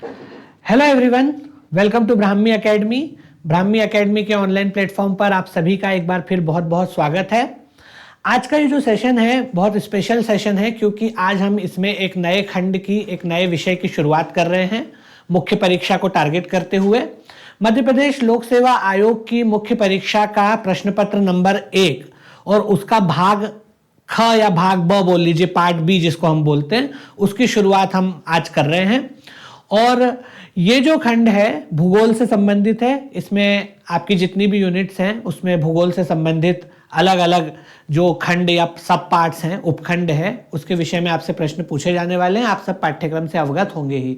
Hello everyone, welcome to Brahmi academy. Brahmi academy के online platform पर आप सभी का एक बार फिर बहुत बहुत स्वागत है। आज का ये जो सेशन है बहुत स्पेशल सेशन है, क्योंकि आज हम इसमें एक नए खंड की, एक नए विषय की शुरुआत कर रहे हैं। मुख्य परीक्षा को टारगेट करते हुए मध्य प्रदेश लोक सेवा आयोग की मुख्य परीक्षा का प्रश्न पत्र नंबर 1 और उसका भाग ख या भाग ब बोल लीजिए, पार्ट बी जिसको हम बोलते हैं, उसकी शुरुआत हम आज कर रहे हैं। और ये जो खंड है भूगोल से संबंधित है। इसमें आपकी जितनी भी यूनिट्स हैं उसमें भूगोल से संबंधित अलग अलग जो खंड या सब पार्ट्स हैं, उपखंड है, उसके विषय में आपसे प्रश्न पूछे जाने वाले हैं। आप सब पाठ्यक्रम से अवगत होंगे ही।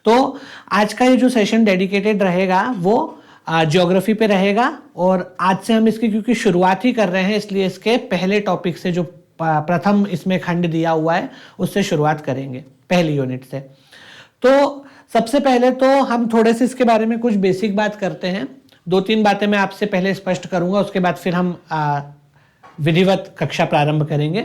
तो आज का ये जो सेशन डेडिकेटेड रहेगा वो ज्योग्राफी पे रहेगा। और आज से हम इसकी क्योंकि शुरुआत ही कर रहे हैं, इसलिए इसके पहले टॉपिक से जो प्रथम इसमें खंड दिया हुआ है उससे शुरुआत करेंगे, पहली यूनिट से। तो सबसे पहले तो हम थोड़े से इसके बारे में कुछ बेसिक बात करते हैं। 2-3 बातें मैं आपसे पहले स्पष्ट करूंगा, उसके बाद फिर हम विधिवत कक्षा प्रारंभ करेंगे।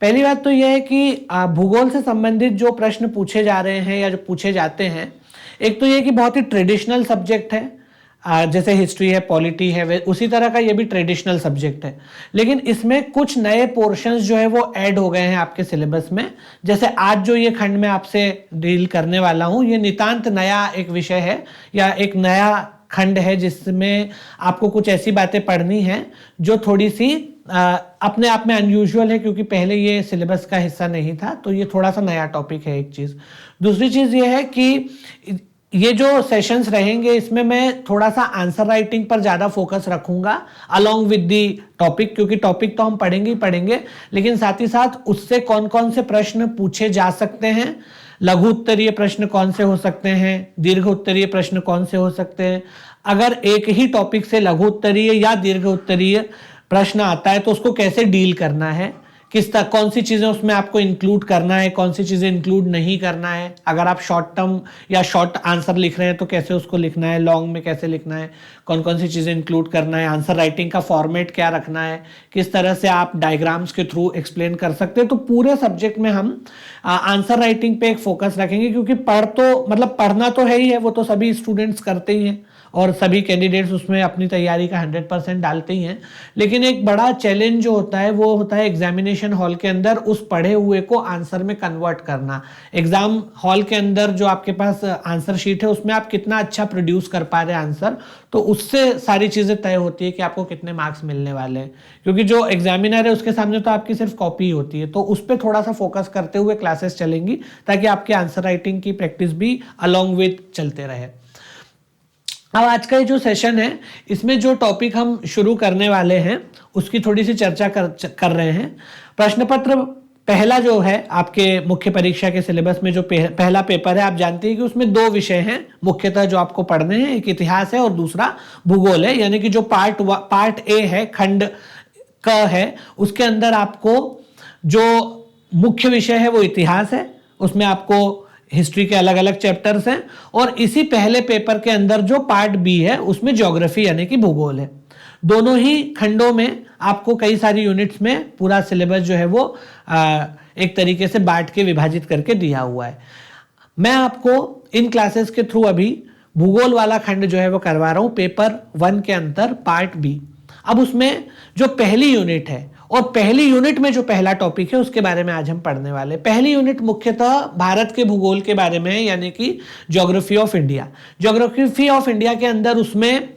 पहली बात तो यह है कि भूगोल से संबंधित जो प्रश्न पूछे जा रहे हैं या जो पूछे जाते हैं, एक तो यह कि बहुत ही ट्रेडिशनल सब्जेक्ट है। जैसे हिस्ट्री है, पॉलिटी है, उसी तरह का ये भी ट्रेडिशनल सब्जेक्ट है। लेकिन इसमें कुछ नए पोर्शंस जो है वो ऐड हो गए हैं आपके सिलेबस में। जैसे आज जो ये खंड में आपसे डील करने वाला हूँ, ये नितांत नया एक विषय है या एक नया खंड है, जिसमें आपको कुछ ऐसी बातें पढ़नी है जो थोड़ी सी अपने आप में अनयूजुअल है, क्योंकि पहले ये सिलेबस का हिस्सा नहीं था। तो ये थोड़ा सा नया टॉपिक है, एक चीज़। दूसरी चीज़ ये है कि ये जो सेशंस रहेंगे इसमें मैं थोड़ा सा आंसर राइटिंग पर ज़्यादा फोकस रखूंगा अलोंग विद दी टॉपिक, क्योंकि टॉपिक तो हम पढ़ेंगे ही पढ़ेंगे, लेकिन साथ ही साथ उससे कौन कौन से प्रश्न पूछे जा सकते हैं, लघु उत्तरीय प्रश्न कौन से हो सकते हैं, दीर्घ उत्तरीय प्रश्न कौन से हो सकते हैं। अगर एक ही टॉपिक से लघु उत्तरीय या दीर्घ उत्तरीय प्रश्न आता है तो उसको कैसे डील करना है, कौन सी चीज़ें उसमें आपको इंक्लूड करना है, कौन सी चीज़ें इंक्लूड नहीं करना है। अगर आप शॉर्ट टर्म या शॉर्ट आंसर लिख रहे हैं तो कैसे उसको लिखना है, लॉन्ग में कैसे लिखना है, कौन कौन सी चीज़ें इंक्लूड करना है, आंसर राइटिंग का फॉर्मेट क्या रखना है, किस तरह से आप डायग्राम्स के थ्रू एक्सप्लेन कर सकते हैं। तो पूरे सब्जेक्ट में हम आंसर राइटिंग पे एक फोकस रखेंगे, क्योंकि पढ़ना तो है ही है, वो तो सभी स्टूडेंट्स करते ही हैं और सभी कैंडिडेट्स उसमें अपनी तैयारी का 100% डालते ही हैं। लेकिन एक बड़ा चैलेंज जो होता है वो होता है एग्जामिनेशन हॉल के अंदर उस पढ़े हुए को आंसर में कन्वर्ट करना। एग्जाम हॉल के अंदर जो आपके पास आंसर शीट है उसमें आप कितना अच्छा प्रोड्यूस कर पा रहे हैं आंसर, तो उससे सारी चीज़ें तय होती है कि आपको कितने मार्क्स मिलने वाले हैं। क्योंकि जो एग्जामिनर है उसके सामने तो आपकी सिर्फ कॉपी ही होती है। तो उस पर थोड़ा सा फोकस करते हुए क्लासेस चलेंगी, ताकि आपके आंसर राइटिंग की प्रैक्टिस भी अलॉन्ग विद चलते रहे। अब आज का ये जो सेशन है इसमें जो टॉपिक हम शुरू करने वाले हैं उसकी थोड़ी सी चर्चा कर रहे हैं। प्रश्न पत्र पहला जो है आपके मुख्य परीक्षा के सिलेबस में जो पहला पेपर है, आप जानते हैं कि उसमें 2 विषय हैं मुख्यतः जो आपको पढ़ने हैं, एक इतिहास है और दूसरा भूगोल है। यानी कि जो पार्ट ए है, खंड क है, उसके अंदर आपको जो मुख्य विषय है वो इतिहास है, उसमें आपको हिस्ट्री के अलग अलग चैप्टर्स हैं। और इसी पहले पेपर के अंदर जो पार्ट बी है उसमें ज्योग्राफी यानी कि भूगोल है। दोनों ही खंडों में आपको कई सारी यूनिट्स में पूरा सिलेबस जो है वो एक तरीके से बांट के विभाजित करके दिया हुआ है। मैं आपको इन क्लासेस के थ्रू अभी भूगोल वाला खंड जो है वो करवा रहा हूँ, पेपर 1 के अंदर पार्ट बी। अब उसमें जो पहली यूनिट है और पहली यूनिट में जो पहला टॉपिक है उसके बारे में आज हम पढ़ने वाले हैं। पहली यूनिट मुख्यतः भारत के भूगोल के बारे में है, यानी कि geography of India. Geography of India के अंदर उसमें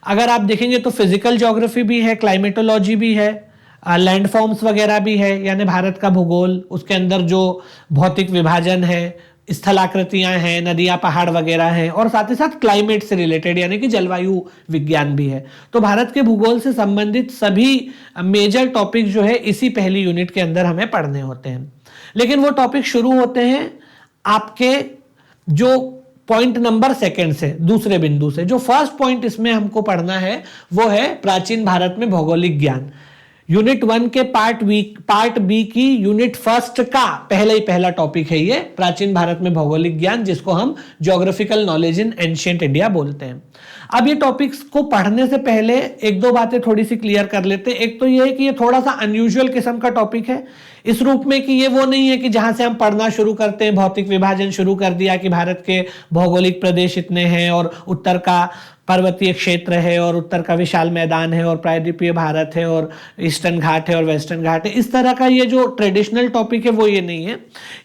अगर आप देखेंगे तो फिजिकल ज्योग्राफी भी है, क्लाइमेटोलॉजी भी है, लैंडफॉर्म्स वगैरह भी है, यानी भारत का भूगोल, उसके अंदर जो भौतिक विभाजन है, स्थलाकृतियां हैं, नदियां, पहाड़ वगैरह हैं, और साथ ही साथ क्लाइमेट से रिलेटेड यानी कि जलवायु विज्ञान भी है। तो भारत के भूगोल से संबंधित सभी मेजर टॉपिक जो है इसी पहली यूनिट के अंदर हमें पढ़ने होते हैं। लेकिन वो टॉपिक शुरू होते हैं आपके जो पॉइंट नंबर 2 से, दूसरे बिंदु से। जो फर्स्ट पॉइंट इसमें हमको पढ़ना है वो है प्राचीन भारत में भौगोलिक ज्ञान। यूनिट 1 के पार्ट बी की यूनिट 1 का पहला टॉपिक है ये, प्राचीन भारत में भौगोलिक ज्ञान, जिसको हम geographical knowledge in ancient India बोलते हैं। अब ये टॉपिक्स को पढ़ने से पहले एक दो बातें थोड़ी सी क्लियर कर लेते हैं। एक तो ये है कि ये थोड़ा सा अनयूजुअल किस्म का टॉपिक है, इस रूप में कि ये वो नहीं है कि जहां से हम पढ़ना शुरू करते हैं, भौतिक विभाजन शुरू कर दिया कि भारत के भौगोलिक प्रदेश इतने हैं और उत्तर का पर्वतीय क्षेत्र है और उत्तर का विशाल मैदान है और प्रायद्वीपीय भारत है और ईस्टर्न घाट है और वेस्टर्न घाट है। इस तरह का ये जो ट्रेडिशनल टॉपिक है वो ये नहीं है।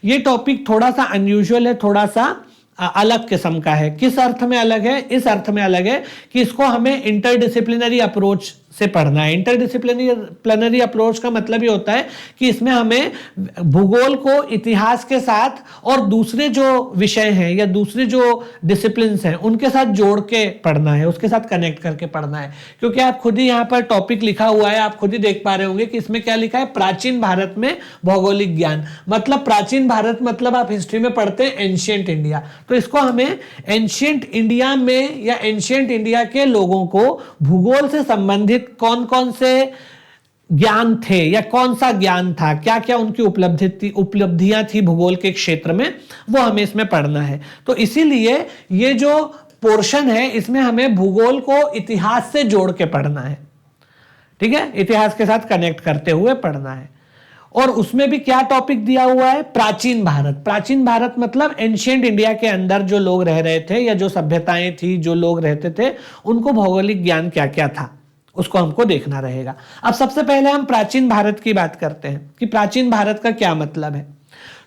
ये टॉपिक थोड़ा सा अनयूजुअल है, थोड़ा सा अलग किस्म का है। किस अर्थ में अलग है? इस अर्थ में अलग है कि इसको हमें इंटरडिसिप्लिनरी अप्रोच से पढ़ना है। इंटरडिसिप्लिनरी अप्रोच का मतलब ये होता है कि इसमें हमें भूगोल को इतिहास के साथ और दूसरे जो विषय हैं या दूसरे जो डिसिप्लिन्स हैं उनके साथ जोड़ के पढ़ना है, उसके साथ कनेक्ट करके पढ़ना है। क्योंकि आप खुद ही यहाँ पर टॉपिक लिखा हुआ है, आप खुद ही देख पा रहे होंगे कि इसमें क्या लिखा है, प्राचीन भारत में भौगोलिक ज्ञान। मतलब प्राचीन भारत मतलब आप हिस्ट्री में पढ़ते हैं एंशिएंट इंडिया, तो इसको हमें एंशिएंट इंडिया में या एंशिएंट इंडिया के लोगों को भूगोल से संबंधित कौन कौन से ज्ञान थे या कौन सा ज्ञान था, क्या क्या उनकी उपलब्धियां थी भूगोल के क्षेत्र में, वो हमें इसमें पढ़ना है। तो इसीलिए ये जो पोर्शन है इसमें हमें भूगोल को इतिहास से जोड़ के पढ़ना है, ठीक है, इतिहास के साथ कनेक्ट करते हुए पढ़ना है। और उसमें भी क्या टॉपिक दिया हुआ है, प्राचीन भारत। प्राचीन भारत मतलब एंशिएंट इंडिया के अंदर जो लोग रह रहे थे या जो सभ्यताएं थी, जो लोग रहते थे, उनको भौगोलिक ज्ञान क्या क्या था उसको हमको देखना रहेगा। अब सबसे पहले हम प्राचीन भारत की बात करते हैं कि प्राचीन भारत का क्या मतलब है।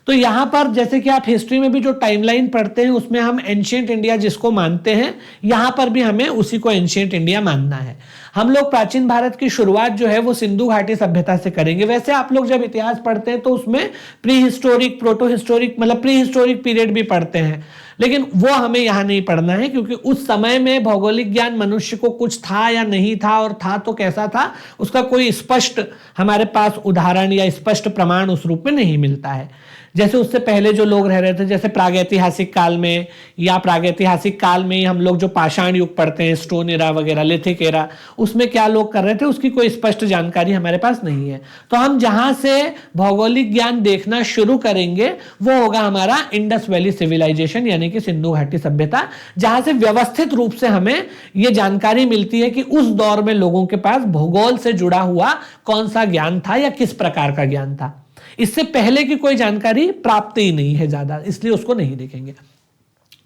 तो यहां पर जैसे कि आप हिस्ट्री में भी जो टाइमलाइन पढ़ते हैं उसमें हम एंशिएंट इंडिया जिसको मानते हैं, यहां पर भी हमें उसी को एंशिएंट इंडिया मानना है। हम लोग प्राचीन भारत की शुरुआत जो है वो सिंधु घाटी सभ्यता से करेंगे। वैसे आप लोग जब इतिहास पढ़ते हैं तो उसमें प्री हिस्टोरिक, प्रोटो हिस्टोरिक, मतलब प्री हिस्टोरिक पीरियड भी पढ़ते हैं, लेकिन वो हमें यहां नहीं पढ़ना है क्योंकि उस समय में भौगोलिक ज्ञान मनुष्य को कुछ था या नहीं था, और था तो कैसा था, उसका कोई स्पष्ट हमारे पास उदाहरण या स्पष्ट प्रमाण उस रूप में नहीं मिलता है। जैसे उससे पहले जो लोग रह रहे थे, जैसे प्रागैतिहासिक काल में या प्रागैतिहासिक काल में हम लोग जो पाषाण युग पढ़ते हैं, स्टोन एरा वगैरह, लिथिक एरा, उसमें क्या लोग कर रहे थे उसकी कोई स्पष्ट जानकारी हमारे पास नहीं है। तो हम जहां से भौगोलिक ज्ञान देखना शुरू करेंगे वो होगा हमारा इंडस वैली सिविलाइजेशन यानी कि सिंधु घाटी सभ्यता, जहां से व्यवस्थित रूप से हमें यह जानकारी मिलती है कि उस दौर में लोगों के पास भूगोल से जुड़ा हुआ कौन सा ज्ञान था या किस प्रकार का ज्ञान था। इससे पहले की कोई जानकारी प्राप्त ही नहीं है ज्यादा, इसलिए उसको नहीं देखेंगे।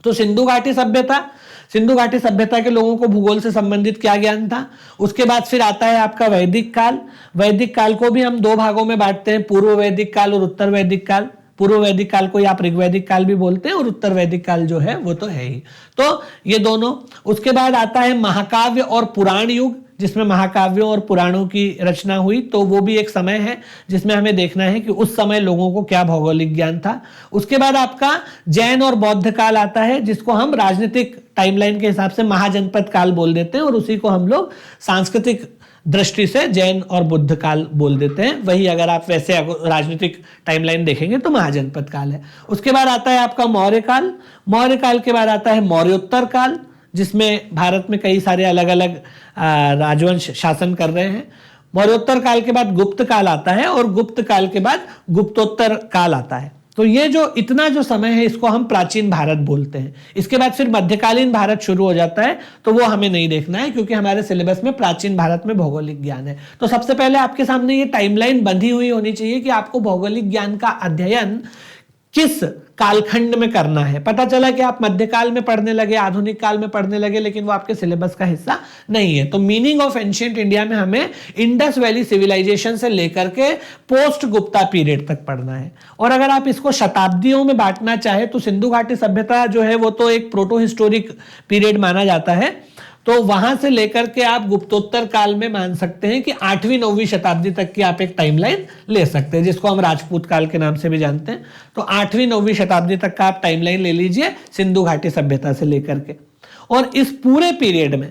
तो सिंधु घाटी सभ्यता, सिंधु घाटी सभ्यता के लोगों को भूगोल से संबंधित क्या ज्ञान था। उसके बाद फिर आता है आपका वैदिक काल। वैदिक काल को भी हम दो भागों में बांटते हैं, पूर्व वैदिक काल और उत्तर वैदिक काल। पूर्व वैदिक काल को आप ऋग्वैदिक काल भी बोलते हैं और उत्तर वैदिक काल जो है वो तो है ही। तो ये दोनों। उसके बाद आता है महाकाव्य और पुराण युग, जिसमें महाकाव्यों और पुराणों की रचना हुई। तो वो भी एक समय है जिसमें हमें देखना है कि उस समय लोगों को क्या भौगोलिक ज्ञान था। उसके बाद आपका जैन और बौद्ध काल आता है, जिसको हम राजनीतिक टाइमलाइन के हिसाब से महाजनपद काल बोल देते हैं, और उसी को हम लोग सांस्कृतिक दृष्टि से जैन और बुद्ध काल बोल देते हैं। वही अगर आप वैसे राजनीतिक टाइमलाइन देखेंगे तो महाजनपद काल है। उसके बाद आता है आपका मौर्य काल। मौर्य काल के बाद आता है मौर्योत्तर काल, जिसमें भारत में कई सारे अलग अलग राजवंश शासन कर रहे हैं। मौर्योत्तर काल के बाद गुप्त काल आता है और गुप्त काल के बाद गुप्तोत्तर काल आता है। तो ये जो इतना जो समय है इसको हम प्राचीन भारत बोलते हैं। इसके बाद फिर मध्यकालीन भारत शुरू हो जाता है, तो वो हमें नहीं देखना है क्योंकि हमारे सिलेबस में प्राचीन भारत में भौगोलिक ज्ञान है। तो सबसे पहले आपके सामने ये टाइमलाइन बंधी हुई होनी चाहिए कि आपको भौगोलिक ज्ञान का अध्ययन किस कालखंड में करना है। पता चला कि आप मध्यकाल में पढ़ने लगे, आधुनिक काल में पढ़ने लगे, लेकिन वो आपके सिलेबस का हिस्सा नहीं है। तो मीनिंग ऑफ एंशिएंट इंडिया में हमें इंडस वैली सिविलाइजेशन से लेकर के पोस्ट गुप्ता पीरियड तक पढ़ना है। और अगर आप इसको शताब्दियों में बांटना चाहे तो सिंधु घाटी सभ्यता जो है वो तो एक प्रोटो हिस्टोरिक पीरियड माना जाता है, तो वहां से लेकर के आप गुप्तोत्तर काल में मान सकते हैं कि 8वीं 9वीं शताब्दी तक की आप एक टाइमलाइन ले सकते हैं, जिसको हम राजपूत काल के नाम से भी जानते हैं। तो 8वीं 9वीं शताब्दी तक का आप टाइमलाइन ले लीजिए सिंधु घाटी सभ्यता से लेकर के। और इस पूरे पीरियड में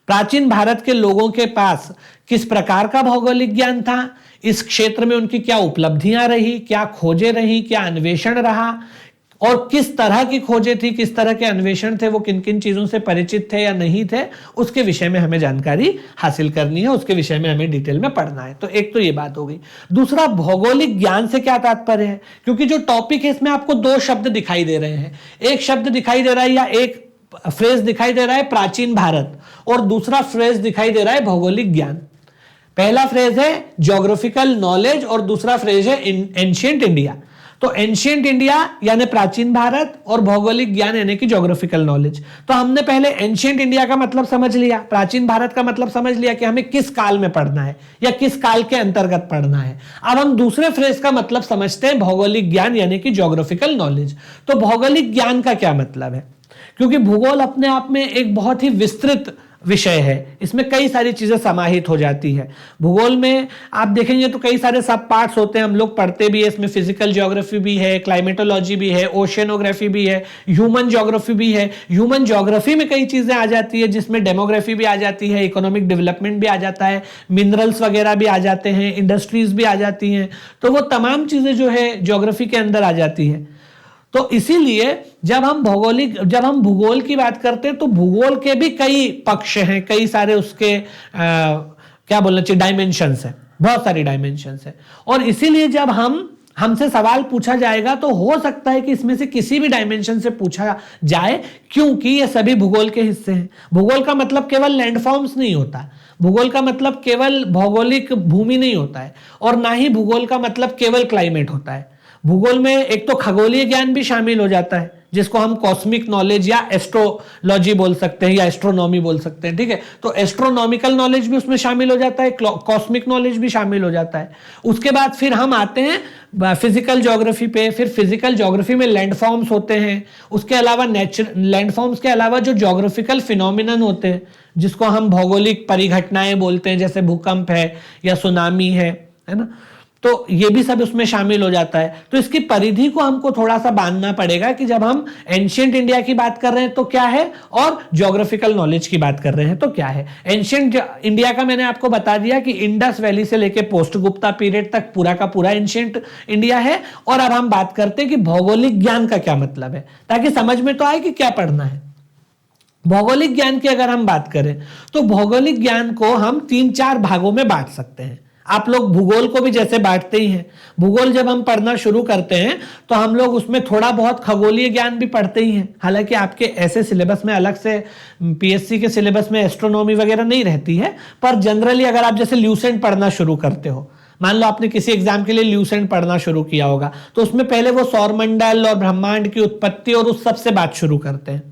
प्राचीन भारत के लोगों के पास किस प्रकार का भौगोलिक ज्ञान था, इस क्षेत्र में उनकी क्या उपलब्धियां रही, क्या खोजें रही, क्या अन्वेषण रहा, और किस तरह की खोजें थी, किस तरह के अन्वेषण थे, वो किन किन चीजों से परिचित थे या नहीं थे, उसके विषय में हमें जानकारी हासिल करनी है, उसके विषय में हमें डिटेल में पढ़ना है। तो एक तो ये बात हो गई। दूसरा, भौगोलिक ज्ञान से क्या तात्पर्य है, क्योंकि जो टॉपिक है इसमें आपको दो शब्द दिखाई दे रहे हैं। एक शब्द दिखाई दे रहा है या एक फ्रेज दिखाई दे रहा है प्राचीन भारत और दूसरा फ्रेज दिखाई दे रहा है भौगोलिक ज्ञान। पहला फ्रेज है ज्योग्राफिकल नॉलेज और दूसरा फ्रेज है एंशिएंट इंडिया। तो एंशिएंट इंडिया यानी प्राचीन भारत और भौगोलिक ज्ञान यानी कि ज्योग्राफिकल नॉलेज। तो हमने पहले एंशिएंट इंडिया का मतलब समझ लिया, प्राचीन भारत का मतलब समझ लिया कि हमें किस काल में पढ़ना है या किस काल के अंतर्गत पढ़ना है। अब हम दूसरे फ्रेज का मतलब समझते हैं भौगोलिक ज्ञान यानी कि ज्योग्राफिकल नॉलेज। तो भौगोलिक ज्ञान का क्या मतलब है, क्योंकि भूगोल अपने आप में एक बहुत ही विस्तृत विषय है, इसमें कई सारी चीजें समाहित हो जाती है। भूगोल में आप देखेंगे तो कई सारे सब पार्ट्स होते हैं, हम लोग पढ़ते भी है, इसमें फिजिकल ज्योग्राफी भी है, क्लाइमेटोलॉजी भी है, ओशियनोग्राफी भी है, ह्यूमन ज्योग्राफी भी है। ह्यूमन ज्योग्राफी में कई चीजें आ जाती है जिसमें डेमोग्राफी भी आ जाती है, इकोनॉमिक डेवलपमेंट भी आ जाता है, मिनरल्स वगैरह भी आ जाते हैं, इंडस्ट्रीज भी आ जाती हैं। तो वो तमाम चीजें जो है ज्योग्राफी के अंदर आ जाती है। तो इसीलिए जब हम भूगोल की बात करते हैं तो भूगोल के भी कई पक्ष हैं, कई सारे उसके क्या बोलना चाहिए डायमेंशंस हैं, बहुत सारी डायमेंशंस हैं। और इसीलिए जब हमसे सवाल पूछा जाएगा तो हो सकता है कि इसमें से किसी भी डायमेंशन से पूछा जाए, क्योंकि ये सभी भूगोल के हिस्से हैं। भूगोल का मतलब केवल लैंडफॉर्म्स नहीं होता, भूगोल का मतलब केवल भौगोलिक भूमि नहीं होता है, और ना ही भूगोल का मतलब केवल क्लाइमेट होता है। भूगोल में एक तो खगोलीय ज्ञान भी शामिल हो जाता है जिसको हम कॉस्मिक नॉलेज या एस्ट्रोलॉजी बोल सकते हैं या एस्ट्रोनॉमी बोल सकते हैं, ठीक है। तो एस्ट्रोनॉमिकल नॉलेज भी उसमें शामिल हो जाता है, कॉस्मिक नॉलेज भी शामिल हो जाता है। उसके बाद फिर हम आते हैं फिजिकल ज्योग्राफी पे। फिर फिजिकल ज्योग्राफी में लैंडफॉर्म्स होते हैं, उसके अलावा लैंडफॉर्म्स के अलावा जो ज्योग्राफिकल फिनोमिनन होते हैं जिसको हम भौगोलिक परिघटनाएं बोलते हैं, जैसे भूकंप है या सुनामी है ना, तो ये भी सब उसमें शामिल हो जाता है। तो इसकी परिधि को हमको थोड़ा सा बांधना पड़ेगा कि जब हम एंशिएंट इंडिया की बात कर रहे हैं तो क्या है, और ज्योग्राफिकल नॉलेज की बात कर रहे हैं तो क्या है। एंशिएंट इंडिया का मैंने आपको बता दिया कि इंडस वैली से लेके पोस्ट गुप्ता पीरियड तक पूरा का पूरा एंशिएंट इंडिया है। और अब हम बात करते हैं कि भौगोलिक ज्ञान का क्या मतलब है, ताकि समझ में तो आए कि क्या पढ़ना है। भौगोलिक ज्ञान की अगर हम बात करें तो भौगोलिक ज्ञान को हम 3-4 भागों में बांट सकते हैं। आप लोग भूगोल को भी जैसे बांटते ही हैं, भूगोल जब हम पढ़ना शुरू करते हैं तो हम लोग उसमें थोड़ा बहुत खगोलीय ज्ञान भी पढ़ते ही हैं। हालांकि आपके ऐसे सिलेबस में अलग से पीएससी के सिलेबस में एस्ट्रोनॉमी वगैरह नहीं रहती है, पर जनरली अगर आप जैसे ल्यूसेंट पढ़ना शुरू करते हो, मान लो आपने किसी एग्जाम के लिए ल्यूसेंट पढ़ना शुरू किया होगा, तो उसमें पहले वो सौरमंडल और ब्रह्मांड की उत्पत्ति और उस सब से बात शुरू करते हैं,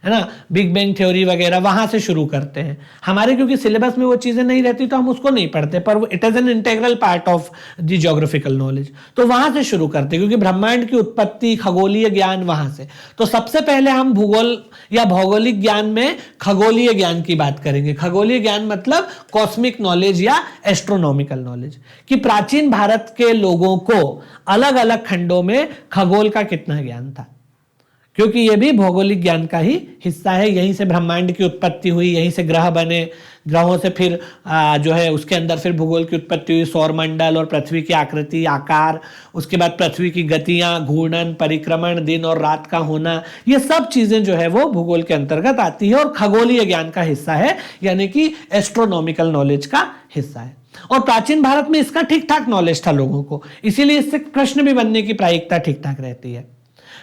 है ना, बिग बैंग थ्योरी वगैरह वहां से शुरू करते हैं। हमारे क्योंकि सिलेबस में वो चीजें नहीं रहती तो हम उसको नहीं पढ़ते, पर it is an integral part of the geographical knowledge, तो वहां से शुरू करते हैं, क्योंकि ब्रह्मांड की उत्पत्ति खगोलीय ज्ञान वहां से। तो सबसे पहले हम भूगोल या भौगोलिक ज्ञान में खगोलीय ज्ञान की बात करेंगे। खगोलीय ज्ञान मतलब कॉस्मिक नॉलेज या एस्ट्रोनॉमिकल नॉलेज, कि प्राचीन भारत के लोगों को अलग अलग खंडों में खगोल का कितना ज्ञान था, क्योंकि यह भी भौगोलिक ज्ञान का ही हिस्सा है। यहीं से ब्रह्मांड की उत्पत्ति हुई, यहीं से ग्रह बने, ग्रहों से फिर जो है उसके अंदर फिर भूगोल की उत्पत्ति हुई, सौरमंडल और पृथ्वी की आकृति आकार, उसके बाद पृथ्वी की गतियां, घूर्णन, परिक्रमण, दिन और रात का होना, ये सब चीजें जो है वो भूगोल के अंतर्गत आती है और खगोलीय ज्ञान का हिस्सा है, यानी कि एस्ट्रोनॉमिकल नॉलेज का हिस्सा है। और प्राचीन भारत में इसका ठीक ठाक नॉलेज था लोगों को, इसीलिए इससे प्रश्न भी बनने की प्रायिकता ठीक ठाक रहती है।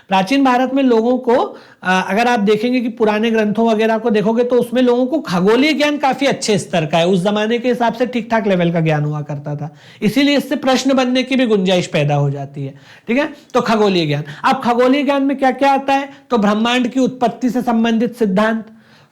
प्राचीन भारत में लोगों को अगर आप देखेंगे कि पुराने ग्रंथों वगैरह को देखोगे तो उसमें लोगों को खगोलीय ज्ञान काफी अच्छे स्तर का है, उस जमाने के हिसाब से ठीक ठाक लेवल का ज्ञान हुआ करता था, इसीलिए इससे प्रश्न बनने की भी गुंजाइश पैदा हो जाती है, ठीक है। तो खगोलीय ज्ञान, अब खगोलीय ज्ञान में क्या क्या आता है, तो ब्रह्मांड की उत्पत्ति से संबंधित सिद्धांत,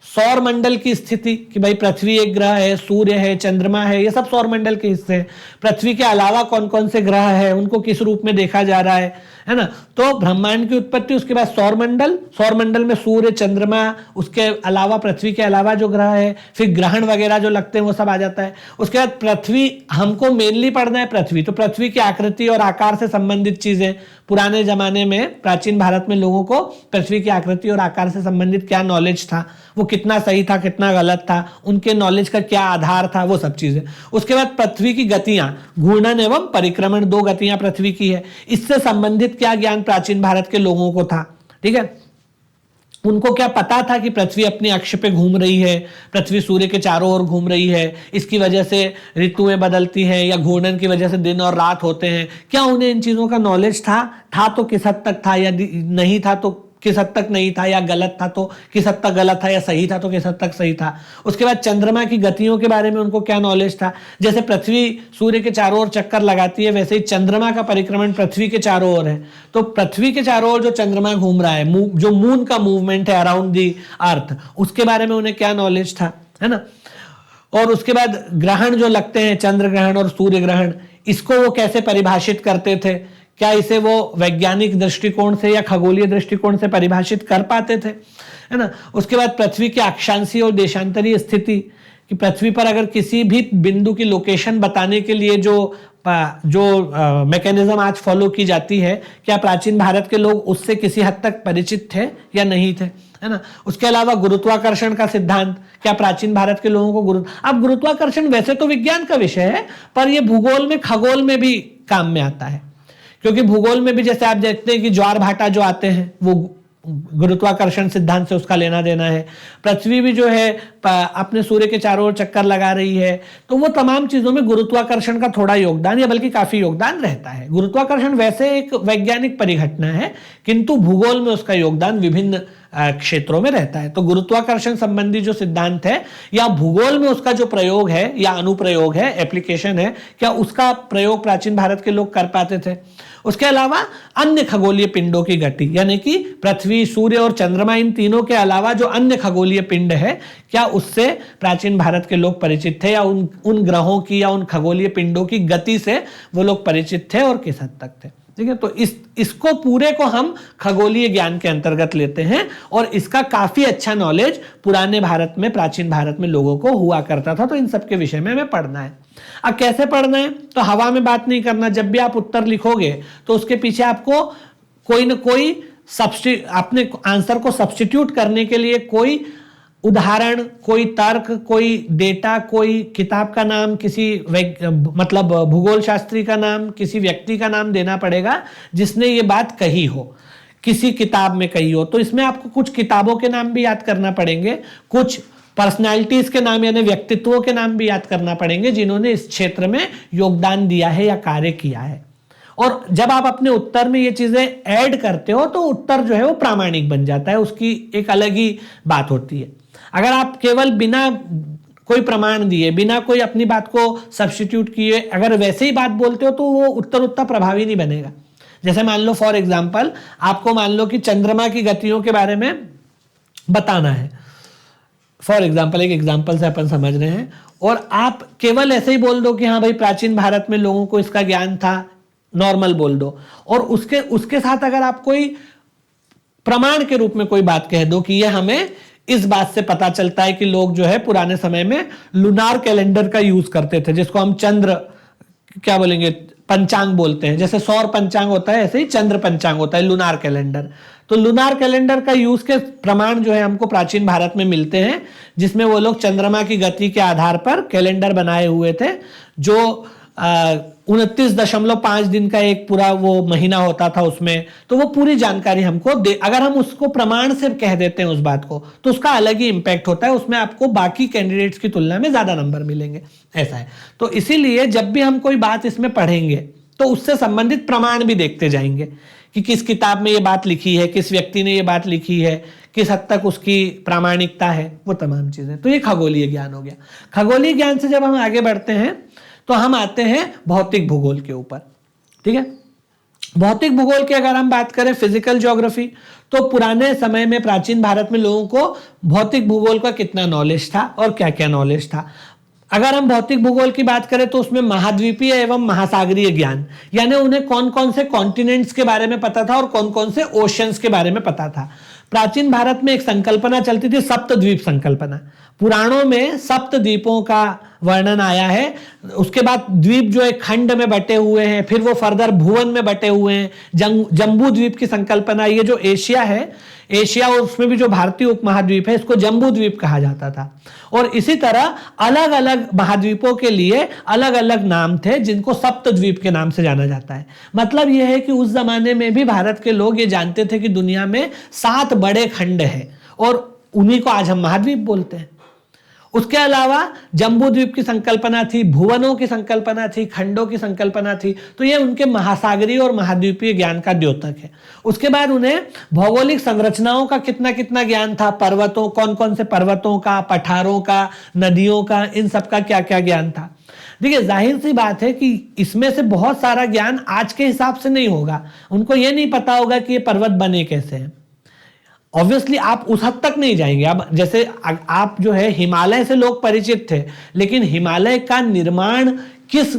सौर मंडल की स्थिति कि भाई पृथ्वी एक ग्रह है, सूर्य है, चंद्रमा है, ये सब सौर मंडल के हिस्से हैं। पृथ्वी के अलावा कौन कौन से ग्रह है, उनको किस रूप में देखा जा रहा है ना। तो ब्रह्मांड की उत्पत्ति, उसके बाद सौर मंडल में सूर्य, चंद्रमा, उसके अलावा पृथ्वी के अलावा जो ग्रह है, फिर ग्रहण वगैरह जो लगते हैं वो सब आ जाता है। उसके बाद पृथ्वी, हमको मेनली पढ़ना है पृथ्वी, तो पृथ्वी की आकृति और आकार से संबंधित चीजें, पुराने जमाने में प्राचीन भारत में लोगों को पृथ्वी की आकृति और आकार से संबंधित क्या नॉलेज था, वो कितना सही था कितना गलत था, उनके नॉलेज का क्या आधार था, वो सब चीजें। उसके बाद पृथ्वी की गतियां, घूर्णन एवं परिक्रमण, 2 गतियां पृथ्वी की है, इससे संबंधित क्या ज्ञान प्राचीन भारत के लोगों को था, ठीक है। उनको क्या पता था कि पृथ्वी अपने अक्ष पे घूम रही है, पृथ्वी सूर्य के चारों ओर घूम रही है, इसकी वजह से ऋतुएं बदलती हैं, या घूर्णन की वजह से दिन और रात होते हैं, क्या उन्हें इन चीजों का नॉलेज था तो किस हद तक था, या नहीं था तो किस हद तक नहीं था, या गलत था तो किस हद तक गलत था, या सही था तो किस हद तक सही था। उसके बाद चंद्रमा की गतियों के बारे में उनको क्या नॉलेज था। जैसे पृथ्वी सूर्य के चारों ओर चक्कर लगाती है, वैसे ही चंद्रमा का परिक्रमण पृथ्वी के चारों ओर है, तो पृथ्वी के चारों ओर जो चंद्रमा घूम रहा है, जो मून का मूवमेंट है अराउंड दी अर्थ, उसके बारे में उन्हें क्या नॉलेज था, है ना। और उसके बाद ग्रहण जो लगते हैं, चंद्र ग्रहण और सूर्य ग्रहण, इसको वो कैसे परिभाषित करते थे, क्या इसे वो वैज्ञानिक दृष्टिकोण से या खगोलीय दृष्टिकोण से परिभाषित कर पाते थे, है ना। उसके बाद पृथ्वी की अक्षांशीय और देशांतरीय स्थिति, कि पृथ्वी पर अगर किसी भी बिंदु की लोकेशन बताने के लिए जो मैकेनिज्म आज फॉलो की जाती है, क्या प्राचीन भारत के लोग उससे किसी हद तक परिचित थे या नहीं थे, है ना। उसके अलावा गुरुत्वाकर्षण का सिद्धांत, क्या प्राचीन भारत के लोगों को अब गुरुत्वाकर्षण वैसे तो विज्ञान का विषय है, पर यह भूगोल में, खगोल में भी काम में आता है, क्योंकि भूगोल में भी जैसे आप देखते हैं कि ज्वार भाटा जो आते हैं वो गुरुत्वाकर्षण सिद्धांत से उसका लेना देना है। पृथ्वी भी जो है अपने सूर्य के चारों ओर चक्कर लगा रही है, तो वो तमाम चीजों में गुरुत्वाकर्षण का थोड़ा योगदान या बल्कि काफी योगदान रहता है। गुरुत्वाकर्षण वैसे एक वैज्ञानिक परिघटना है, किंतु भूगोल में उसका योगदान विभिन्न क्षेत्रों में रहता है। तो गुरुत्वाकर्षण संबंधी जो सिद्धांत है या भूगोल में उसका जो प्रयोग है या अनुप्रयोग है, एप्लीकेशन है, क्या उसका प्रयोग प्राचीन भारत के लोग कर पाते थे। उसके अलावा अन्य खगोलीय पिंडों की गति, यानी कि पृथ्वी, सूर्य और चंद्रमा, इन तीनों के अलावा जो अन्य खगोलीय पिंड है, क्या उससे प्राचीन भारत के लोग परिचित थे, या उन ग्रहों की या उन खगोलीय पिंडों की गति से वो लोग परिचित थे और किस हद तक थे। ठीक है, तो इसको पूरे को हम खगोलीय ज्ञान के अंतर्गत लेते हैं, और इसका काफी अच्छा नॉलेज पुराने भारत में, प्राचीन भारत में लोगों को हुआ करता था। तो इन सब के विषय में हमें पढ़ना है। अब कैसे पढ़ना है, तो हवा में बात नहीं करना। जब भी आप उत्तर लिखोगे तो उसके पीछे आपको कोई ना कोई अपने आंसर को सब्स्टिट्यूट करने के लिए कोई उदाहरण, कोई तर्क, कोई डेटा, कोई किताब का नाम, किसी मतलब भूगोल शास्त्री का नाम, किसी व्यक्ति का नाम देना पड़ेगा जिसने ये बात कही हो, किसी किताब में कही हो। तो इसमें आपको कुछ किताबों के नाम भी याद करना पड़ेंगे, कुछ पर्सनैलिटीज के नाम यानी व्यक्तित्वों के नाम भी याद करना पड़ेंगे जिन्होंने इस क्षेत्र में योगदान दिया है या कार्य किया है। और जब आप अपने उत्तर में ये चीजें ऐड करते हो तो उत्तर जो है वो प्रामाणिक बन जाता है, उसकी एक अलग ही बात होती है। अगर आप केवल बिना कोई प्रमाण दिए, बिना कोई अपनी बात को सब्स्टिट्यूट किए अगर वैसे ही बात बोलते हो तो वो उत्तर उतना प्रभावी नहीं बनेगा। जैसे मान लो फॉर एग्जांपल, आपको मान लो कि चंद्रमा की गतियों के बारे में बताना है, फॉर एग्जाम्पल, एक एग्जाम्पल से अपन समझ रहे हैं, और आप केवल ऐसे ही बोल दो कि हाँ भाई प्राचीन भारत में लोगों को इसका ज्ञान था, नॉर्मल बोल दो, और उसके साथ अगर आप कोई प्रमाण के रूप में कोई बात कह दो कि ये हमें इस बात से पता चलता है कि लोग जो है पुराने समय में लूनार कैलेंडर का यूज करते थे, जिसको हम चंद्र क्या बोलेंगे, पंचांग बोलते हैं। जैसे सौर पंचांग होता है ऐसे ही चंद्र पंचांग होता है, लूनार कैलेंडर। तो लूनार कैलेंडर का यूज के प्रमाण जो है हमको प्राचीन भारत में मिलते हैं, जिसमें वो लोग चंद्रमा की गति के आधार पर कैलेंडर बनाए हुए थे, जो 29.5 दिन का एक पूरा वो महीना होता था उसमें। तो वो पूरी जानकारी हमको दे, अगर हम उसको प्रमाण से कह देते हैं उस बात को, तो उसका अलग ही इंपैक्ट होता है, उसमें आपको बाकी कैंडिडेट्स की तुलना में ज्यादा नंबर मिलेंगे, ऐसा है। तो इसीलिए जब भी हम कोई बात इसमें पढ़ेंगे तो उससे संबंधित प्रमाण भी देखते जाएंगे कि किस किताब में ये बात लिखी है, किस व्यक्ति ने ये बात लिखी है, किस हद तक उसकी प्रामाणिकता है, वो तमाम चीजें। तो ये खगोलीय ज्ञान हो गया। खगोलीय ज्ञान से जब हम आगे बढ़ते हैं तो हम आते हैं भौतिक भूगोल के ऊपर। ठीक है, भौतिक भूगोल की अगर हम बात करें, फिजिकल ज्योग्राफी, तो पुराने समय में प्राचीन भारत में लोगों को भौतिक भूगोल का कितना नॉलेज था और क्या क्या नॉलेज था। अगर हम भौतिक भूगोल की बात करें तो उसमें महाद्वीपीय एवं महासागरीय ज्ञान, यानी उन्हें कौन कौन से कॉन्टिनेंट्स के बारे में पता था और कौन कौन से ओशंस के बारे में पता था। प्राचीन भारत में एक संकल्पना चलती थी, सप्तद्वीप संकल्पना। पुराणों में सप्तद्वीपों का वर्णन आया है। उसके बाद द्वीप जो एक खंड में बटे हुए हैं, फिर वो फर्दर भुवन में बटे हुए हैं। जम्बू द्वीप की संकल्पना, ये जो एशिया है, एशिया और उसमें भी जो भारतीय उपमहाद्वीप है, इसको जम्बू द्वीप कहा जाता था। और इसी तरह अलग अलग महाद्वीपों के लिए अलग अलग नाम थे, जिनको सप्तद्वीप के नाम से जाना जाता है। मतलब यह है कि उस जमाने में भी भारत के लोग ये जानते थे कि दुनिया में 7 बड़े खंड हैं और उन्हीं को आज हम महाद्वीप बोलते हैं। उसके अलावा जम्बू द्वीप की संकल्पना थी, भुवनों की संकल्पना थी, खंडों की संकल्पना थी। तो ये उनके महासागरीय और महाद्वीपीय ज्ञान का द्योतक है। उसके बाद उन्हें भौगोलिक संरचनाओं का कितना कितना ज्ञान था, पर्वतों, कौन कौन से पर्वतों का, पठारों का, नदियों का, इन सब का क्या क्या ज्ञान था। देखिए, जाहिर सी बात है कि इसमें से बहुत सारा ज्ञान आज के हिसाब से नहीं होगा। उनको ये नहीं पता होगा कि ये पर्वत बने कैसे हैं। ऑब्वियसली आप उस हद तक नहीं जाएंगे। अब जैसे आप जो है हिमालय से लोग परिचित थे, लेकिन हिमालय का निर्माण किस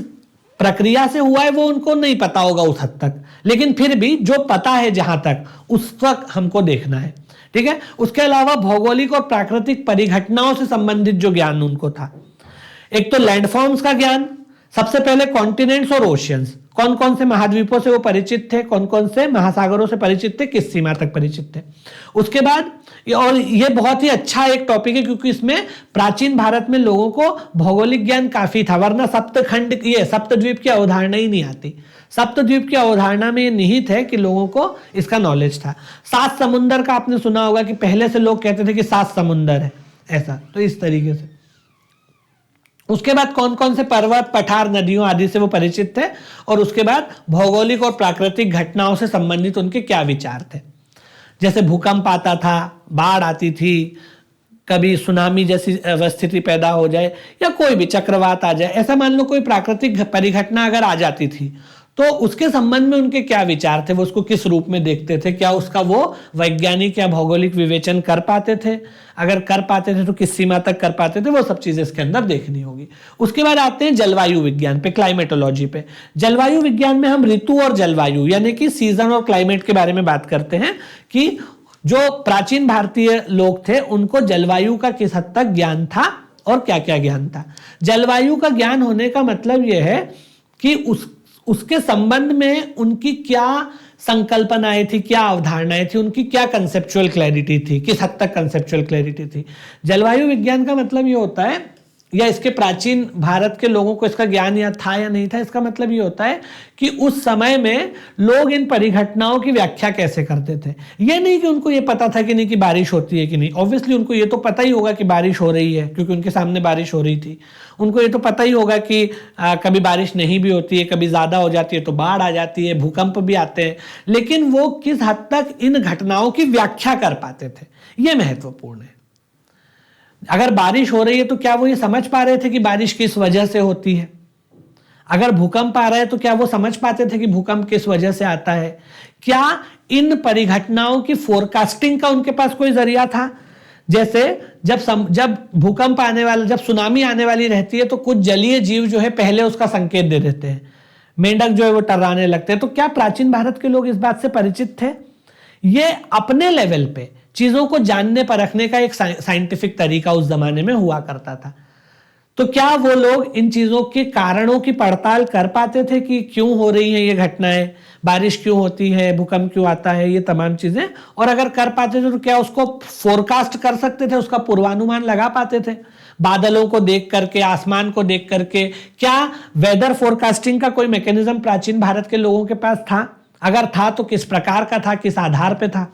प्रक्रिया से हुआ है वो उनको नहीं पता होगा उस हद तक। लेकिन फिर भी जो पता है जहां तक, उस तक हमको देखना है, ठीक है। उसके अलावा भौगोलिक और प्राकृतिक परिघटनाओं से संबंधित जो ज्ञान उनको था, एक तो लैंडफॉर्म्स का ज्ञान, सबसे पहले कॉन्टिनेंट्स और ओशियंस, कौन कौन से महाद्वीपों से वो परिचित थे, कौन कौन से महासागरों से परिचित थे, किस सीमा तक परिचित थे। उसके बाद और ये बहुत ही अच्छा एक टॉपिक है क्योंकि इसमें प्राचीन भारत में लोगों को भौगोलिक ज्ञान काफी था, वरना सप्तखंड, ये सप्तद्वीप की अवधारणा ही नहीं आती। सप्तद्वीप की अवधारणा में ये निहित है कि लोगों को इसका नॉलेज था। 7 समुंदर का आपने सुना होगा कि पहले से लोग कहते थे कि 7 समुंदर है, ऐसा, तो इस तरीके से। उसके बाद कौन कौन से पर्वत, पठार, नदियों आदि से वो परिचित थे, और उसके बाद भौगोलिक और प्राकृतिक घटनाओं से संबंधित उनके क्या विचार थे। जैसे भूकंप आता था, बाढ़ आती थी, कभी सुनामी जैसी स्थिति पैदा हो जाए या कोई भी चक्रवात आ जाए, ऐसा मान लो कोई प्राकृतिक परिघटना अगर आ जाती थी, तो उसके संबंध में उनके क्या विचार थे, वो उसको किस रूप में देखते थे, क्या उसका वो वैज्ञानिक या भौगोलिक विवेचन कर पाते थे, अगर कर पाते थे तो किस सीमा तक कर पाते थे, वो सब चीजें इसके अंदर देखनी होगी। उसके बाद आते हैं जलवायु विज्ञान पे, क्लाइमेटोलॉजी पे। जलवायु विज्ञान में हम ऋतु और जलवायु यानी कि सीजन और क्लाइमेट के बारे में बात करते हैं कि जो प्राचीन भारतीय लोग थे उनको जलवायु का किस हद तक ज्ञान था और क्या क्या ज्ञान था। जलवायु का ज्ञान होने का मतलब यह है कि उसके संबंध में उनकी क्या संकल्पनाएं थी, क्या अवधारणाएं थी, उनकी क्या कंसेप्चुअल क्लैरिटी थी, किस हद तक कंसेप्चुअल क्लैरिटी थी। जलवायु विज्ञान का मतलब ये होता है, या इसके प्राचीन भारत के लोगों को इसका ज्ञान या था या नहीं था, इसका मतलब ये होता है कि उस समय में लोग इन परिघटनाओं की व्याख्या कैसे करते थे। ये नहीं कि उनको ये पता था कि नहीं कि बारिश होती है कि नहीं, ऑब्वियसली उनको ये तो पता ही होगा कि बारिश हो रही है क्योंकि उनके सामने बारिश हो रही थी। उनको ये तो पता ही होगा कि कभी बारिश नहीं भी होती है, कभी ज्यादा हो जाती है तो बाढ़ आ जाती है, भूकंप भी आते हैं, लेकिन वो किस हद तक इन घटनाओं की व्याख्या कर पाते थे, ये महत्वपूर्ण है। अगर बारिश हो रही है तो क्या वो ये समझ पा रहे थे कि बारिश किस वजह से होती है। अगर भूकंप आ रहा है तो क्या वो समझ पाते थे कि भूकंप किस वजह से आता है। क्या इन परिघटनाओं की फोरकास्टिंग का उनके पास कोई जरिया था। जैसे जब भूकंप आने वाला, जब सुनामी आने वाली रहती है तो कुछ जलीय जीव जो है पहले उसका संकेत दे देते हैं, मेंढक जो है वो टर्राने लगते हैं। तो क्या प्राचीन भारत के लोग इस बात से परिचित थे। ये अपने लेवल पे चीजों को जानने परखने का एक साइंटिफिक तरीका उस जमाने में हुआ करता था। तो क्या वो लोग इन चीजों के कारणों की पड़ताल कर पाते थे कि क्यों हो रही है ये घटनाएं, बारिश क्यों होती है, भूकंप क्यों आता है, ये तमाम चीजें। और अगर कर पाते थे तो क्या उसको फोरकास्ट कर सकते थे, उसका पूर्वानुमान लगा पाते थे बादलों को देख करके, आसमान को देख करके। क्या वेदर फोरकास्टिंग का कोई मैकेनिज्म प्राचीन भारत के लोगों के पास था। अगर था तो किस प्रकार का था, किस आधार पे था।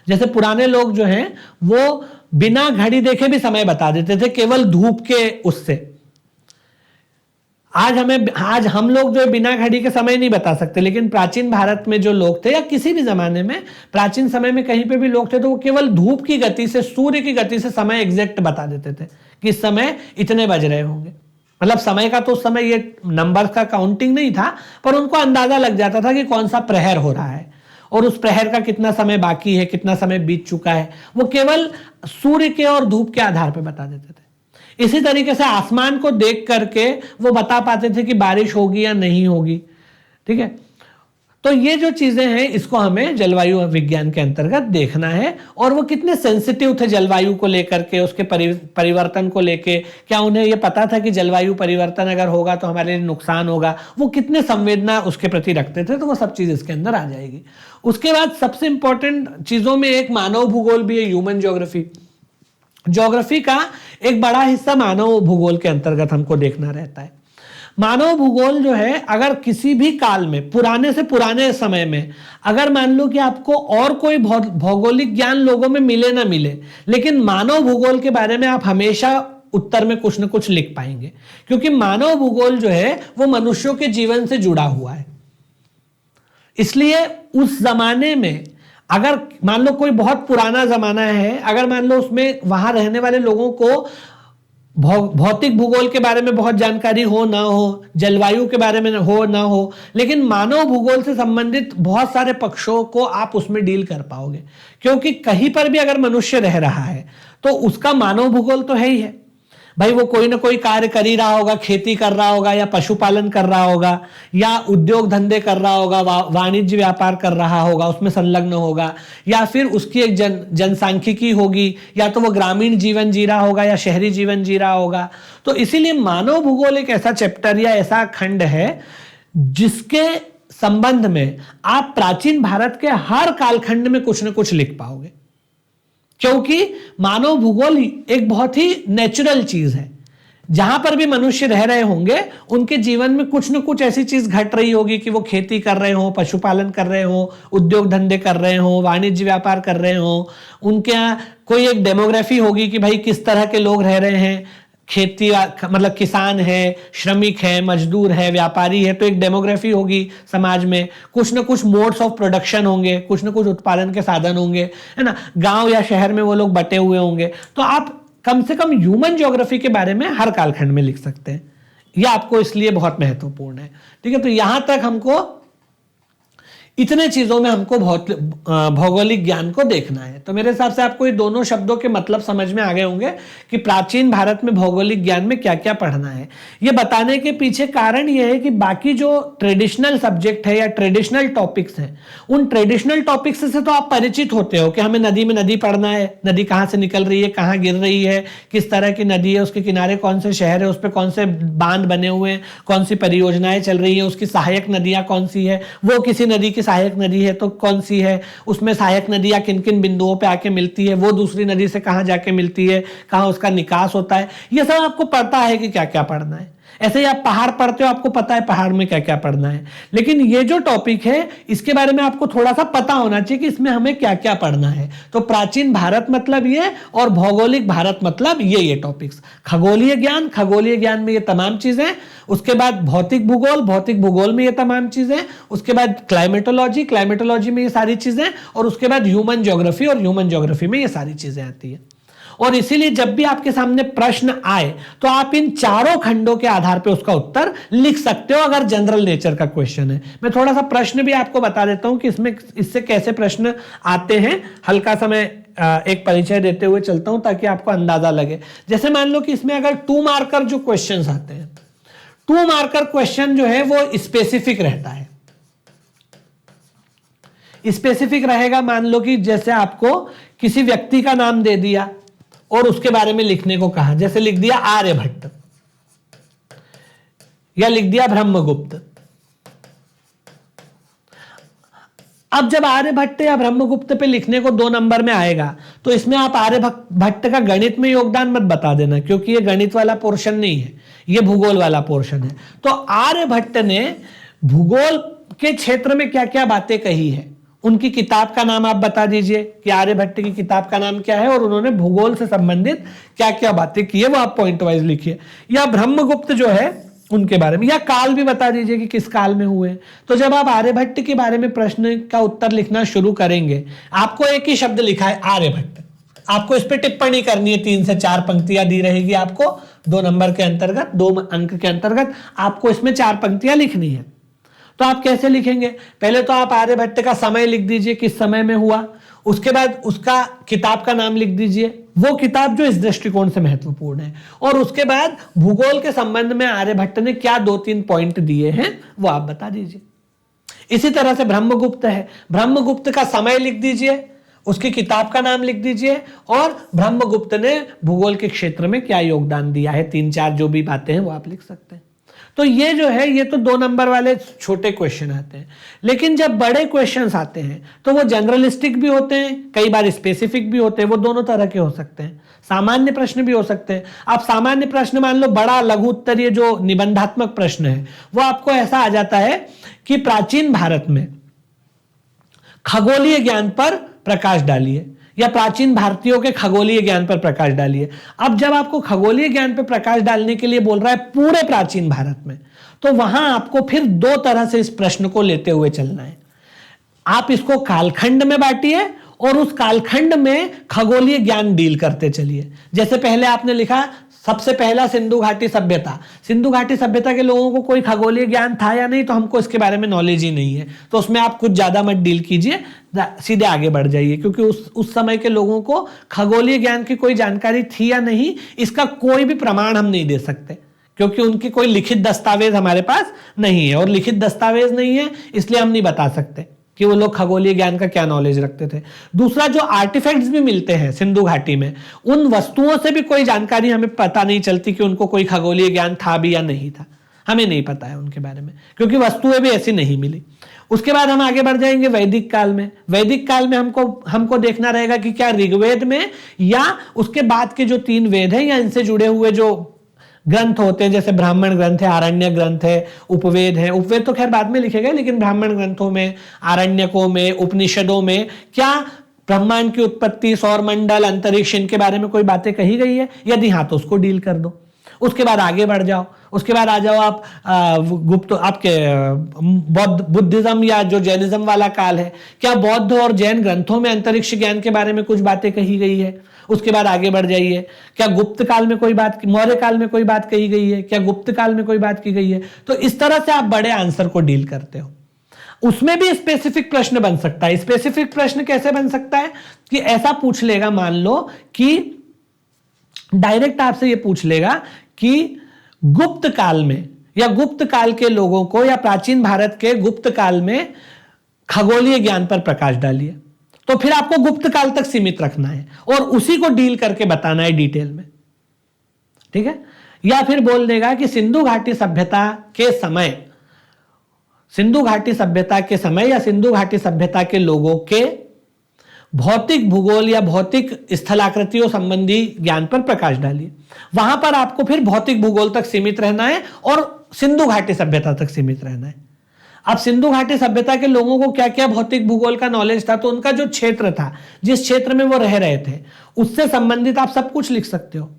जैसे पुराने लोग जो हैं वो बिना घड़ी देखे भी समय बता देते थे, केवल धूप के उससे। आज हम लोग जो है बिना घड़ी के समय नहीं बता सकते, लेकिन प्राचीन भारत में जो लोग थे या किसी भी जमाने में प्राचीन समय में कहीं पे भी लोग थे तो वो केवल धूप की गति से, सूर्य की गति से समय एग्जैक्ट बता देते थे कि इस समय इतने बज रहे होंगे। मतलब समय का तो उस समय ये नंबर का काउंटिंग नहीं था, पर उनको अंदाजा लग जाता था कि कौन सा प्रहर हो रहा है और उस प्रहर का कितना समय बाकी है, कितना समय बीत चुका है। वो केवल सूर्य के और धूप के आधार पर बता देते थे। इसी तरीके से आसमान को देख करके वो बता पाते थे कि बारिश होगी या नहीं होगी। ठीक है, तो ये जो चीजें हैं इसको हमें जलवायु विज्ञान के अंतर्गत देखना है। और वो कितने सेंसिटिव थे जलवायु को लेकर के, उसके परिवर्तन को लेके। क्या उन्हें ये पता था कि जलवायु परिवर्तन अगर होगा तो हमारे लिए नुकसान होगा। वो कितने संवेदना उसके प्रति रखते थे। तो वो सब चीज इसके अंदर आ जाएगी। उसके बाद सबसे इंपॉर्टेंट चीजों में एक मानव भूगोल भी है, ह्यूमन ज्योग्राफी। ज्योग्राफी का एक बड़ा हिस्सा मानव भूगोल के अंतर्गत हमको देखना रहता है। मानव भूगोल जो है, अगर किसी भी काल में, पुराने से पुराने समय में, अगर मान लो कि आपको और कोई भौगोलिक ज्ञान लोगों में मिले ना मिले, लेकिन मानव भूगोल के बारे में आप हमेशा उत्तर में कुछ न कुछ लिख पाएंगे, क्योंकि मानव भूगोल जो है वो मनुष्यों के जीवन से जुड़ा हुआ है। इसलिए उस जमाने में अगर मान लो कोई बहुत पुराना जमाना है, अगर मान लो उसमें वहां रहने वाले लोगों को भौतिक भूगोल के बारे में बहुत जानकारी हो ना हो, जलवायु के बारे में हो ना हो, लेकिन मानव भूगोल से संबंधित बहुत सारे पक्षों को आप उसमें डील कर पाओगे, क्योंकि कहीं पर भी अगर मनुष्य रह रहा है तो उसका मानव भूगोल तो है ही है भाई। वो कोई ना कोई कार्य कर ही रहा होगा, खेती कर रहा होगा या पशुपालन कर रहा होगा या उद्योग धंधे कर रहा होगा, वाणिज्य व्यापार कर रहा होगा, उसमें संलग्न होगा, या फिर उसकी एक जनसांख्यिकी होगी, या तो वो ग्रामीण जीवन जी रहा होगा या शहरी जीवन जी रहा होगा। तो इसीलिए मानव भूगोल एक ऐसा चैप्टर या ऐसा खंड है जिसके संबंध में आप प्राचीन भारत के हर कालखंड में कुछ न कुछ लिख पाओगे, क्योंकि मानव भूगोल एक बहुत ही नेचुरल चीज है। जहां पर भी मनुष्य रह रहे होंगे उनके जीवन में कुछ न कुछ ऐसी चीज घट रही होगी कि वो खेती कर रहे हो, पशुपालन कर रहे हो, उद्योग धंधे कर रहे हो, वाणिज्य व्यापार कर रहे हो। उनके यहाँ कोई एक डेमोग्राफी होगी कि भाई किस तरह के लोग रह रहे हैं, खेती मतलब किसान है, श्रमिक है, मजदूर है, व्यापारी है, तो एक डेमोग्राफी होगी समाज में। कुछ ना कुछ मोड्स ऑफ प्रोडक्शन होंगे, कुछ ना कुछ उत्पादन के साधन होंगे, है ना। गांव या शहर में वो लोग बटे हुए होंगे। तो आप कम से कम ह्यूमन ज्योग्राफी के बारे में हर कालखंड में लिख सकते हैं। यह आपको इसलिए बहुत महत्वपूर्ण है, ठीक है। तो यहां तक हमको इतने चीजों में हमको भौगोलिक ज्ञान को देखना है। तो मेरे हिसाब से आपको ये दोनों शब्दों के मतलब समझ में आ गए होंगे कि प्राचीन भारत में भौगोलिक ज्ञान में क्या क्या पढ़ना है। ये बताने के पीछे कारण ये है कि बाकी जो ट्रेडिशनल सब्जेक्ट है या ट्रेडिशनल टॉपिक्स हैं, उन ट्रेडिशनल टॉपिक्स से तो आप परिचित होते हो कि हमें नदी में नदी पढ़ना है, नदी कहाँ से निकल रही है, कहाँ गिर रही है, किस तरह की नदी है, उसके किनारे कौन से शहर है, उस पर कौन से बांध बने हुए हैं, कौन सी परियोजनाएं चल रही है, उसकी सहायक नदियां कौन सी है, वो किसी नदी सहायक नदी है तो कौन सी है, उसमें सहायक नदियां किन किन बिंदुओं पे आके मिलती है, वो दूसरी नदी से कहां जाके मिलती है, कहां उसका निकास होता है। ये सब आपको पता है कि क्या क्या पढ़ना है। ऐसे ही आप पहाड़ पढ़ते हो, आपको पता है पहाड़ में क्या क्या पढ़ना है। लेकिन ये जो टॉपिक है इसके बारे में आपको थोड़ा सा पता होना चाहिए कि इसमें हमें क्या क्या पढ़ना है। तो प्राचीन भारत मतलब ये, और भौगोलिक भारत मतलब ये टॉपिक्स। खगोलीय ज्ञान में ये तमाम चीजें, उसके बाद भौतिक भूगोल में ये तमाम चीजें, उसके बाद क्लाइमेटोलॉजी में ये सारी चीजें, और उसके बाद ह्यूमन ज्योग्राफी, और ह्यूमन ज्योग्राफी में ये सारी चीजें आती है। और इसीलिए जब भी आपके सामने प्रश्न आए तो आप इन चारों खंडों के आधार पर उसका उत्तर लिख सकते हो, अगर जनरल नेचर का क्वेश्चन है। मैं थोड़ा सा प्रश्न भी आपको बता देता हूं कि इससे कैसे प्रश्न आते हैं। हल्का सा मैं एक परिचय देते हुए चलता हूं ताकि आपको अंदाजा लगे। जैसे मान लो कि इसमें अगर 2 मार्कर जो क्वेश्चंस आते हैं, 2 मार्कर क्वेश्चन जो है वो स्पेसिफिक रहता है। स्पेसिफिक रहेगा, मान लो कि जैसे आपको किसी व्यक्ति का नाम दे दिया और उसके बारे में लिखने को कहा, जैसे लिख दिया आर्यभट्ट या लिख दिया ब्रह्मगुप्त। अब जब आर्यभट्ट या ब्रह्मगुप्त पे लिखने को 2 नंबर में आएगा तो इसमें आप आर्यभट्ट का गणित में योगदान मत बता देना, क्योंकि ये गणित वाला पोर्शन नहीं है, ये भूगोल वाला पोर्शन है। तो आर्यभट्ट ने भूगोल के क्षेत्र में क्या क्या बातें कही है, उनकी किताब का नाम आप बता दीजिए कि आर्यभट्ट की किताब का नाम क्या है और उन्होंने भूगोल से संबंधित क्या क्या बातें की है, वो आप पॉइंट वाइज लिखिए। या ब्रह्मगुप्त जो है उनके बारे में, या काल भी बता दीजिए कि किस काल में हुए। तो जब आप आर्यभट्ट के बारे में प्रश्न का उत्तर लिखना शुरू करेंगे, आपको एक ही शब्द लिखा है आर्यभट्ट, आपको इस पर टिप्पणी करनी है। 3 से 4 पंक्तियां दी रहेगी आपको 2 नंबर के अंतर्गत, 2 अंक के अंतर्गत आपको इसमें 4 पंक्तियां लिखनी है। तो आप कैसे लिखेंगे? पहले तो आप आर्यभट्ट का समय लिख दीजिए, किस समय में हुआ। उसके बाद उसका किताब का नाम लिख दीजिए, वो किताब जो इस दृष्टिकोण से महत्वपूर्ण है। और उसके बाद भूगोल के संबंध में आर्यभट्ट ने क्या 2-3 पॉइंट दिए हैं वो आप बता दीजिए। इसी तरह से ब्रह्मगुप्त है, ब्रह्मगुप्त का समय लिख दीजिए, उसकी किताब का नाम लिख दीजिए, और ब्रह्मगुप्त ने भूगोल के क्षेत्र में क्या योगदान दिया है, 3-4 जो भी बातें हैं वो आप लिख सकते हैं। तो ये जो है ये तो 2 नंबर वाले छोटे क्वेश्चन आते हैं। लेकिन जब बड़े क्वेश्चंस आते हैं तो वो जनरलिस्टिक भी होते हैं, कई बार स्पेसिफिक भी होते हैं, वो दोनों तरह के हो सकते हैं। सामान्य प्रश्न भी हो सकते हैं। आप सामान्य प्रश्न मान लो, बड़ा लघु उत्तरीय जो निबंधात्मक प्रश्न है वो आपको ऐसा आ जाता है कि प्राचीन भारत में खगोलीय ज्ञान पर प्रकाश डालिए, या प्राचीन भारतीयों के खगोलीय ज्ञान पर प्रकाश डालिए। अब जब आपको खगोलीय ज्ञान पर प्रकाश डालने के लिए बोल रहा है पूरे प्राचीन भारत में, तो वहां आपको फिर दो तरह से इस प्रश्न को लेते हुए चलना है। आप इसको कालखंड में बांटिए और उस कालखंड में खगोलीय ज्ञान डील करते चलिए। जैसे पहले आपने लिखा सबसे पहला सिंधु घाटी सभ्यता। सिंधु घाटी सभ्यता के लोगों को कोई खगोलीय ज्ञान था या नहीं, तो हमको इसके बारे में नॉलेज ही नहीं है, तो उसमें आप कुछ ज्यादा मत डील कीजिए, सीधे आगे बढ़ जाइए, क्योंकि उस समय के लोगों को खगोलीय ज्ञान की कोई जानकारी थी या नहीं, इसका कोई भी प्रमाण हम नहीं दे सकते, क्योंकि उनकी कोई लिखित दस्तावेज हमारे पास नहीं है, और लिखित दस्तावेज नहीं है इसलिए हम नहीं बता सकते कि वो लोग खगोलीय ज्ञान का क्या नॉलेज रखते थे। दूसरा, जो आर्टिफैक्ट्स भी मिलते हैं सिंधु घाटी में, उन वस्तुओं से भी कोई जानकारी हमें पता नहीं चलती कि उनको कोई खगोलीय ज्ञान था भी या नहीं था, हमें नहीं पता है उनके बारे में, क्योंकि वस्तुएं भी ऐसी नहीं मिली। उसके बाद हम आगे बढ़ जाएंगे वैदिक काल में। वैदिक काल में हमको देखना रहेगा कि क्या ऋग्वेद में या उसके बाद के जो 3 वेद हैं या इनसे जुड़े हुए जो ग्रंथ होते हैं, जैसे ब्राह्मण ग्रंथ है, आरण्य ग्रंथ है, उपवेद है। उपवेद तो खैर बाद में लिखे गए, लेकिन ब्राह्मण ग्रंथों में, आरण्यकों में, उपनिषदों में क्या ब्रह्मांड की उत्पत्ति, सौरमंडल, अंतरिक्ष, इनके बारे में कोई बातें कही गई है? यदि हाँ तो उसको डील कर दो। उसके बाद आगे बढ़ जाओ, उसके बाद आ जाओ आप गुप्त आपके बुद्धिज्म या जो जैनिज्म वाला काल है, क्या बौद्ध और जैन ग्रंथों में अंतरिक्ष ज्ञान के बारे में कुछ बातें कही गई है? उसके बाद आगे बढ़ जाइए, क्या गुप्त काल में कोई बात, मौर्य काल में कोई बात कही गई है? क्या गुप्त काल में कोई बात की गई है? तो इस तरह से आप बड़े आंसर को डील करते हो। उसमें भी स्पेसिफिक प्रश्न बन सकता है। स्पेसिफिक प्रश्न कैसे बन सकता है कि ऐसा पूछ लेगा, मान लो कि डायरेक्ट आपसे ये पूछ लेगा कि गुप्त काल में या गुप्त काल के लोगों को या प्राचीन भारत के गुप्त काल में खगोलीय ज्ञान पर प्रकाश डालिए। तो फिर आपको गुप्त काल तक सीमित रखना है और उसी को डील करके बताना है डिटेल में, ठीक है। या फिर बोल देगा कि सिंधु घाटी सभ्यता के समय, सिंधु घाटी सभ्यता के समय या सिंधु घाटी सभ्यता के लोगों के भौतिक भूगोल या भौतिक स्थलाकृतियों संबंधी ज्ञान पर प्रकाश डालिए। वहां पर आपको फिर भौतिक भूगोल तक सीमित रहना है और सिंधु घाटी सभ्यता तक सीमित रहना है। अब सिंधु घाटी सभ्यता के लोगों को क्या क्या भौतिक भूगोल का नॉलेज था, तो उनका जो क्षेत्र था, जिस क्षेत्र में वो रह रहे थे, उससे संबंधित आप सब कुछ लिख सकते हो।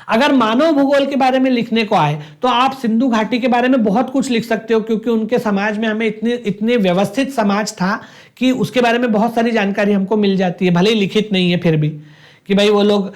अगर मानव भूगोल के बारे में लिखने को आए तो आप सिंधु घाटी के बारे में बहुत कुछ लिख सकते हो, क्योंकि उनके समाज में हमें इतने व्यवस्थित समाज था कि उसके बारे में बहुत सारी जानकारी हमको मिल जाती है, भले ही लिखित नहीं है फिर भी, कि भाई वो लोग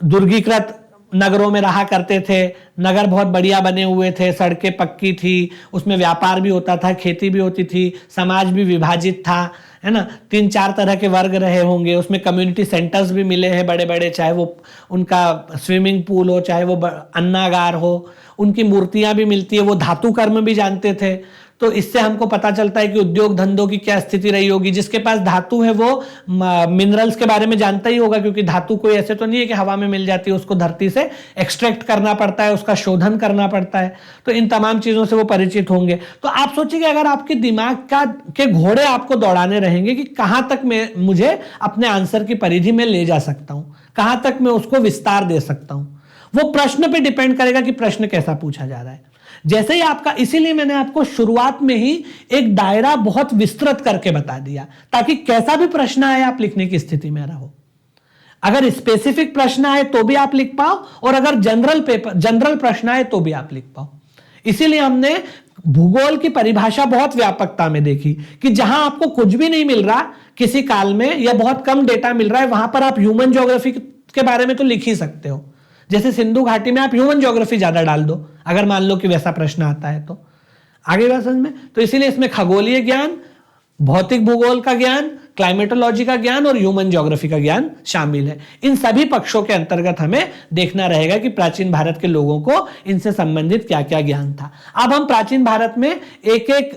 दुर्गीकृत नगरों में रहा करते थे, नगर बहुत बढ़िया बने हुए थे, सड़कें पक्की थी, उसमें व्यापार भी होता था, खेती भी होती थी, समाज भी विभाजित था, है ना। 3-4 तरह के वर्ग रहे होंगे, उसमें कम्युनिटी सेंटर्स भी मिले हैं बड़े बड़े, चाहे वो उनका स्विमिंग पूल हो, चाहे वो अन्नागार हो, उनकी मूर्तियां भी मिलती है, वो धातु कर्म भी जानते थे। तो इससे हमको पता चलता है कि उद्योग धंधों की क्या स्थिति रही होगी। जिसके पास धातु है वो मिनरल्स के बारे में जानता ही होगा, क्योंकि धातु कोई ऐसे तो नहीं है कि हवा में मिल जाती है, उसको धरती से एक्सट्रैक्ट करना पड़ता है, उसका शोधन करना पड़ता है। तो इन तमाम चीजों से वो परिचित होंगे। तो आप सोचिए अगर आपके दिमाग के घोड़े आपको दौड़ाने रहेंगे कि कहां तक मैं मुझे अपने आंसर की परिधि में ले जा सकता हूं, कहां तक मैं उसको विस्तार दे सकता हूं, वो प्रश्न पे डिपेंड करेगा कि प्रश्न कैसा पूछा जा रहा है। जैसे ही आपका, इसीलिए मैंने आपको शुरुआत में ही एक दायरा बहुत विस्तृत करके बता दिया, ताकि कैसा भी प्रश्न आए आप लिखने की स्थिति में रहो। अगर स्पेसिफिक प्रश्न आए तो भी आप लिख पाओ, और अगर जनरल प्रश्न आए तो भी आप लिख पाओ। इसीलिए हमने भूगोल की परिभाषा बहुत व्यापकता में देखी कि जहां आपको कुछ भी नहीं मिल रहा किसी काल में, या बहुत कम डेटा मिल रहा है, वहां पर आप ह्यूमन ज्योग्राफी के बारे में तो लिख ही सकते हो। जैसे सिंधु घाटी में आप ह्यूमन ज्योग्राफी ज्यादा डाल दो, अगर मान लो कि वैसा प्रश्न आता है तो। आगे बात समझ में? तो इसीलिए इसमें खगोलीय ज्ञान, भौतिक भूगोल का ज्ञान, क्लाइमेटोलॉजी का ज्ञान और ह्यूमन ज्योग्राफी का ज्ञान शामिल है। इन सभी पक्षों के अंतर्गत हमें देखना रहेगा कि प्राचीन भारत के लोगों को इनसे संबंधित क्या क्या ज्ञान था। अब हम प्राचीन भारत में एक एक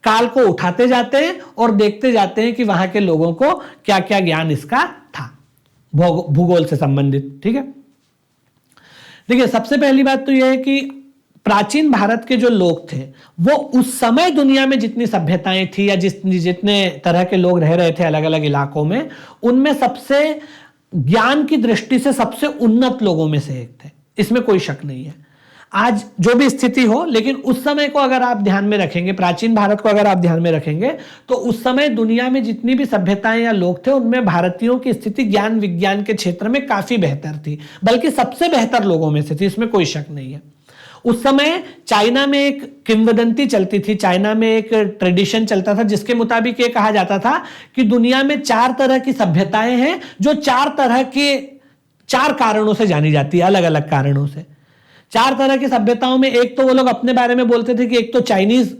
काल को उठाते जाते हैं और देखते जाते हैं कि वहां के लोगों को क्या क्या ज्ञान इसका था भूगोल से संबंधित। ठीक है, देखिए सबसे पहली बात तो यह है कि प्राचीन भारत के जो लोग थे वो उस समय दुनिया में जितनी सभ्यताएं थी या जितने तरह के लोग रह रहे थे अलग अलग इलाकों में, उनमें सबसे ज्ञान की दृष्टि से सबसे उन्नत लोगों में से एक थे, इसमें कोई शक नहीं है। आज जो भी स्थिति हो, लेकिन उस समय को अगर आप ध्यान में रखेंगे, प्राचीन भारत को अगर आप ध्यान में रखेंगे, तो उस समय दुनिया में जितनी भी सभ्यताएं या लोग थे, उनमें भारतीयों की स्थिति ज्ञान विज्ञान के क्षेत्र में काफी बेहतर थी, बल्कि सबसे बेहतर लोगों में से थी, इसमें कोई शक नहीं है। उस समय चाइना में एक किंवदंती चलती थी, चाइना में एक ट्रेडिशन चलता था, जिसके मुताबिक ये कहा जाता था कि दुनिया में 4 तरह की सभ्यताएं हैं जो 4 कारणों से जानी जाती है, अलग अलग कारणों से। 4 तरह की सभ्यताओं में एक तो वो लोग अपने बारे में बोलते थे कि एक तो चाइनीज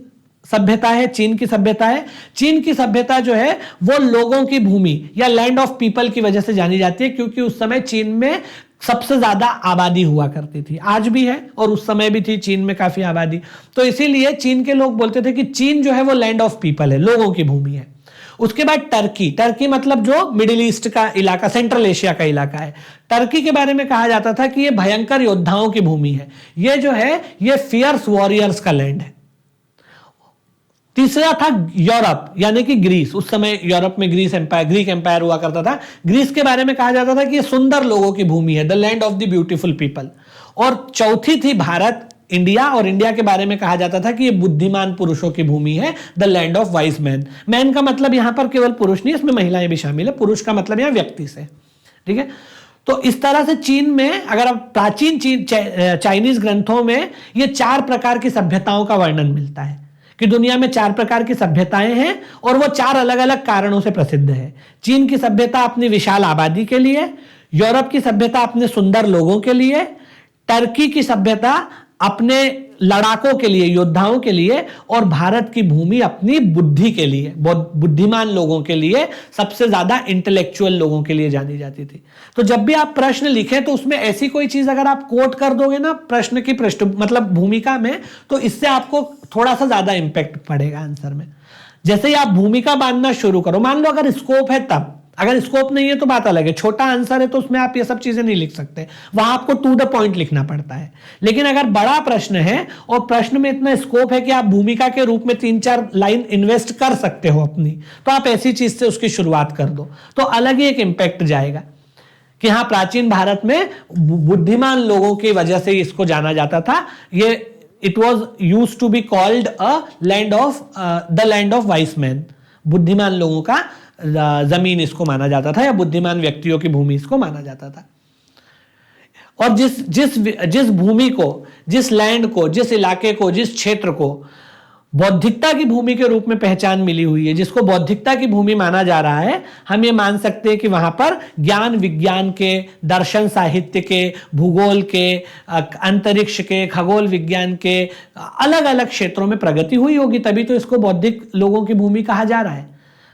सभ्यता है, चीन की सभ्यता है। चीन की सभ्यता जो है वो लोगों की भूमि या लैंड ऑफ पीपल की वजह से जानी जाती है, क्योंकि उस समय चीन में सबसे ज्यादा आबादी हुआ करती थी, आज भी है और उस समय भी थी चीन में काफी आबादी। तो इसीलिए चीन के लोग बोलते थे कि चीन जो है वो लैंड ऑफ पीपल है, लोगों की भूमि है। उसके बाद टर्की मतलब जो मिडिल ईस्ट का इलाका, सेंट्रल एशिया का इलाका है। टर्की के बारे में कहा जाता था कि ये भयंकर योद्धाओं की भूमि है, ये जो है ये फियर्स वॉरियर्स का लैंड है। तीसरा था यूरोप यानी कि ग्रीस। उस समय यूरोप में ग्रीक एम्पायर हुआ करता था। ग्रीस के बारे में कहा जाता था कि ये सुंदर लोगों की भूमि है, the land of the beautiful people. और चौथी थी भारत, इंडिया, और इंडिया के बारे में कहा जाता था कि ये बुद्धिमान पुरुषों की भूमि है, the land of wise man. Man का मतलब यहां पर केवल पुरुष नहीं, इसमें महिलाएं भी शामिल है। पुरुष का मतलब यहां व्यक्ति से, ठीक है। तो इस तरह से चीन में, अगर आप प्राचीन चाइनीज ग्रंथों में ये 4 प्रकार की सभ्यताओं का वर्णन मिलता है कि दुनिया में 4 प्रकार की सभ्यताएं हैं और वो 4 अलग अलग कारणों से प्रसिद्ध है। चीन की सभ्यता अपनी विशाल आबादी के लिए, यूरोप की सभ्यता अपने सुंदर लोगों के लिए, टर्की की सभ्यता अपने लड़ाकों के लिए, योद्धाओं के लिए, और भारत की भूमि अपनी बुद्धि के लिए, बुद्धिमान लोगों के लिए, सबसे ज्यादा इंटेलेक्चुअल लोगों के लिए जानी जाती थी। तो जब भी आप प्रश्न लिखें तो उसमें ऐसी कोई चीज अगर आप कोट कर दोगे ना प्रश्न की मतलब भूमिका में, तो इससे आपको थोड़ा सा ज्यादा इंपैक्ट पड़ेगा आंसर में। जैसे ही आप भूमिका बांधना शुरू करो, मान लो अगर स्कोप है तब, अगर स्कोप नहीं है तो बात अलग है। छोटा आंसर है तो उसमें आप ये सब चीजें नहीं लिख सकते, वहां आपको टू द पॉइंट लिखना पड़ता है। लेकिन अगर बड़ा प्रश्न है और प्रश्न में इतना स्कोप है कि आप भूमिका के रूप में 3-4 लाइन इन्वेस्ट कर सकते हो अपनी, तो आप ऐसी चीज से उसकी शुरुआत कर दो, तो अलग ही एक इंपैक्ट जाएगा कि हाँ, प्राचीन भारत में बुद्धिमान लोगों की वजह से इसको जाना जाता था। ये it was use to be called a land of the land of wise man. बुद्धिमान लोगों का जमीन इसको माना जाता था, या बुद्धिमान व्यक्तियों की भूमि इसको माना जाता था। और जिस भूमि को, जिस लैंड को, जिस इलाके को, जिस क्षेत्र को बौद्धिकता की भूमि के रूप में पहचान मिली हुई है, जिसको बौद्धिकता की भूमि माना जा रहा है, हम ये मान सकते हैं कि वहां पर ज्ञान विज्ञान के, दर्शन साहित्य के, भूगोल के, अंतरिक्ष के, खगोल विज्ञान के अलग अलग क्षेत्रों में प्रगति हुई होगी, तभी तो इसको बौद्धिक लोगों की भूमि कहा जा रहा है।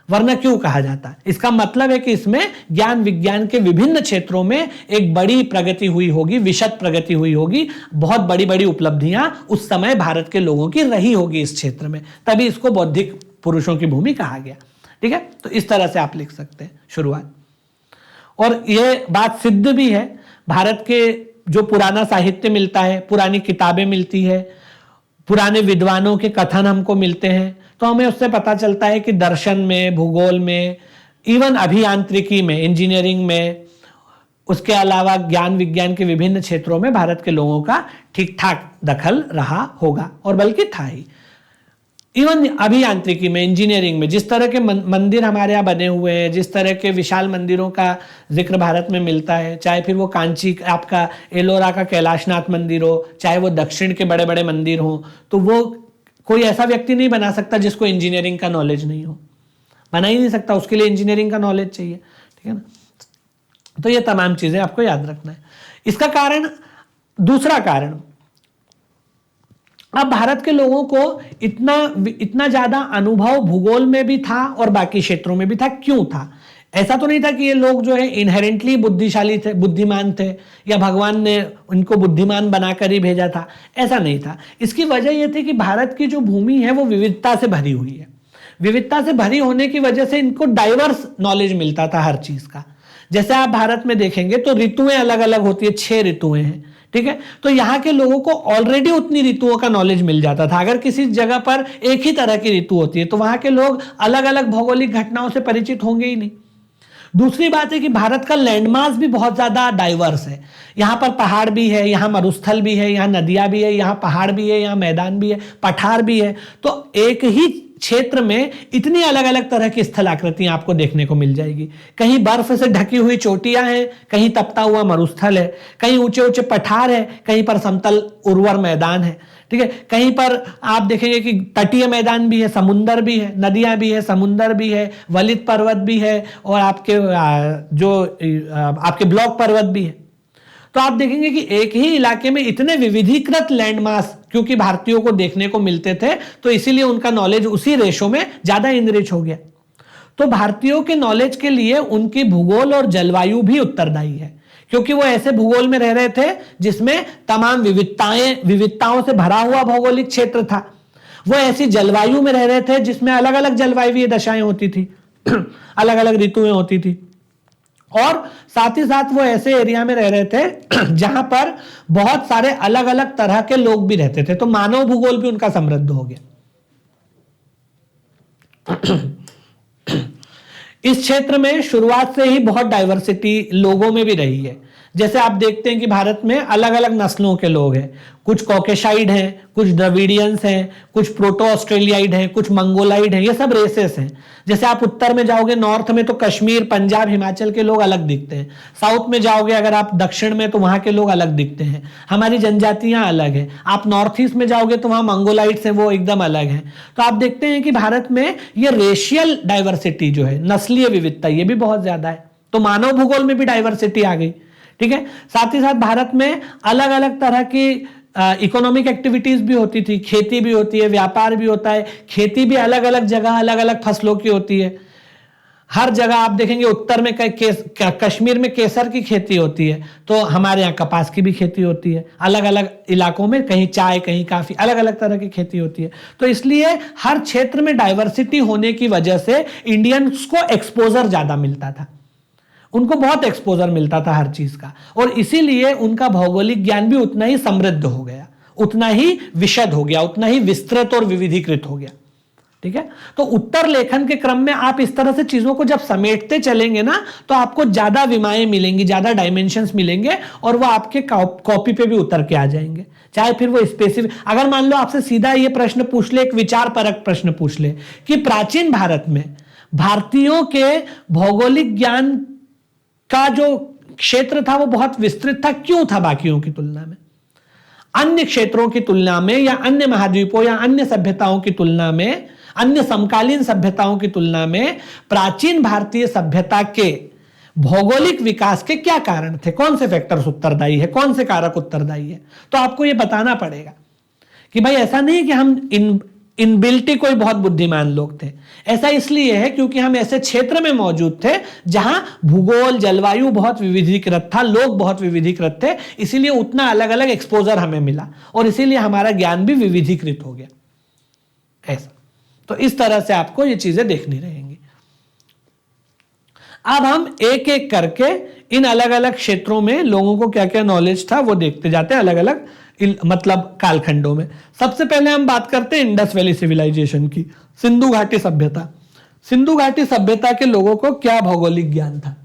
वरना क्यों कहा जाता? इसका मतलब है कि इसमें ज्ञान विज्ञान के विभिन्न क्षेत्रों में एक बड़ी प्रगति हुई होगी, विशद प्रगति हुई होगी, बहुत बड़ी बड़ी उपलब्धियां उस समय भारत के लोगों की रही होगी इस क्षेत्र में, तभी इसको बौद्धिक पुरुषों की भूमि कहा गया। ठीक है, तो इस तरह से आप लिख सकते हैं शुरुआत। और यह बात सिद्ध भी है, भारत के जो पुराना साहित्य मिलता है, पुरानी किताबें मिलती है, पुराने विद्वानों के कथन हमको मिलते हैं, तो हमें उससे पता चलता है कि दर्शन में, भूगोल में, इवन अभियांत्रिकी में, इंजीनियरिंग में, उसके अलावा ज्ञान विज्ञान के विभिन्न क्षेत्रों में भारत के लोगों का ठीक ठाक दखल रहा होगा, और बल्कि था ही। इवन अभियांत्रिकी में, इंजीनियरिंग में, जिस तरह के मंदिर हमारे यहाँ बने हुए हैं, जिस तरह के विशाल मंदिरों का जिक्र भारत में मिलता है, चाहे फिर वो कांची आपका एलोरा का कैलाशनाथ मंदिर हो, चाहे वो दक्षिण के बड़े बड़े मंदिर हो, तो वो कोई ऐसा व्यक्ति नहीं बना सकता जिसको इंजीनियरिंग का नॉलेज नहीं हो, बना ही नहीं सकता, उसके लिए इंजीनियरिंग का नॉलेज चाहिए। ठीक है ना, तो ये तमाम चीजें आपको याद रखना है। इसका कारण, दूसरा कारण, अब भारत के लोगों को इतना ज्यादा अनुभव भूगोल में भी था और बाकी क्षेत्रों में भी था। क्यों था? ऐसा तो नहीं था कि ये लोग जो है इनहेरेंटली बुद्धिशाली थे, बुद्धिमान थे, या भगवान ने उनको बुद्धिमान बनाकर ही भेजा था, ऐसा नहीं था। इसकी वजह यह थी कि भारत की जो भूमि है वो विविधता से भरी हुई है। विविधता से भरी होने की वजह से इनको डाइवर्स नॉलेज मिलता था हर चीज का। जैसे आप भारत में देखेंगे तो ऋतुएं अलग अलग होती है, 6 ऋतुएं हैं। ठीक है, तो यहाँ के लोगों को ऑलरेडी उतनी ऋतुओं का नॉलेज मिल जाता था। अगर किसी जगह पर एक ही तरह की ऋतु होती है तो वहां के लोग अलग अलग भौगोलिक घटनाओं से परिचित होंगे ही नहीं। दूसरी बात है कि भारत का लैंडमास भी बहुत ज्यादा डाइवर्स है। यहाँ पर पहाड़ भी है, यहाँ मरुस्थल भी है, यहाँ नदियां भी है, यहाँ पहाड़ भी है, यहाँ मैदान भी है, पठार भी है। तो एक ही क्षेत्र में इतनी अलग अलग तरह की स्थलाकृतियां आपको देखने को मिल जाएगी। कहीं बर्फ से ढकी हुई चोटियां हैं, कहीं तपता हुआ मरुस्थल है, कहीं ऊंचे ऊंचे पठार है, कहीं पर समतल उर्वर मैदान है। ठीक है, कहीं पर आप देखेंगे कि तटीय मैदान भी है, समुंदर भी है, नदियां भी है, समुंदर भी है, वलित पर्वत भी है, और आपके ब्लॉक पर्वत भी है। तो आप देखेंगे कि एक ही इलाके में इतने विविधीकृत लैंडमास क्योंकि भारतीयों को देखने को मिलते थे, तो इसीलिए उनका नॉलेज उसी रेशो में ज्यादा इनरिच हो गया। तो भारतीयों के नॉलेज के लिए उनकी भूगोल और जलवायु भी उत्तरदायी है, क्योंकि वो ऐसे भूगोल में रह रहे थे जिसमें तमाम विविधताओं से भरा हुआ भौगोलिक क्षेत्र था। वो ऐसी जलवायु में रह रहे थे जिसमें अलग अलग जलवायुवीय दशाएं होती थी, अलग अलग ऋतुएं होती थी, और साथ ही साथ वो ऐसे एरिया में रह रहे थे जहां पर बहुत सारे अलग अलग तरह के लोग भी रहते थे। तो मानव भूगोल भी उनका समृद्ध हो गया। इस क्षेत्र में शुरुआत से ही बहुत डाइवर्सिटी लोगों में भी रही है। जैसे आप देखते हैं कि भारत में अलग अलग नस्लों के लोग हैं, कुछ कॉकेशाइड हैं, कुछ द्रविडियंस हैं, कुछ प्रोटो ऑस्ट्रेलियाइड हैं, कुछ मंगोलाइड हैं, ये सब रेसेस हैं। जैसे आप उत्तर में जाओगे, नॉर्थ में, तो कश्मीर, पंजाब, हिमाचल के लोग अलग दिखते हैं। साउथ में जाओगे अगर आप दक्षिण में, तो वहां के लोग अलग दिखते हैं। हमारी जनजातियां अलग हैं। आप नॉर्थ ईस्ट में जाओगे तो वहां मंगोलाइड्स हैं, वो एकदम अलग हैं। तो आप देखते हैं कि भारत में ये रेशियल डाइवर्सिटी जो है, नस्लीय विविधता, ये भी बहुत ज्यादा है। तो मानव भूगोल में भी डाइवर्सिटी आ गई। ठीक है, साथ ही साथ भारत में अलग अलग तरह की इकोनॉमिक एक्टिविटीज भी होती थी, खेती भी होती है, व्यापार भी होता है। खेती भी अलग अलग जगह अलग अलग फसलों की होती है। हर जगह आप देखेंगे, उत्तर में कश्मीर में केसर की खेती होती है, तो हमारे यहाँ कपास की भी खेती होती है। अलग अलग इलाकों में कहीं चाय, कहीं काफी, अलग अलग तरह की खेती होती है। तो इसलिए हर क्षेत्र में डाइवर्सिटी होने की वजह से इंडियंस को एक्सपोजर ज्यादा मिलता था, उनको बहुत एक्सपोजर मिलता था हर चीज का, और इसीलिए उनका भौगोलिक ज्ञान भी उतना ही समृद्ध हो गया, उतना ही विशद हो गया, उतना ही विस्तृत और विविधीकृत हो गया। ठीक है, तो उत्तर लेखन के क्रम में आप इस तरह से चीजों को जब समेटते चलेंगे ना, तो आपको ज्यादा विमाएं मिलेंगी, ज्यादा डायमेंशंस मिलेंगे, और वो आपके कॉपी पे भी उतर के आ जाएंगे। चाहे फिर वो स्पेसिफिक, अगर मान लो आपसे सीधा ये प्रश्न पूछ ले, एक विचार परक प्रश्न पूछ ले कि प्राचीन भारत में भारतीयों के भौगोलिक ज्ञान का जो क्षेत्र था वो बहुत विस्तृत था, क्यों था बाकियों की तुलना में? अन्य क्षेत्रों की तुलना में, या अन्य महाद्वीपों या अन्य सभ्यताओं की तुलना में, अन्य समकालीन सभ्यताओं की तुलना में प्राचीन भारतीय सभ्यता के भौगोलिक विकास के क्या कारण थे? कौन से फैक्टर्स उत्तरदायी है, कौन से कारक उत्तरदायी है? तो आपको यह बताना पड़ेगा कि भाई ऐसा नहीं कि हम इनबिल्टी कोई बहुत बुद्धिमान लोग थे। ऐसा इसलिए है क्योंकि हम ऐसे क्षेत्र में मौजूद थे जहां भूगोल, जलवायु बहुत विविधीकृत था, लोग बहुत विविधीकृत थे, इसीलिए उतना अलग अलग एक्सपोजर हमें मिला, और इसीलिए हमारा ज्ञान भी विविधीकृत हो गया। ऐसा, तो इस तरह से आपको ये चीजें देखनी रहेंगी। अब हम एक एक करके इन अलग अलग क्षेत्रों में लोगों को क्या क्या नॉलेज था वो देखते जाते हैं, अलग अलग मतलब कालखंडों में। सबसे पहले हम बात करते हैं इंडस वैली सिविलाइजेशन की, सिंधु घाटी सभ्यता। सिंधु घाटी सभ्यता के लोगों को क्या भौगोलिक ज्ञान था?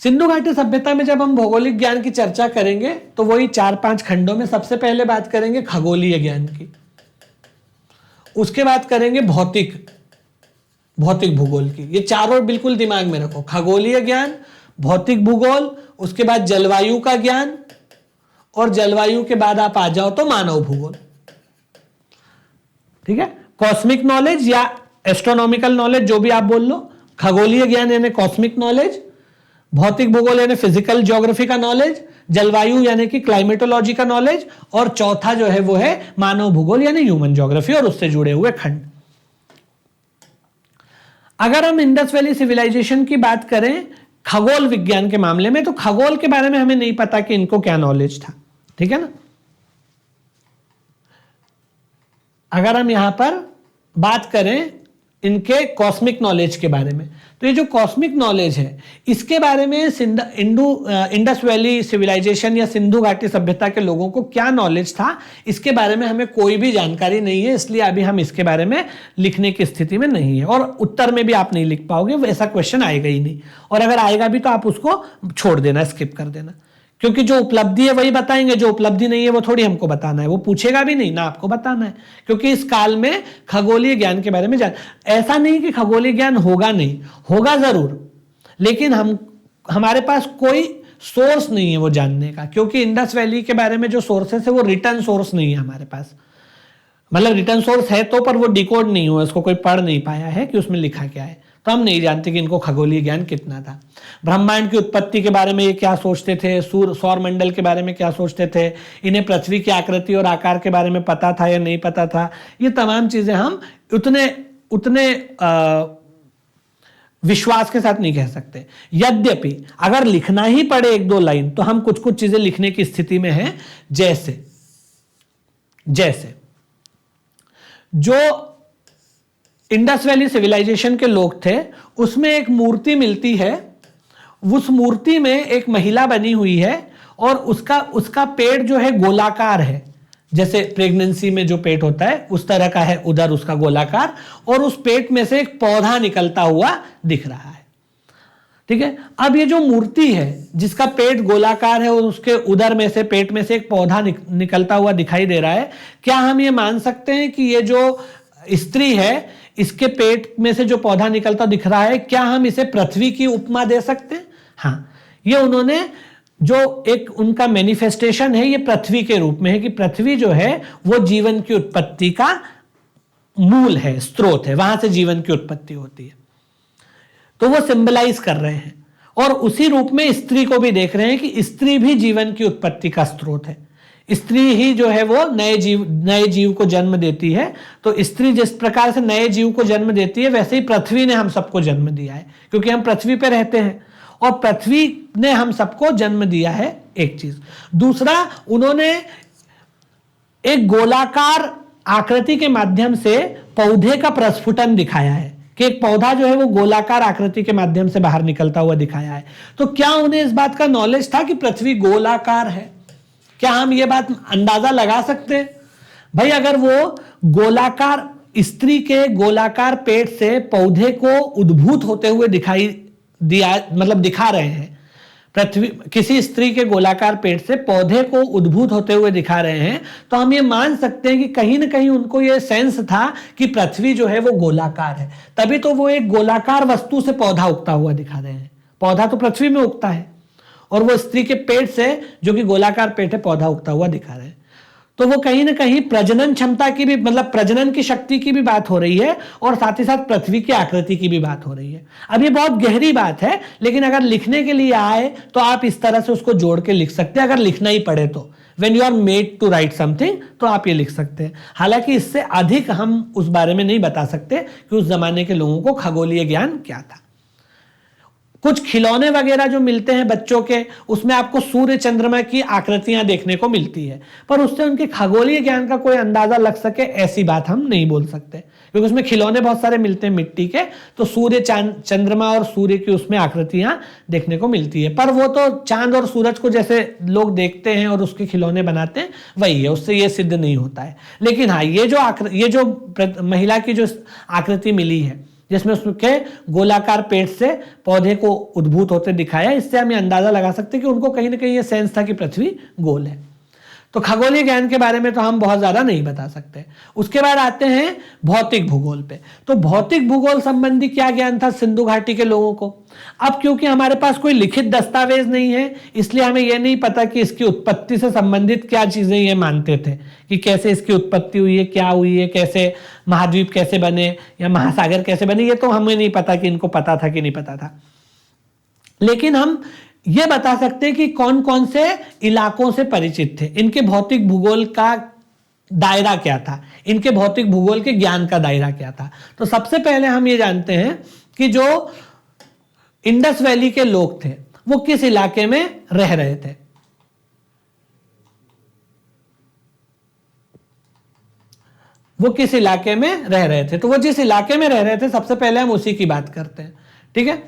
सिंधु घाटी सभ्यता में जब हम भौगोलिक ज्ञान की चर्चा करेंगे तो वही 4-5 खंडों में सबसे पहले बात करेंगे खगोलीय ज्ञान की, उसके बाद करेंगे भौतिक भूगोल की। ये चारों बिल्कुल दिमाग में रखो, खगोलीय ज्ञान, भौतिक भूगोल, उसके बाद जलवायु का ज्ञान, और जलवायु के बाद आप आ जाओ तो मानव भूगोल। ठीक है, कॉस्मिक नॉलेज या एस्ट्रोनॉमिकल नॉलेज, जो भी आप बोल लो। खगोलीय ज्ञान यानी कॉस्मिक नॉलेज, भौतिक भूगोल यानी फिजिकल ज्योग्राफी का नॉलेज, जलवायु यानी कि क्लाइमेटोलॉजी का नॉलेज, और चौथा जो है वो है मानव भूगोल यानी ह्यूमन ज्योग्राफी और उससे जुड़े हुए खंड। अगर हम इंडस वैली सिविलाइजेशन की बात करें खगोल विज्ञान के मामले में, तो खगोल के बारे में हमें नहीं पता कि इनको क्या नॉलेज था। ठीक है ना, अगर हम यहां पर बात करें इनके कॉस्मिक नॉलेज के बारे में। तो ये जो कॉस्मिक नॉलेज है इसके बारे में इंडस वैली सिविलाइजेशन या सिंधु घाटी सभ्यता के लोगों को क्या नॉलेज था, इसके बारे में हमें कोई भी जानकारी नहीं है, इसलिए अभी हम इसके बारे में लिखने की स्थिति में नहीं है। और उत्तर में भी आप नहीं लिख पाओगे, वैसा क्वेश्चन आएगा ही नहीं, और अगर आएगा भी तो आप उसको छोड़ देना, स्किप कर देना, क्योंकि जो उपलब्धि है वही बताएंगे, जो उपलब्धि नहीं है वो थोड़ी हमको बताना है, वो पूछेगा भी नहीं ना आपको बताना है, क्योंकि इस काल में खगोलीय ज्ञान के बारे में जान, ऐसा नहीं कि खगोलीय ज्ञान होगा नहीं, होगा जरूर, लेकिन हमारे पास कोई सोर्स नहीं है वो जानने का, क्योंकि इंडस वैली के बारे में जो सोर्सेस है वो रिटर्न सोर्स नहीं है हमारे पास, मतलब रिटर्न सोर्स है तो, पर वो डिकोड नहीं हुआ, उसको कोई पढ़ नहीं पाया है कि उसमें लिखा क्या है, तो हम नहीं जानते कि इनको खगोलीय ज्ञान कितना था। ब्रह्मांड की उत्पत्ति के बारे में ये क्या सोचते थे, सौर मंडल के बारे में क्या सोचते थे, इन्हें पृथ्वी की आकृति और आकार के बारे में पता था या नहीं पता था, ये तमाम चीजें हम उतने विश्वास के साथ नहीं कह सकते। यद्यपि अगर लिखना ही पड़े एक दो लाइन तो हम कुछ कुछ चीजें लिखने की स्थिति में हैं, जैसे जो इंडस वैली सिविलाइजेशन के लोग थे उसमें एक मूर्ति मिलती है, उस मूर्ति में एक महिला बनी हुई है और उसका पेट जो है गोलाकार है, जैसे प्रेगनेंसी में जो पेट होता है उस तरह का है, उधर उसका गोलाकार, और उस पेट में से एक पौधा निकलता हुआ दिख रहा है। ठीक है, अब ये जो मूर्ति है जिसका पेट गोलाकार है और उसके उदर में से, पेट में से एक पौधा निकलता हुआ दिखाई दे रहा है, क्या हम ये मान सकते हैं कि ये जो स्त्री है इसके पेट में से जो पौधा निकलता दिख रहा है, क्या हम इसे पृथ्वी की उपमा दे सकते हैं? हाँ, ये उन्होंने जो एक उनका मैनिफेस्टेशन है ये पृथ्वी के रूप में है कि पृथ्वी जो है वो जीवन की उत्पत्ति का मूल है, स्रोत है, वहां से जीवन की उत्पत्ति होती है, तो वो सिंबलाइज कर रहे हैं। और उसी रूप में स्त्री को भी देख रहे हैं कि स्त्री भी जीवन की उत्पत्ति का स्रोत है, स्त्री ही जो है वो नए जीव को जन्म देती है। तो स्त्री जिस प्रकार से नए जीव को जन्म देती है वैसे ही पृथ्वी ने हम सबको जन्म दिया है, क्योंकि हम पृथ्वी पे रहते हैं और पृथ्वी ने हम सबको जन्म दिया है, एक चीज। दूसरा, उन्होंने एक गोलाकार आकृति के माध्यम से पौधे का प्रस्फुटन दिखाया है कि एक पौधा जो है वो गोलाकार आकृति के माध्यम से बाहर निकलता हुआ दिखाया है। तो क्या उन्हें इस बात का नॉलेज था कि पृथ्वी गोलाकार है? क्या हम ये बात अंदाजा लगा सकते हैं? भाई, अगर वो गोलाकार, स्त्री के गोलाकार पेट से पौधे को उद्भूत होते हुए दिखा रहे हैं, पृथ्वी, किसी स्त्री के गोलाकार पेट से पौधे को उद्भूत होते हुए दिखा रहे हैं, तो हम ये मान सकते हैं कि कहीं ना कहीं उनको ये सेंस था कि पृथ्वी जो है वो गोलाकार है, तभी तो वो एक गोलाकार वस्तु से पौधा उगता हुआ दिखा रहे हैं। पौधा तो पृथ्वी में उगता है और वो स्त्री के पेट से, जो कि गोलाकार पेट है, पौधा उगता हुआ दिखा रहे हैं। तो वो कहीं ना कहीं प्रजनन क्षमता की भी, मतलब प्रजनन की शक्ति की भी बात हो रही है और साथ ही साथ पृथ्वी की आकृति की भी बात हो रही है। अब ये बहुत गहरी बात है, लेकिन अगर लिखने के लिए आए तो आप इस तरह से उसको जोड़ के लिख सकते हैं। अगर लिखना ही पड़े तो when you are made to write something, तो आप ये लिख सकते हैं। हालांकि इससे अधिक हम उस बारे में नहीं बता सकते कि उस जमाने के लोगों को खगोलीय ज्ञान क्या था। कुछ खिलौने वगैरह जो मिलते हैं बच्चों के, उसमें आपको सूर्य चंद्रमा की आकृतियां देखने को मिलती है, पर उससे उनके खगोलीय ज्ञान का कोई अंदाजा लग सके ऐसी बात हम नहीं बोल सकते, क्योंकि उसमें खिलौने बहुत सारे मिलते हैं मिट्टी के, तो सूर्य चंद्रमा और सूर्य की उसमें आकृतियां देखने को मिलती है, पर वो तो चांद और सूरज को जैसे लोग देखते हैं और उसके खिलौने बनाते हैं वही है, उससे ये सिद्ध नहीं होता है। लेकिन हाँ, ये जो महिला की जो आकृति मिली है जिसमें उसके गोलाकार पेट से पौधे को उद्भूत होते दिखाया, इससे हम ये अंदाजा लगा सकते हैं कि उनको कहीं ना कहीं ये सेंस था कि पृथ्वी गोल है। तो खगोलीय ज्ञान के बारे में तो हम बहुत ज्यादा नहीं बता सकते। उसके बाद आते हैं भौतिक भूगोल पे। तो भौतिक भूगोल संबंधी क्या ज्ञान था सिंधु घाटी के लोगों को? अब क्योंकि हमारे पास कोई लिखित दस्तावेज नहीं है, इसलिए हमें यह नहीं पता कि इसकी उत्पत्ति से संबंधित क्या चीजें ये मानते थे कि कैसे इसकी उत्पत्ति हुई है, क्या हुई है, कैसे महाद्वीप कैसे बने या महासागर कैसे बने, ये तो हमें नहीं पता कि इनको पता था कि नहीं पता था। लेकिन हम ये बता सकते हैं कि कौन कौन से इलाकों से परिचित थे, इनके भौतिक भूगोल का दायरा क्या था, इनके भौतिक भूगोल के ज्ञान का दायरा क्या था। तो सबसे पहले हम ये जानते हैं कि जो इंडस वैली के लोग थे वो किस इलाके में रह रहे थे। वो किस इलाके में रह रहे थे। तो वो जिस इलाके में रह रहे थे सबसे पहले हम उसी की बात करते हैं, ठीक है।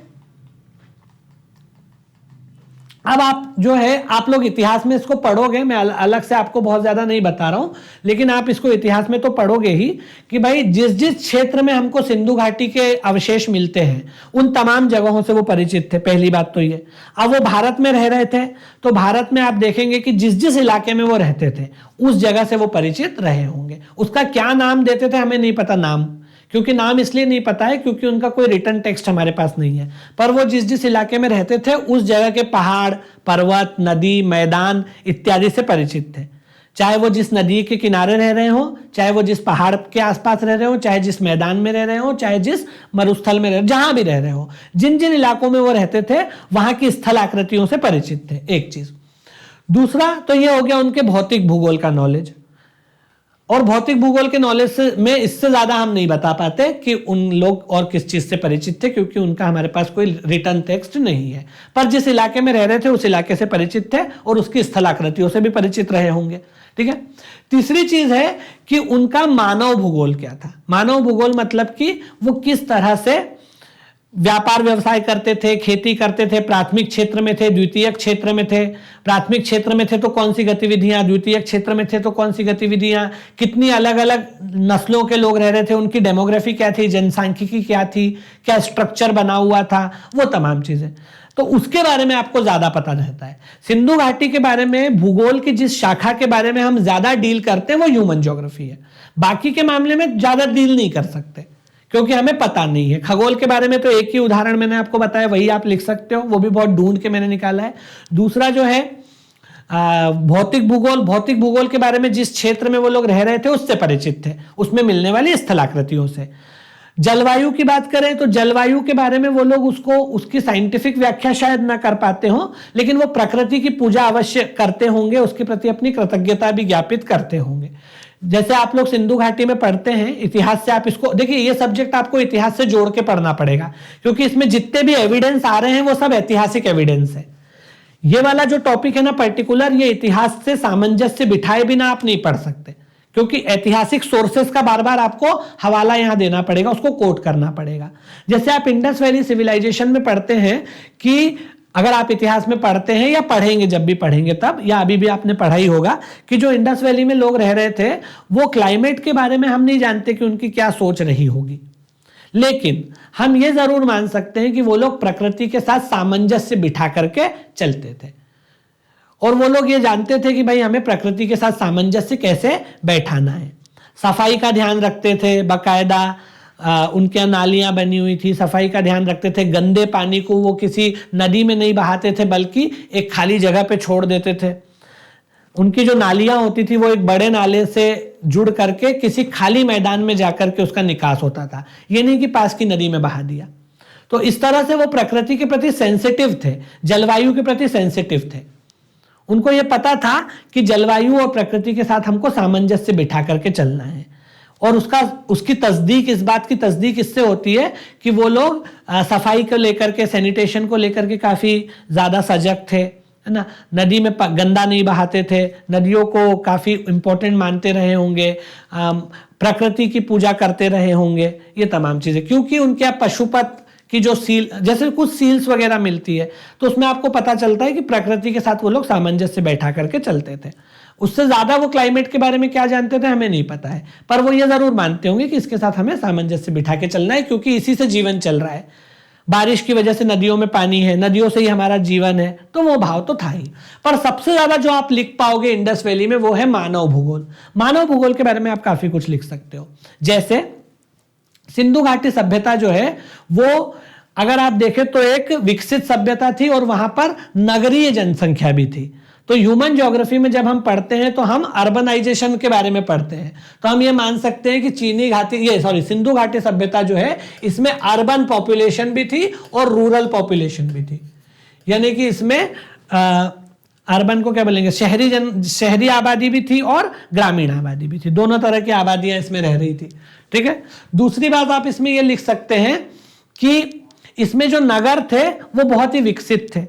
अब आप जो है आप लोग इतिहास में इसको पढ़ोगे, मैं अलग से आपको बहुत ज्यादा नहीं बता रहा हूं, लेकिन आप इसको इतिहास में तो पढ़ोगे ही कि भाई जिस जिस क्षेत्र में हमको सिंधु घाटी के अवशेष मिलते हैं उन तमाम जगहों से वो परिचित थे। पहली बात तो ये। अब वो भारत में रह रहे थे तो भारत में आप देखेंगे कि जिस जिस इलाके में वो रहते थे उस जगह से वो परिचित रहे होंगे। उसका क्या नाम देते थे हमें नहीं पता नाम, क्योंकि नाम इसलिए नहीं पता है क्योंकि उनका कोई रिटन टेक्स्ट हमारे पास नहीं है। पर वो जिस जिस इलाके में रहते थे उस जगह के पहाड़, पर्वत, नदी, मैदान इत्यादि से परिचित थे। चाहे वो जिस नदी के किनारे रह रहे हो, चाहे वो जिस पहाड़ के आसपास रह रहे हो, चाहे जिस मैदान में रह रहे हो, चाहे जिस मरुस्थल में रह रहे हो, जहां भी रह रहे हो, जिन जिन इलाकों में वो रहते थे वहां की स्थल आकृतियों से परिचित थे, एक चीज। दूसरा तो ये हो गया उनके भौतिक भूगोल का नॉलेज। और भौतिक भूगोल के नॉलेज में इससे ज्यादा हम नहीं बता पाते कि उन लोग और किस चीज से परिचित थे, क्योंकि उनका हमारे पास कोई रिटर्न टेक्स्ट नहीं है। पर जिस इलाके में रह रहे थे उस इलाके से परिचित थे और उसकी स्थलाकृतियों से भी परिचित रहे होंगे, ठीक है। तीसरी चीज है कि उनका मानव भूगोल क्या था। मानव भूगोल मतलब कि वो किस तरह से व्यापार व्यवसाय करते थे, खेती करते थे, प्राथमिक क्षेत्र में थे, द्वितीयक क्षेत्र में थे। प्राथमिक क्षेत्र में थे तो कौन सी गतिविधियां, द्वितीयक क्षेत्र में थे तो कौन सी गतिविधियां, कितनी अलग अलग नस्लों के लोग रह रहे थे, उनकी डेमोग्राफी क्या थी, जनसांख्यिकी क्या थी, क्या स्ट्रक्चर बना हुआ था, वो तमाम चीजें। तो उसके बारे में आपको ज्यादा पता रहता है। सिंधु घाटी के बारे में भूगोल की जिस शाखा के बारे में हम ज्यादा डील करते हैं वो ह्यूमन ज्योग्राफी है। बाकी के मामले में ज्यादा डील नहीं कर सकते क्योंकि हमें पता नहीं है। खगोल के बारे में तो एक ही उदाहरण मैंने आपको बताया, वही आप लिख सकते हो, वो भी बहुत ढूंढ के मैंने निकाला है। दूसरा जो है भौतिक भूगोल। भौतिक भूगोल के बारे में जिस क्षेत्र में वो लोग रह रहे थे उससे परिचित थे, उसमें मिलने वाली स्थलाकृतियों से। जलवायु की बात करें तो जलवायु के बारे में वो लोग उसकी साइंटिफिक व्याख्या शायद ना कर पाते हो, लेकिन वो प्रकृति की पूजा अवश्य करते होंगे, उसके प्रति अपनी कृतज्ञता भी ज्ञापित करते होंगे। जैसे आप लोग सिंधु घाटी में पढ़ते हैं इतिहास से, आप इसको देखिए, ये सब्जेक्ट आपको इतिहास से जोड़ के पढ़ना पड़ेगा क्योंकि इसमें जितने भी एविडेंस आ रहे हैं वो सब ऐतिहासिक एविडेंस है। ये वाला जो टॉपिक है ना पर्टिकुलर, ये इतिहास से सामंजस्य बिठाए बिना आप नहीं पढ़ सकते क्योंकि ऐतिहासिक सोर्सेस का बार बार आपको हवाला यहां देना पड़ेगा, उसको कोट करना पड़ेगा। जैसे आप इंडस वैली सिविलाइजेशन में पढ़ते हैं कि अगर आप इतिहास में पढ़ते हैं या पढ़ेंगे, जब भी पढ़ेंगे तब, या अभी भी आपने पढ़ा ही होगा कि जो इंडस वैली में लोग रह रहे थे वो क्लाइमेट के बारे में हम नहीं जानते कि उनकी क्या सोच रही होगी, लेकिन हम ये जरूर मान सकते हैं कि वो लोग प्रकृति के साथ सामंजस्य बिठा करके चलते थे और वो लोग ये जानते थे कि भाई हमें प्रकृति के साथ सामंजस्य कैसे बैठाना है। सफाई का ध्यान रखते थे, बाकायदा उनके यहाँ नालियां बनी हुई थी, सफाई का ध्यान रखते थे। गंदे पानी को वो किसी नदी में नहीं बहाते थे बल्कि एक खाली जगह पे छोड़ देते थे। उनकी जो नालियां होती थी वो एक बड़े नाले से जुड़ करके किसी खाली मैदान में जाकर के उसका निकास होता था, ये नहीं कि पास की नदी में बहा दिया। तो इस तरह से वो प्रकृति के प्रति सेंसिटिव थे, जलवायु के प्रति सेंसिटिव थे। उनको ये पता था कि जलवायु और प्रकृति के साथ हमको सामंजस्य बिठा करके चलना है। और उसकी तस्दीक, इस बात की तस्दीक इससे होती है कि वो लोग सफाई को लेकर के, सैनिटेशन को लेकर के काफी ज्यादा सजग थे, है ना। नदी में गंदा नहीं बहाते थे, नदियों को काफी इंपॉर्टेंट मानते रहे होंगे, प्रकृति की पूजा करते रहे होंगे, ये तमाम चीजें। क्योंकि उनके यहाँ पशुपत की जो सील, जैसे कुछ सील्स वगैरह मिलती है तो उसमें आपको पता चलता है कि प्रकृति के साथ वो लोग सामंजस्य बैठा करके चलते थे। उससे ज्यादा वो क्लाइमेट के बारे में क्या जानते थे हमें नहीं पता है, पर वो ये जरूर मानते होंगे कि इसके साथ हमें सामंजस्य बिठा के चलना है क्योंकि इसी से जीवन चल रहा है। बारिश की वजह से नदियों में पानी है, नदियों से ही हमारा जीवन है, तो वो भाव तो था ही। पर सबसे ज्यादा जो आप लिख पाओगे इंडस वैली में वो है मानव भूगोल। मानव भूगोल के बारे में आप काफी कुछ लिख सकते हो। जैसे सिंधु घाटी सभ्यता जो है वो अगर आप देखें तो एक विकसित सभ्यता थी और वहां पर नगरीय जनसंख्या भी थी। तो ह्यूमन ज्योग्राफी में जब हम पढ़ते हैं तो हम अर्बनाइजेशन के बारे में पढ़ते हैं, तो हम ये मान सकते हैं कि सिंधु घाटी सभ्यता जो है इसमें अर्बन पॉपुलेशन भी थी और रूरल पॉपुलेशन भी थी। यानी कि इसमें अर्बन को क्या बोलेंगे, शहरी आबादी भी थी और ग्रामीण आबादी भी थी, दोनों तरह की आबादियां इसमें रह रही थी। ठीक है। दूसरी बात आप इसमें यह लिख सकते हैं कि इसमें जो नगर थे वो बहुत ही विकसित थे।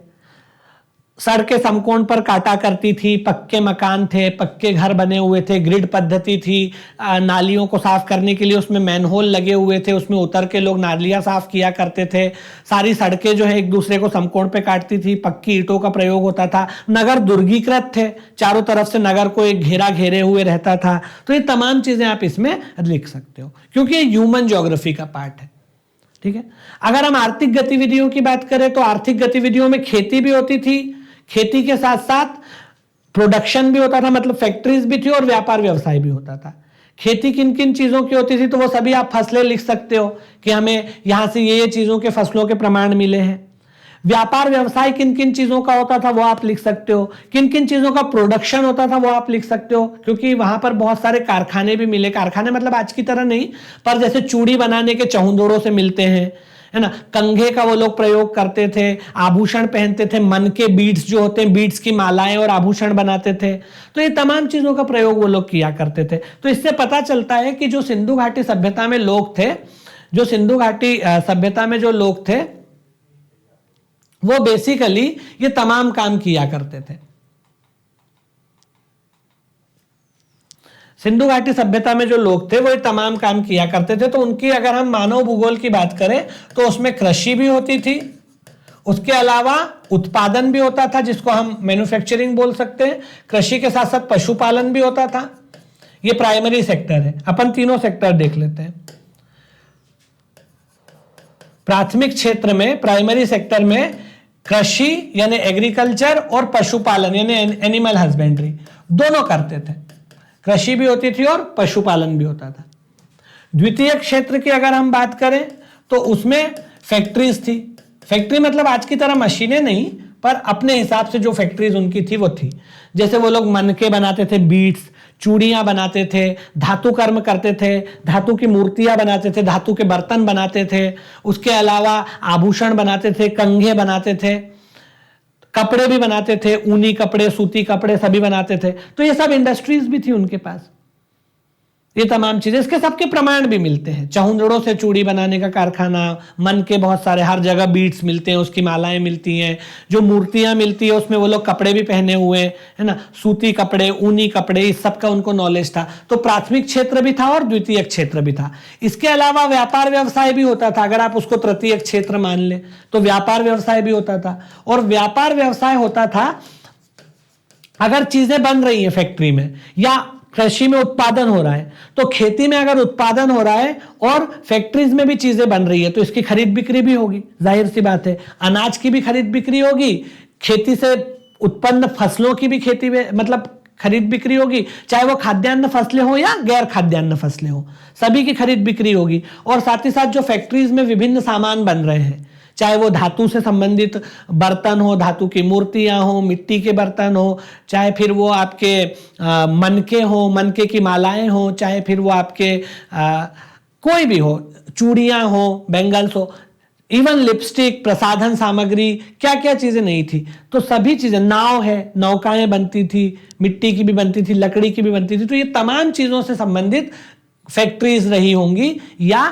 सड़कें समकोण पर काटा करती थी, पक्के मकान थे, पक्के घर बने हुए थे, ग्रिड पद्धति थी, नालियों को साफ करने के लिए उसमें मैनहोल लगे हुए थे, उसमें उतर के लोग नालियां साफ किया करते थे। सारी सड़कें जो है एक दूसरे को समकोण पे काटती थी, पक्की ईंटों का प्रयोग होता था। नगर दुर्गीकृत थे, चारों तरफ से नगर को एक घेरा घेरे हुए रहता था। तो ये तमाम चीजें आप इसमें लिख सकते हो क्योंकि ये ह्यूमन ज्योग्राफी का पार्ट है। ठीक है। अगर हम आर्थिक गतिविधियों की बात करें तो आर्थिक गतिविधियों में खेती भी होती थी, खेती के साथ साथ प्रोडक्शन भी होता था, मतलब फैक्ट्रीज भी थी और व्यापार व्यवसाय भी होता था। खेती किन किन चीजों की होती थी तो वो सभी आप फसलें लिख सकते हो कि हमें यहां से ये चीजों के फसलों के प्रमाण मिले हैं। व्यापार व्यवसाय किन किन चीजों का होता था वो आप लिख सकते हो, किन किन चीजों का प्रोडक्शन होता था वो आप लिख सकते हो, क्योंकि वहां पर बहुत सारे कारखाने भी मिले। कारखाने मतलब आज की तरह नहीं, पर जैसे चूड़ी बनाने के चौंदोड़ों से मिलते हैं, है ना। कंघे का वो लोग प्रयोग करते थे, आभूषण पहनते थे, मन के बीड्स जो होते हैं, बीड्स की मालाएं और आभूषण बनाते थे। तो ये तमाम चीजों का प्रयोग वो लोग किया करते थे। तो इससे पता चलता है कि जो सिंधु घाटी सभ्यता में लोग थे, जो सिंधु घाटी सभ्यता में जो लोग थे वो बेसिकली ये तमाम काम किया करते थे। सिंधु घाटी सभ्यता में जो लोग थे वो ये तमाम काम किया करते थे। तो उनकी अगर हम मानव भूगोल की बात करें तो उसमें कृषि भी होती थी, उसके अलावा उत्पादन भी होता था जिसको हम मैन्युफैक्चरिंग बोल सकते हैं। कृषि के साथ साथ पशुपालन भी होता था। ये प्राइमरी सेक्टर है। अपन तीनों सेक्टर देख लेते हैं। प्राथमिक क्षेत्र में, प्राइमरी सेक्टर में कृषि यानी एग्रीकल्चर और पशुपालन यानी एनिमल हस्बेंड्री दोनों करते थे। कृषि भी होती थी और पशुपालन भी होता था। द्वितीय क्षेत्र की अगर हम बात करें तो उसमें फैक्ट्रीज थी। फैक्ट्री मतलब आज की तरह मशीनें नहीं, पर अपने हिसाब से जो फैक्ट्रीज उनकी थी वो थी। जैसे वो लोग मनके बनाते थे, बीड्स, चूड़ियां बनाते थे, धातु कर्म करते थे, धातु की मूर्तियां बनाते थे, धातु के बर्तन बनाते थे, उसके अलावा आभूषण बनाते थे, कंघे बनाते थे, कपड़े भी बनाते थे, ऊनी कपड़े, सूती कपड़े सभी बनाते थे। तो ये सब इंडस्ट्रीज भी थी उनके पास। ये तमाम चीजें, इसके सबके प्रमाण भी मिलते हैं। चौंदड़ों से चूड़ी बनाने का कारखाना, मन के बहुत सारे, हर जगह बीड्स मिलते हैं, उसकी मालाएं मिलती हैं, जो मूर्तियां मिलती है उसमें वो लोग कपड़े भी पहने हुए, है ना, सूती कपड़े, ऊनी कपड़े, इस सब का उनको नॉलेज था। तो प्राथमिक क्षेत्र भी था और द्वितीय क्षेत्र भी था। इसके अलावा व्यापार व्यवसाय भी होता था। अगर आप उसको तृतीय क्षेत्र मान ले तो व्यापार व्यवसाय भी होता था। और व्यापार व्यवसाय होता था अगर चीजें बन रही है फैक्ट्री में या कृषि में उत्पादन हो रहा है, तो खेती में अगर उत्पादन हो रहा है और फैक्ट्रीज में भी चीजें बन रही है तो इसकी खरीद बिक्री भी होगी। जाहिर सी बात है, अनाज की भी खरीद बिक्री होगी, खेती से उत्पन्न फसलों की भी खेती में मतलब खरीद बिक्री होगी, चाहे वो खाद्यान्न फसलें हो या गैर खाद्यान्न फसलें हो, सभी की खरीद बिक्री होगी। और साथ ही साथ जो फैक्ट्रीज में विभिन्न सामान बन रहे हैं, चाहे वो धातु से संबंधित बर्तन हो, धातु की मूर्तियां हो, मिट्टी के बर्तन हो, चाहे फिर वो आपके मनके हो, मनके की मालाएं हो, चाहे फिर वो आपके कोई भी हो, चूड़ियां हो, बैंगल्स हो, इवन लिपस्टिक, प्रसाधन सामग्री, क्या क्या चीजें नहीं थी। तो सभी चीजें, नाव है, नौकाएं बनती थी, मिट्टी की भी बनती थी, लकड़ी की भी बनती थी। तो ये तमाम चीजों से संबंधित फैक्ट्रीज रही होंगी या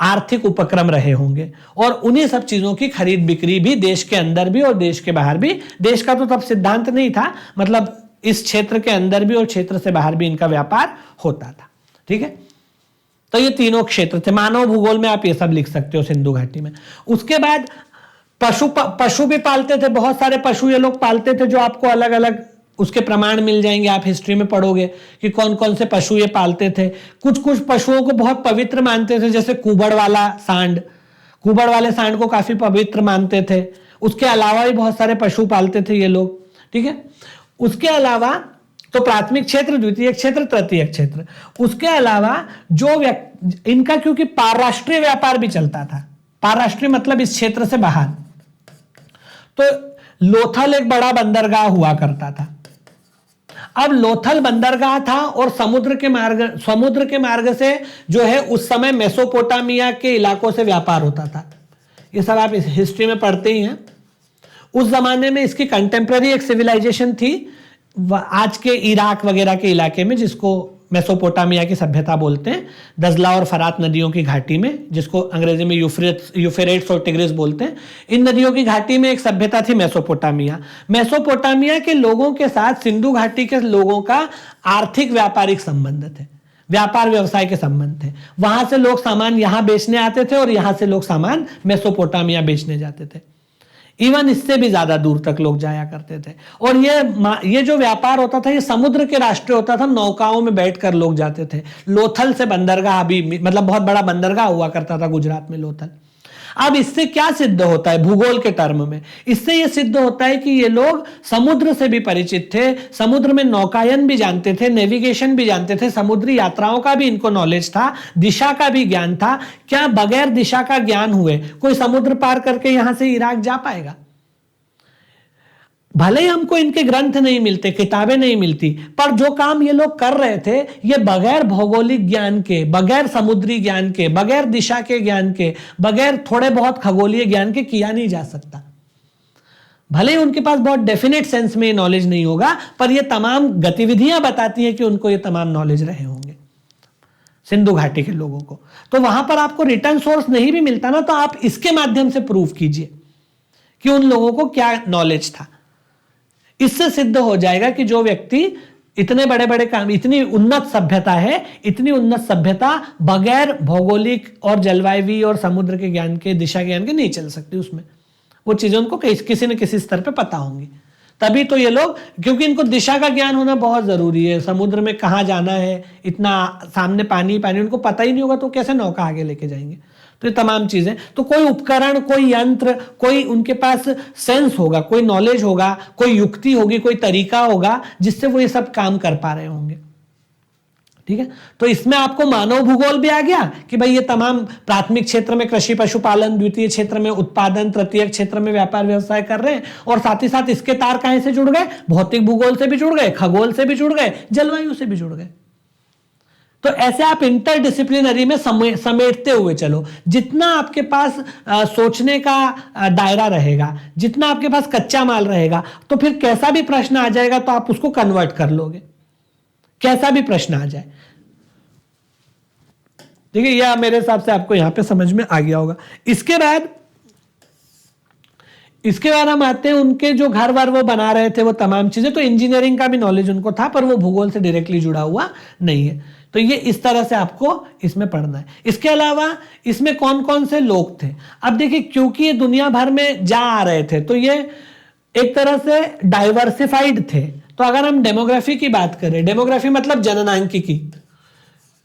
आर्थिक उपक्रम रहे होंगे। और उन्हीं सब चीजों की खरीद बिक्री भी देश के अंदर भी और देश के बाहर भी, देश का तो तब सिद्धांत नहीं था, मतलब इस क्षेत्र के अंदर भी और क्षेत्र से बाहर भी इनका व्यापार होता था। ठीक है। तो ये तीनों क्षेत्र थे। मानव भूगोल में आप ये सब लिख सकते हो सिंधु घाटी में। उसके बाद पशु भी पालते थे, बहुत सारे पशु ये लोग पालते थे, जो आपको अलग अलग उसके प्रमाण मिल जाएंगे। आप हिस्ट्री में पढ़ोगे कि कौन कौन से पशु ये पालते थे। कुछ कुछ पशुओं को बहुत पवित्र मानते थे, जैसे कुबड़ वाला सांड, कुबड़ वाले सांड को काफी पवित्र मानते थे। उसके अलावा भी बहुत सारे पशु पालते थे ये लोग। ठीक है। उसके अलावा तो प्राथमिक क्षेत्र, द्वितीय क्षेत्र, तृतीय क्षेत्र। उसके अलावा जो इनका क्योंकि पारराष्ट्रीय व्यापार भी चलता था, पारराष्ट्रीय मतलब इस क्षेत्र से बाहर, तो लोथल एक बड़ा बंदरगाह हुआ करता था। अब लोथल बंदरगाह था और समुद्र के मार्ग से जो है उस समय मेसोपोटामिया के इलाकों से व्यापार होता था। ये सब आप इस हिस्ट्री में पढ़ते ही हैं। उस जमाने में इसकी कंटेम्प्रेरी एक सिविलाइजेशन थी आज के इराक वगैरह के इलाके में, जिसको मेसोपोटामिया की सभ्यता बोलते हैं, दजला और फरात नदियों की घाटी में, जिसको अंग्रेजी में यूफ्रेट्स और टिग्रिस बोलते हैं। इन नदियों की घाटी में एक सभ्यता थी मेसोपोटामिया। मेसोपोटामिया के लोगों के साथ सिंधु घाटी के लोगों का आर्थिक व्यापारिक संबंध थे, व्यापार व्यवसाय के संबंध थे। वहां से लोग सामान यहां बेचने आते थे और यहां से लोग सामान मेसोपोटामिया बेचने जाते थे। इवन इससे भी ज्यादा दूर तक लोग जाया करते थे। और ये जो व्यापार होता था ये समुद्र के रास्ते होता था, नौकाओं में बैठकर लोग जाते थे। लोथल से बंदरगाह भी, मतलब बहुत बड़ा बंदरगाह हुआ करता था गुजरात में, लोथल। अब इससे क्या सिद्ध होता है भूगोल के टर्म में? इससे यह सिद्ध होता है कि ये लोग समुद्र से भी परिचित थे, समुद्र में नौकायन भी जानते थे, नेविगेशन भी जानते थे, समुद्री यात्राओं का भी इनको नॉलेज था, दिशा का भी ज्ञान था। क्या बगैर दिशा का ज्ञान हुए कोई समुद्र पार करके यहां से इराक जा पाएगा? भले ही हमको इनके ग्रंथ नहीं मिलते, किताबें नहीं मिलती, पर जो काम ये लोग कर रहे थे ये बगैर भौगोलिक ज्ञान के, बगैर समुद्री ज्ञान के, बगैर दिशा के ज्ञान के, बगैर थोड़े बहुत खगोलीय ज्ञान के किया नहीं जा सकता। भले ही उनके पास बहुत डेफिनेट सेंस में नॉलेज नहीं होगा, पर ये तमाम गतिविधियां बताती हैं कि उनको ये तमाम नॉलेज रहे होंगे सिंधु घाटी के लोगों को। तो वहां पर आपको रिटर्न सोर्स नहीं भी मिलता ना, तो आप इसके माध्यम से प्रूव कीजिए कि उन लोगों को क्या नॉलेज था। इससे सिद्ध हो जाएगा कि जो व्यक्ति इतने बड़े बड़े काम, इतनी उन्नत सभ्यता है, इतनी उन्नत सभ्यता बगैर भौगोलिक और जलवायु और समुद्र के ज्ञान के, दिशा ज्ञान के नहीं चल सकती। उसमें वो चीजें उनको किसी न किसी स्तर पे पता होंगी, तभी तो ये लोग, क्योंकि इनको दिशा का ज्ञान होना बहुत जरूरी है। समुद्र में कहाँ जाना है, इतना सामने पानी पानी, उनको पता ही नहीं होगा तो कैसे नौका आगे लेके जाएंगे? तो ये तमाम चीजें, तो कोई उपकरण, कोई यंत्र, कोई उनके पास सेंस होगा, कोई नॉलेज होगा, कोई युक्ति होगी, कोई तरीका होगा जिससे वो ये सब काम कर पा रहे होंगे। ठीक है, तो इसमें आपको मानव भूगोल भी आ गया कि भाई ये तमाम प्राथमिक क्षेत्र में कृषि पशुपालन, द्वितीय क्षेत्र में उत्पादन, तृतीय क्षेत्र में व्यापार व्यवसाय कर रहे हैं, और साथ ही साथ इसके तार कहां से जुड़ गए? भौतिक भूगोल से भी जुड़ गए, खगोल से भी जुड़ गए, जलवायु से भी जुड़ गए। तो ऐसे आप इंटरडिसिप्लिनरी में समेटते हुए चलो। जितना आपके पास सोचने का दायरा रहेगा, जितना आपके पास कच्चा माल रहेगा, तो फिर कैसा भी प्रश्न आ जाएगा तो आप उसको कन्वर्ट कर लोगे, कैसा भी प्रश्न आ जाए। देखिए, यह मेरे हिसाब से आपको यहां पे समझ में आ गया होगा। इसके बाद हम आते हैं उनके जो घर वार वो बना रहे थे, वो तमाम चीजें, तो इंजीनियरिंग का भी नॉलेज उनको था, पर वो भूगोल से डायरेक्टली जुड़ा हुआ नहीं है। तो ये इस तरह से आपको इसमें पढ़ना है। इसके अलावा इसमें कौन कौन से लोग थे? अब देखिए, क्योंकि ये दुनिया भर में जा आ रहे थे, तो ये एक तरह से डाइवर्सिफाइड थे। तो अगर हम डेमोग्राफी की बात करें, डेमोग्राफी मतलब जननांकिकी,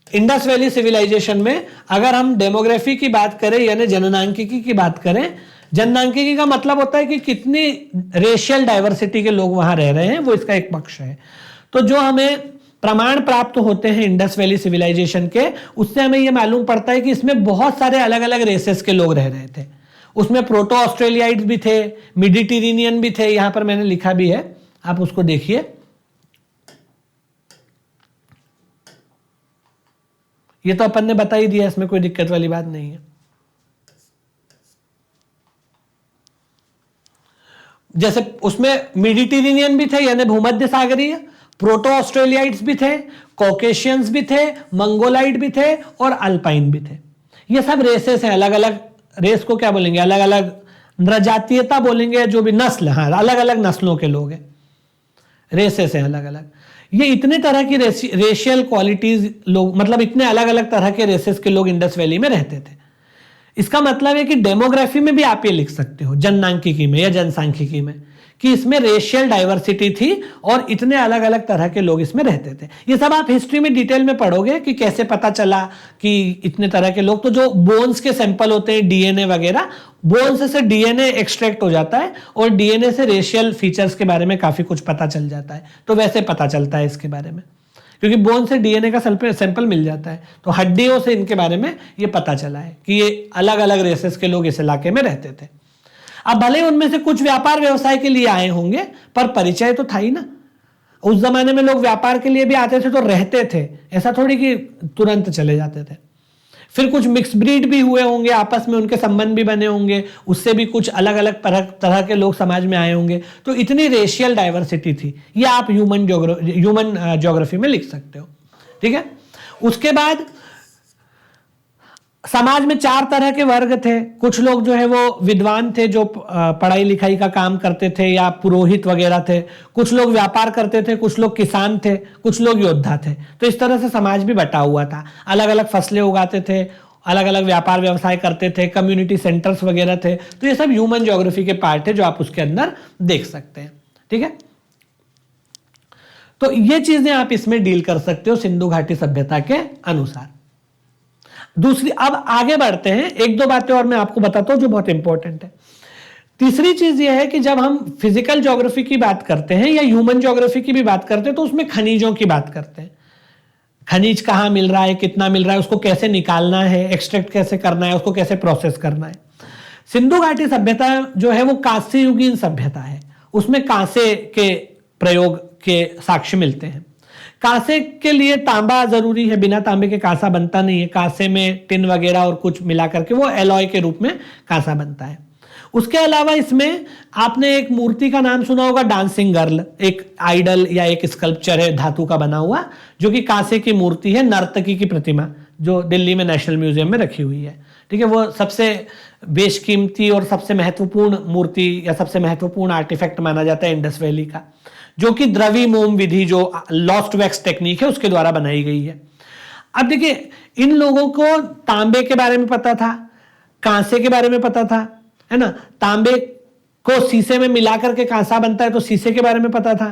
इंडस वैली सिविलाइजेशन में अगर हम डेमोग्राफी की बात करें यानी जननांकिकी की बात करें, जननांकिकी का मतलब होता है कि कितनी रेशियल डाइवर्सिटी के लोग वहां रह रहे हैं, वो इसका एक पक्ष है। तो जो हमें प्रमाण प्राप्त होते हैं इंडस वैली सिविलाइजेशन के, उससे हमें यह मालूम पड़ता है कि इसमें बहुत सारे अलग अलग रेसेस के लोग रह रहे थे। उसमें प्रोटो ऑस्ट्रेलियाइट्स भी थे, मेडिटेरेनियन भी थे, यहां पर मैंने लिखा भी है, आप उसको देखिए। ये तो अपन ने बता ही दिया, इसमें कोई दिक्कत वाली बात नहीं है। जैसे उसमें मेडिटेरेनियन भी थे यानी भूमध्य सागरीय, प्रोटो ऑस्ट्रेलियाइट्स भी थे, कॉकेशियंस भी थे, मंगोलाइट भी थे और अल्पाइन भी थे। ये सब रेसेस हैं, अलग अलग रेस को क्या बोलेंगे, अलग अलग नृजातीयता बोलेंगे, जो भी नस्ल, हाँ, अलग अलग नस्लों के लोग हैं, रेसेस हैं अलग अलग। ये इतने तरह की रेशियल क्वालिटीज लोग, मतलब इतने अलग अलग तरह के रेसेस के लोग इंडस वैली में रहते थे। इसका मतलब है कि डेमोग्राफी में भी आप ये लिख सकते हो, जननांकिकी में या जनसांख्यिकी में, कि इसमें रेशियल डाइवर्सिटी थी और इतने अलग अलग तरह के लोग इसमें रहते थे। ये सब आप हिस्ट्री में डिटेल में पढ़ोगे कि कैसे पता चला कि इतने तरह के लोग। तो जो बोन्स के सैंपल होते हैं, डीएनए वगैरह, बोन्स से डीएनए एक्सट्रैक्ट हो जाता है और डीएनए से रेशियल फीचर्स के बारे में काफी कुछ पता चल जाता है। तो वैसे पता चलता है इसके बारे में, क्योंकि बोन से डीएनए का सैंपल मिल जाता है, तो हड्डियों से इनके बारे में ये पता चला है कि ये अलग अलग रेसेस के लोग इस इलाके में रहते थे। अब भले उनमें से कुछ व्यापार व्यवसाय के लिए आए होंगे, पर परिचय तो था ही ना। उस जमाने में लोग व्यापार के लिए भी आते थे तो रहते थे, ऐसा थोड़ी कि तुरंत चले जाते थे। फिर कुछ मिक्स ब्रीड भी हुए होंगे, आपस में उनके संबंध भी बने होंगे, उससे भी कुछ अलग अलग तरह के लोग समाज में आए होंगे। तो इतनी रेशियल डाइवर्सिटी थी, ये आप ह्यूमन ज्योग्राफी में लिख सकते हो। ठीक है। उसके बाद समाज में 4 तरह के वर्ग थे। कुछ लोग जो है वो विद्वान थे, जो पढ़ाई लिखाई का काम करते थे, या पुरोहित वगैरह थे। कुछ लोग व्यापार करते थे, कुछ लोग किसान थे, कुछ लोग योद्धा थे। तो इस तरह से समाज भी बटा हुआ था। अलग अलग फसलें उगाते थे, अलग अलग व्यापार व्यवसाय करते थे, कम्युनिटी सेंटर्स वगैरह थे। तो ये सब ह्यूमन ज्योग्राफी के पार्ट है जो आप उसके अंदर देख सकते हैं। ठीक है, तो ये चीजें आप इसमें डील कर सकते हो सिंधु घाटी सभ्यता के अनुसार। दूसरी, अब आगे बढ़ते हैं, 1-2 बातें और मैं आपको बताता हूं जो बहुत इंपॉर्टेंट है। तीसरी चीज यह है कि जब हम फिजिकल ज्योग्राफी की बात करते हैं या ह्यूमन ज्योग्राफी की भी बात करते हैं तो उसमें खनिजों की बात करते हैं। खनिज कहाँ मिल रहा है, कितना मिल रहा है, उसको कैसे निकालना है, एक्सट्रैक्ट कैसे करना है, उसको कैसे प्रोसेस करना है। सिंधु घाटी सभ्यता जो है वो कांस्य युगीन सभ्यता है। उसमें कांसे के प्रयोग के साक्ष्य मिलते हैं। कांसे के लिए तांबा जरूरी है, बिना तांबे के कांसा बनता नहीं है। कांसे में टिन वगैरह और कुछ मिला करके वो एलॉय के रूप में कांसा बनता है। उसके अलावा इसमें आपने एक मूर्ति का नाम सुना होगा, डांसिंग गर्ल। एक आइडल या एक स्कल्पचर है धातु का बना हुआ, जो कि कांसे की मूर्ति है, नर्तकी की प्रतिमा, जो दिल्ली में नेशनल म्यूजियम में रखी हुई है। ठीक है, वो सबसे बेशकीमती और सबसे महत्वपूर्ण मूर्ति या सबसे महत्वपूर्ण आर्टिफैक्ट माना जाता है इंडस वैली का, जो कि द्रविमोम विधि, जो लॉस्ट वैक्स टेक्निक है, उसके द्वारा बनाई गई है। अब देखिए, इन लोगों को तांबे के बारे में पता था, कांसे के बारे में पता था, है ना। तांबे को शीशे में मिला करके कांसा बनता है, तो शीशे के बारे में पता था।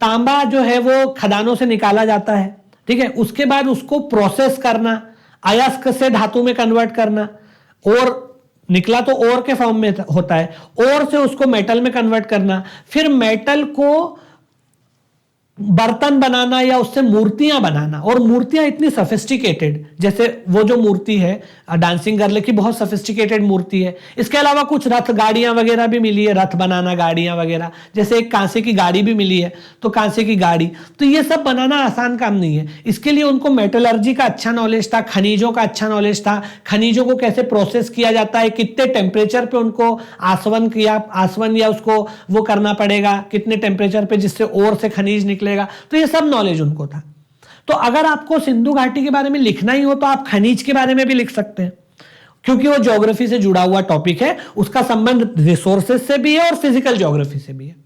तांबा जो है वो खदानों से निकाला जाता है, ठीक है। उसके बाद उसको प्रोसेस करना, अयस्क से धातु में कन्वर्ट करना, और निकला तो ओर के फॉर्म में होता है, ओर से उसको मेटल में कन्वर्ट करना, फिर मेटल को बर्तन बनाना या उससे मूर्तियां बनाना। और मूर्तियां इतनी सोफिस्टिकेटेड, जैसे वो जो मूर्ति है डांसिंग गर्ल की, बहुत सोफिस्टिकेटेड मूर्ति है। इसके अलावा कुछ रथ गाड़ियां वगैरह भी मिली है, रथ बनाना, गाड़ियां वगैरह, जैसे एक कांसे की गाड़ी भी मिली है, तो कांसे की गाड़ी। तो ये सब बनाना आसान काम नहीं है। इसके लिए उनको मेटलर्जी का अच्छा नॉलेज था, खनिजों का अच्छा नॉलेज था, खनिजों को कैसे प्रोसेस किया जाता है, कितने टेम्परेचर पे उनको आसवन या उसको वो करना पड़ेगा, कितने टेम्परेचर पे, जिससे और से खनिज निकलेगा। तो ये सब नॉलेज उनको था। तो अगर आपको सिंधु घाटी के बारे में लिखना ही हो तो आप खनिज के बारे में भी लिख सकते हैं, क्योंकि वो ज्योग्राफी से जुड़ा हुआ टॉपिक है। उसका संबंध रिसोर्सेज से भी है और फिजिकल ज्योग्राफी से भी है।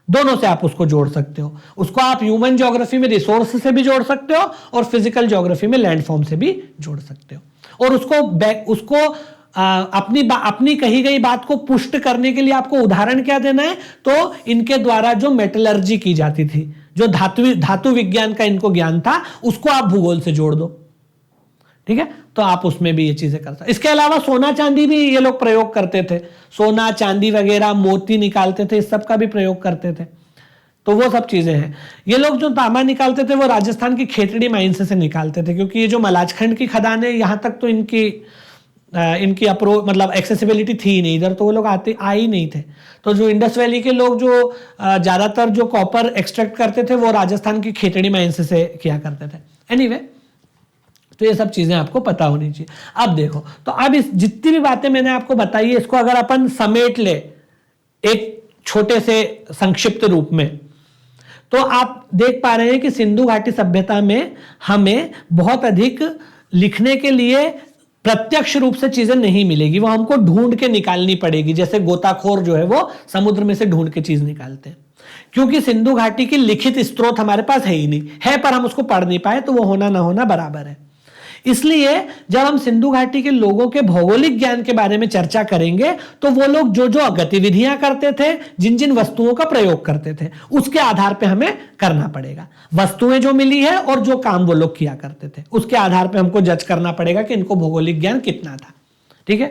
दोनों से आप उसको जोड़ सकते हो। उसको आप ह्यूमन ज्योग्राफी में रिसोर्स से भी जोड़ सकते हो और फिजिकल ज्योग्राफी में लैंडफॉर्म से भी जोड़ सकते हो। और उसको अपनी कही गई बात को पुष्ट करने के लिए आपको उदाहरण क्या देना है, तो इनके द्वारा जो मेटलर्जी की जाती थी, जो धातु विज्ञान का इनको ज्ञान था, उसको आप भूगोल से जोड़ दो। ठीक है, तो आप उसमें भी ये चीजें कर सकते। इसके अलावा सोना चांदी भी ये लोग प्रयोग करते थे। सोना चांदी वगैरह, मोती निकालते थे, इस सब का भी प्रयोग करते थे। तो वो सब चीजें हैं। ये लोग जो तांबा निकालते थे वो राजस्थान की खेतड़ी माइन से निकालते थे, क्योंकि ये जो मलाजखंड की खदान है, यहां तक तो इनकी मतलब एक्सेसिबिलिटी थी नहीं इधर, तो वो लोग आ ही नहीं थे। तो जो इंडस वैली के लोग जो ज्यादातर जो कॉपर एक्सट्रैक्ट करते थे वो राजस्थान की खेतड़ी माइंस से किया करते थे। एनीवे, तो ये सब चीजें आपको पता होनी चाहिए। अब देखो, तो अब इस जितनी भी बातें मैंने आपको बताई है, इसको अगर अपन समेट ले एक छोटे से संक्षिप्त रूप में, तो आप देख पा रहे हैं कि सिंधु घाटी सभ्यता में हमें बहुत अधिक लिखने के लिए प्रत्यक्ष रूप से चीजें नहीं मिलेगी, वो हमको ढूंढ के निकालनी पड़ेगी। जैसे गोताखोर जो है वो समुद्र में से ढूंढ के चीज निकालते हैं, क्योंकि सिंधु घाटी की लिखित स्रोत हमारे पास है ही नहीं है, पर हम उसको पढ़ नहीं पाए, तो वो होना ना होना बराबर है। इसलिए जब हम सिंधु घाटी के लोगों के भौगोलिक ज्ञान के बारे में चर्चा करेंगे, तो वो लोग जो जो गतिविधियां करते थे, जिन जिन वस्तुओं का प्रयोग करते थे, उसके आधार पे हमें करना पड़ेगा। वस्तुएं जो मिली है और जो काम वो लोग किया करते थे, उसके आधार पे हमको जज करना पड़ेगा कि इनको भौगोलिक ज्ञान कितना था। ठीक है,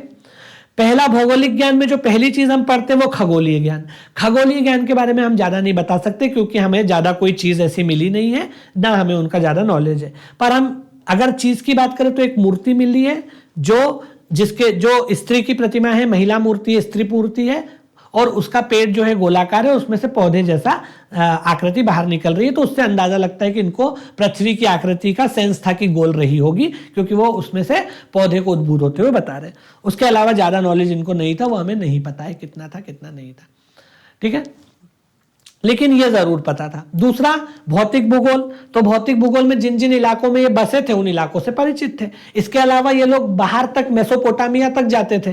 पहला भौगोलिक ज्ञान में जो पहली चीज हम पढ़ते हैं वो खगोलीय ज्ञान। खगोलीय ज्ञान के बारे में हम ज्यादा नहीं बता सकते, क्योंकि हमें ज्यादा कोई चीज ऐसी मिली नहीं है, ना हमें उनका ज्यादा नॉलेज है। पर हम अगर चीज की बात करें तो एक मूर्ति मिली है, जो स्त्री की प्रतिमा है, महिला मूर्ति है, स्त्री मूर्ति है, और उसका पेट जो है गोलाकार है, उसमें से पौधे जैसा आकृति बाहर निकल रही है। तो उससे अंदाजा लगता है कि इनको पृथ्वी की आकृति का सेंस था कि गोल रही होगी, क्योंकि वो उसमें से पौधे को उद्भूत होते हुए बता रहे। उसके अलावा ज्यादा नॉलेज इनको नहीं था, वो हमें नहीं पता है कितना था कितना नहीं था। ठीक है, लेकिन यह जरूर पता था। दूसरा, भौतिक भूगोल। तो भौतिक भूगोल में जिन जिन इलाकों में ये बसे थे उन इलाकों से परिचित थे। इसके अलावा ये लोग बाहर तक मेसोपोटामिया तक जाते थे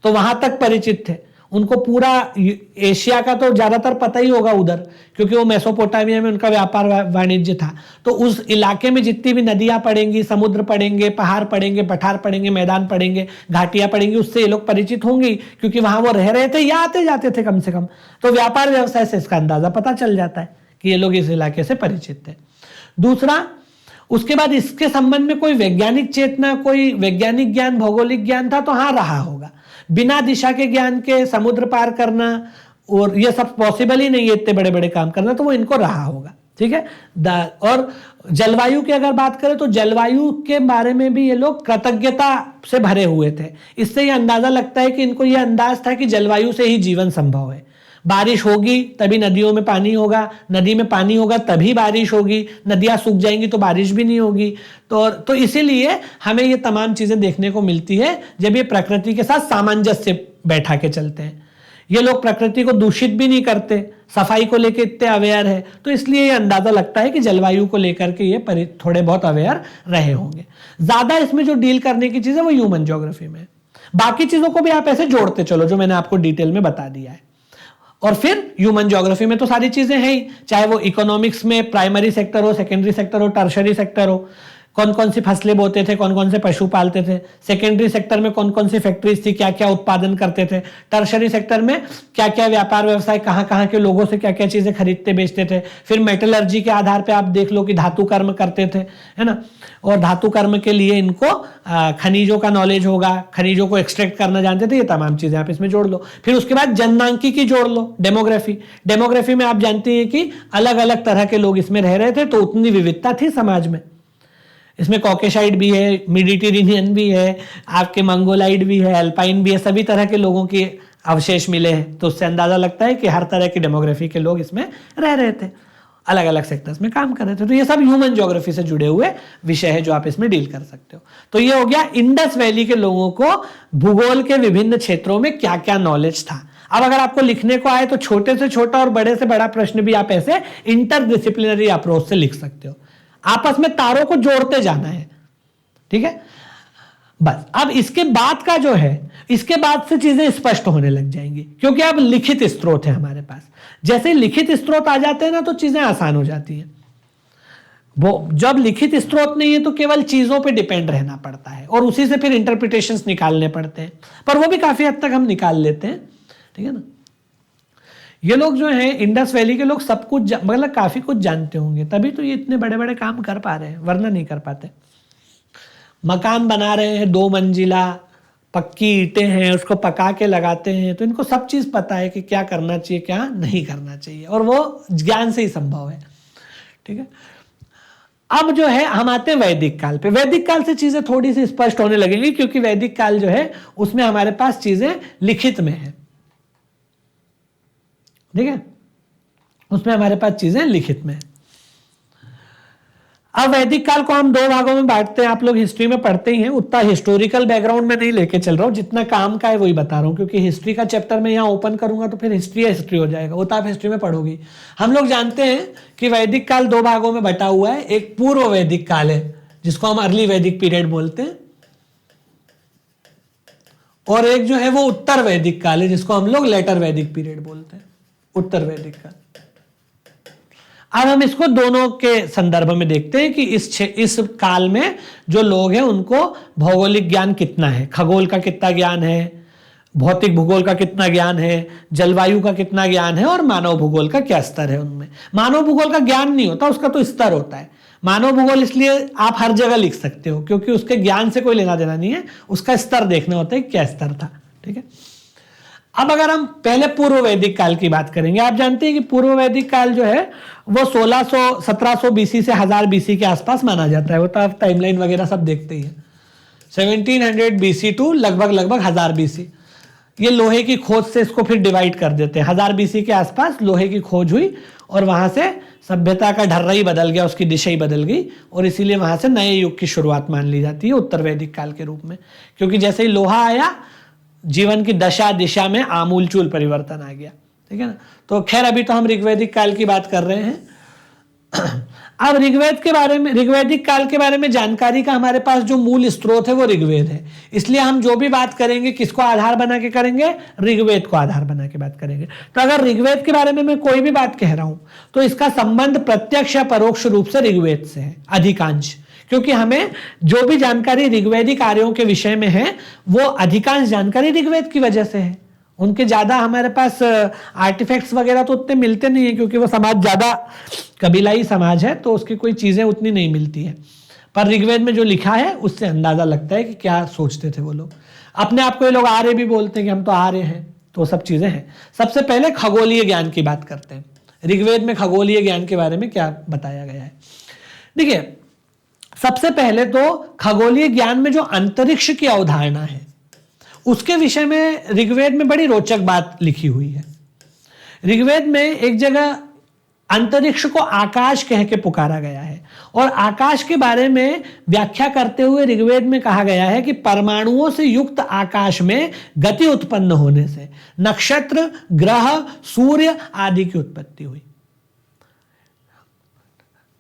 तो वहां तक परिचित थे। उनको पूरा एशिया का तो ज्यादातर पता ही होगा उधर, क्योंकि वो मेसोपोटामिया में उनका व्यापार वाणिज्य था। तो उस इलाके में जितनी भी नदियां पड़ेंगी, समुद्र पड़ेंगे, पहाड़ पड़ेंगे, पठार पड़ेंगे, मैदान पड़ेंगे, घाटियां पड़ेंगी, उससे ये लोग परिचित होंगे क्योंकि वहां वो रह रहे थे या आते जाते थे कम से कम। तो व्यापार व्यवसाय से इसका अंदाजा पता चल जाता है कि ये लोग इस इलाके से परिचित थे। दूसरा, उसके बाद इसके संबंध में कोई वैज्ञानिक चेतना, कोई वैज्ञानिक ज्ञान, भौगोलिक ज्ञान था तो हाँ रहा होगा। बिना दिशा के ज्ञान के समुद्र पार करना और ये सब पॉसिबल ही नहीं है, इतने बड़े बड़े काम करना, तो वो इनको रहा होगा। ठीक है। और जलवायु की अगर बात करें तो जलवायु के बारे में भी ये लोग कृतज्ञता से भरे हुए थे। इससे ये अंदाजा लगता है कि इनको ये अंदाज था कि जलवायु से ही जीवन संभव है। बारिश होगी तभी नदियों में पानी होगा, नदी में पानी होगा तभी बारिश होगी, नदियां सूख जाएंगी तो बारिश भी नहीं होगी। तो इसीलिए हमें ये तमाम चीजें देखने को मिलती है जब ये प्रकृति के साथ सामंजस्य बैठा के चलते हैं। ये लोग प्रकृति को दूषित भी नहीं करते, सफाई को लेकर इतने अवेयर है, तो इसलिए ये अंदाजा लगता है कि जलवायु को लेकर के ये थोड़े बहुत अवेयर रहे होंगे। ज्यादा इसमें जो डील करने की चीज है वो ह्यूमन ज्योग्राफी में। बाकी चीजों को भी आप ऐसे जोड़ते चलो जो मैंने आपको डिटेल में बता दिया है। और फिर ह्यूमन ज्योग्राफी में तो सारी चीजें हैं ही, चाहे वो इकोनॉमिक्स में प्राइमरी सेक्टर हो, सेकेंडरी सेक्टर हो, टर्शरी सेक्टर हो, कौन कौन सी फसलें बोते थे, कौन कौन से पशु पालते थे, सेकेंडरी सेक्टर में कौन कौन सी फैक्ट्रीज थी, क्या क्या उत्पादन करते थे, टर्शरी सेक्टर में क्या क्या व्यापार व्यवसाय, कहाँ कहाँ के लोगों से क्या क्या चीजें खरीदते बेचते थे। फिर मेटलर्जी के आधार पे आप देख लो कि धातु कर्म करते थे, है ना, और धातु कर्म के लिए इनको खनिजों का नॉलेज होगा, खनिजों को एक्सट्रैक्ट करना जानते थे। ये तमाम चीजें आप इसमें जोड़ लो। फिर उसके बाद जननांकिकी जोड़ लो, डेमोग्राफी। डेमोग्राफी में आप जानते हैं कि अलग अलग तरह के लोग इसमें रह रहे थे, तो उतनी विविधता थी समाज में। इसमें कॉकेशाइड भी है, मेडिटेरेनियन भी है, आपके मंगोलाइड भी है, अल्पाइन भी है, सभी तरह के लोगों के अवशेष मिले हैं। तो उससे अंदाजा लगता है कि हर तरह की डेमोग्राफी के लोग इसमें रह रहे थे, अलग अलग सेक्टर्स में काम कर रहे थे। तो ये सब ह्यूमन ज्योग्राफी से जुड़े हुए विषय है जो आप इसमें डील कर सकते हो। तो ये हो गया इंडस वैली के लोगों को भूगोल के विभिन्न क्षेत्रों में क्या क्या नॉलेज था। अब अगर आपको लिखने को आए तो छोटे से छोटा और बड़े से बड़ा प्रश्न भी आप ऐसे इंटरडिसिप्लिनरी अप्रोच से लिख सकते हो। आपस में तारों को जोड़ते जाना है। ठीक है, बस। अब इसके बाद का जो है, इसके बाद से चीजें स्पष्ट होने लग जाएंगी, क्योंकि अब लिखित स्रोत है हमारे पास। जैसे लिखित स्रोत आ जाते हैं ना तो चीजें आसान हो जाती हैं। वो जब लिखित स्रोत नहीं है तो केवल चीजों पे डिपेंड रहना पड़ता है और उसी से फिर इंटरप्रिटेशंस निकालने पड़ते हैं, पर वो भी काफी हद तक हम निकाल लेते हैं। ठीक है ना। ये लोग जो हैं इंडस वैली के लोग सब कुछ मतलब काफी कुछ जानते होंगे, तभी तो ये इतने बड़े बड़े काम कर पा रहे हैं, वरना नहीं कर पाते। मकान बना रहे हैं 2 मंजिला, पक्की ईंटें हैं, उसको पका के लगाते हैं, तो इनको सब चीज पता है कि क्या करना चाहिए क्या नहीं करना चाहिए, और वो ज्ञान से ही संभव है। ठीक है। अब जो है हम आते हैं वैदिक काल पे। वैदिक काल से चीजें थोड़ी सी स्पष्ट होने लगेंगी, क्योंकि वैदिक काल जो है उसमें हमारे पास चीजें लिखित में है। ठीक है, उसमें हमारे पास चीजें लिखित में है। अब वैदिक काल को हम 2 भागों में बांटते हैं। आप लोग हिस्ट्री में पढ़ते ही हैं, उतना हिस्टोरिकल बैकग्राउंड में नहीं लेके चल रहा हूं, जितना काम का है वही बता रहा हूं, क्योंकि हिस्ट्री का चैप्टर में यहां ओपन करूंगा तो फिर हिस्ट्री हो जाएगा, वो तो आप हिस्ट्री में पढ़ोगी। हम लोग जानते हैं कि वैदिक काल 2 भागों में बटा हुआ है। एक पूर्व वैदिक काल है जिसको हम अर्ली वैदिक पीरियड बोलते हैं, और एक जो है वो उत्तर वैदिक काल है जिसको हम लोग लेटर वैदिक पीरियड बोलते हैं, उत्तर वैदिक काल। अब हम इसको दोनों के संदर्भ में देखते हैं कि इस काल में जो लोग हैं उनको भौगोलिक ज्ञान कितना है, खगोल का कितना ज्ञान है, भौतिक भूगोल का कितना ज्ञान है, जलवायु का कितना ज्ञान है, और मानव भूगोल का क्या स्तर है उनमें। मानव भूगोल का ज्ञान नहीं होता, उसका तो स्तर होता है। मानव भूगोल इसलिए आप हर जगह लिख सकते हो क्योंकि उसके ज्ञान से कोई लेना देना नहीं है, उसका स्तर देखना होता है क्या स्तर था। ठीक है। अब अगर हम पहले पूर्व वैदिक काल की बात करेंगे, आप जानते हैं कि पूर्व वैदिक काल जो है वो 1700 बीसी से 1000 बीसी के आसपास माना जाता है। वो तो आप टाइमलाइन वगैरह सब देखते ही हैं। 1700 बीसी टू लगभग 1000 बीसी। ये लोहे की खोज से इसको फिर डिवाइड कर देते हैं। 1000 बीसी के आसपास लोहे की खोज हुई और वहां से सभ्यता का ढर्रा ही बदल गया, उसकी दिशा ही बदल गई, और इसीलिए वहां से नए युग की शुरुआत मान ली जाती है उत्तर वैदिक काल के रूप में। क्योंकि जैसे ही लोहा आया, जीवन की दशा दिशा में आमूलचूल परिवर्तन आ गया। ठीक है ना। तो खैर अभी तो हम ऋग्वैदिक काल की बात कर रहे हैं। अब ऋग्वैदिक काल के बारे में जानकारी का हमारे पास जो मूल स्रोत है वो ऋग्वेद है, इसलिए हम जो भी बात करेंगे किसको आधार बना के करेंगे, ऋग्वेद को आधार बना के बात करेंगे। तो अगर ऋग्वेद के बारे में मैं कोई भी बात कह रहा हूं तो इसका संबंध प्रत्यक्ष या परोक्ष रूप से ऋग्वेद से है अधिकांश, क्योंकि हमें जो भी जानकारी ऋग्वैदिक आर्यों के विषय में है वो अधिकांश जानकारी ऋग्वेद की वजह से है। उनके ज्यादा हमारे पास आर्टिफैक्ट्स वगैरह तो उतने मिलते नहीं है, क्योंकि वो समाज ज्यादा कबीलाई समाज है, तो उसकी कोई चीजें उतनी नहीं मिलती है। पर ऋग्वेद में जो लिखा है उससे अंदाजा लगता है कि क्या सोचते थे वो लोग। अपने आप को ये लोग आर्य भी बोलते हैं कि हम तो आर्य हैं, तो सब चीजें हैं। सबसे पहले खगोलीय ज्ञान की बात करते हैं। ऋग्वेद में खगोलीय ज्ञान के बारे में क्या बताया गया है। देखिए, सबसे पहले तो खगोलीय ज्ञान में जो अंतरिक्ष की अवधारणा है उसके विषय में ऋग्वेद में बड़ी रोचक बात लिखी हुई है। ऋग्वेद में एक जगह अंतरिक्ष को आकाश कह के पुकारा गया है, और आकाश के बारे में व्याख्या करते हुए ऋग्वेद में कहा गया है कि परमाणुओं से युक्त आकाश में गति उत्पन्न होने से नक्षत्र, ग्रह, सूर्य आदि की उत्पत्ति हुई।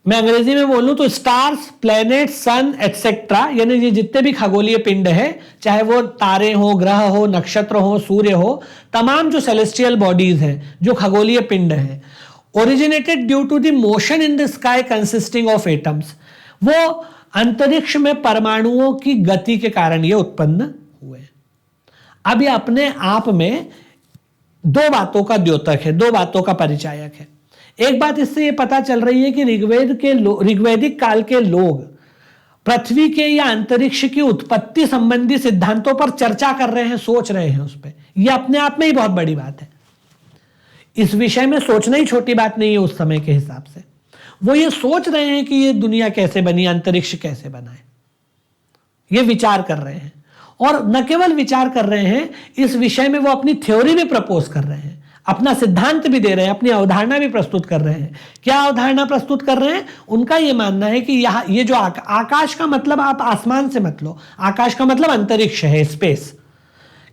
मैं अंग्रेजी में बोलूं तो स्टार्स, प्लैनेट, सन एटसेट्रा, यानी ये जितने भी खगोलीय पिंड है, चाहे वो तारे हो, ग्रह हो, नक्षत्र हो, सूर्य हो, तमाम जो सेलेस्टियल बॉडीज हैं, जो खगोलीय पिंड हैं, originated due to the motion in the sky consisting of atoms, वो अंतरिक्ष में परमाणुओं की गति के कारण ये उत्पन्न हुए। अब ये अपने आप में दो बातों का द्योतक है, दो बातों का परिचायक है। एक बात इससे ये पता चल रही है कि ऋग्वैदिक काल के लोग पृथ्वी के या अंतरिक्ष की उत्पत्ति संबंधी सिद्धांतों पर चर्चा कर रहे हैं, सोच रहे हैं उस पर। यह अपने आप में ही बहुत बड़ी बात है। इस विषय में सोचना ही छोटी बात नहीं है उस समय के हिसाब से। वो ये सोच रहे हैं कि ये दुनिया कैसे बनी, अंतरिक्ष कैसे बना है, ये विचार कर रहे हैं। और न केवल विचार कर रहे हैं, इस विषय में वो अपनी थ्योरी भी प्रपोज कर रहे हैं, अपना सिद्धांत भी दे रहे हैं, अपनी अवधारणा भी प्रस्तुत कर रहे हैं। क्या अवधारणा प्रस्तुत कर रहे हैं? उनका यह मानना है कि यह ये जो आकाश का मतलब आप आसमान से मत लो, आकाश का मतलब अंतरिक्ष है, स्पेस।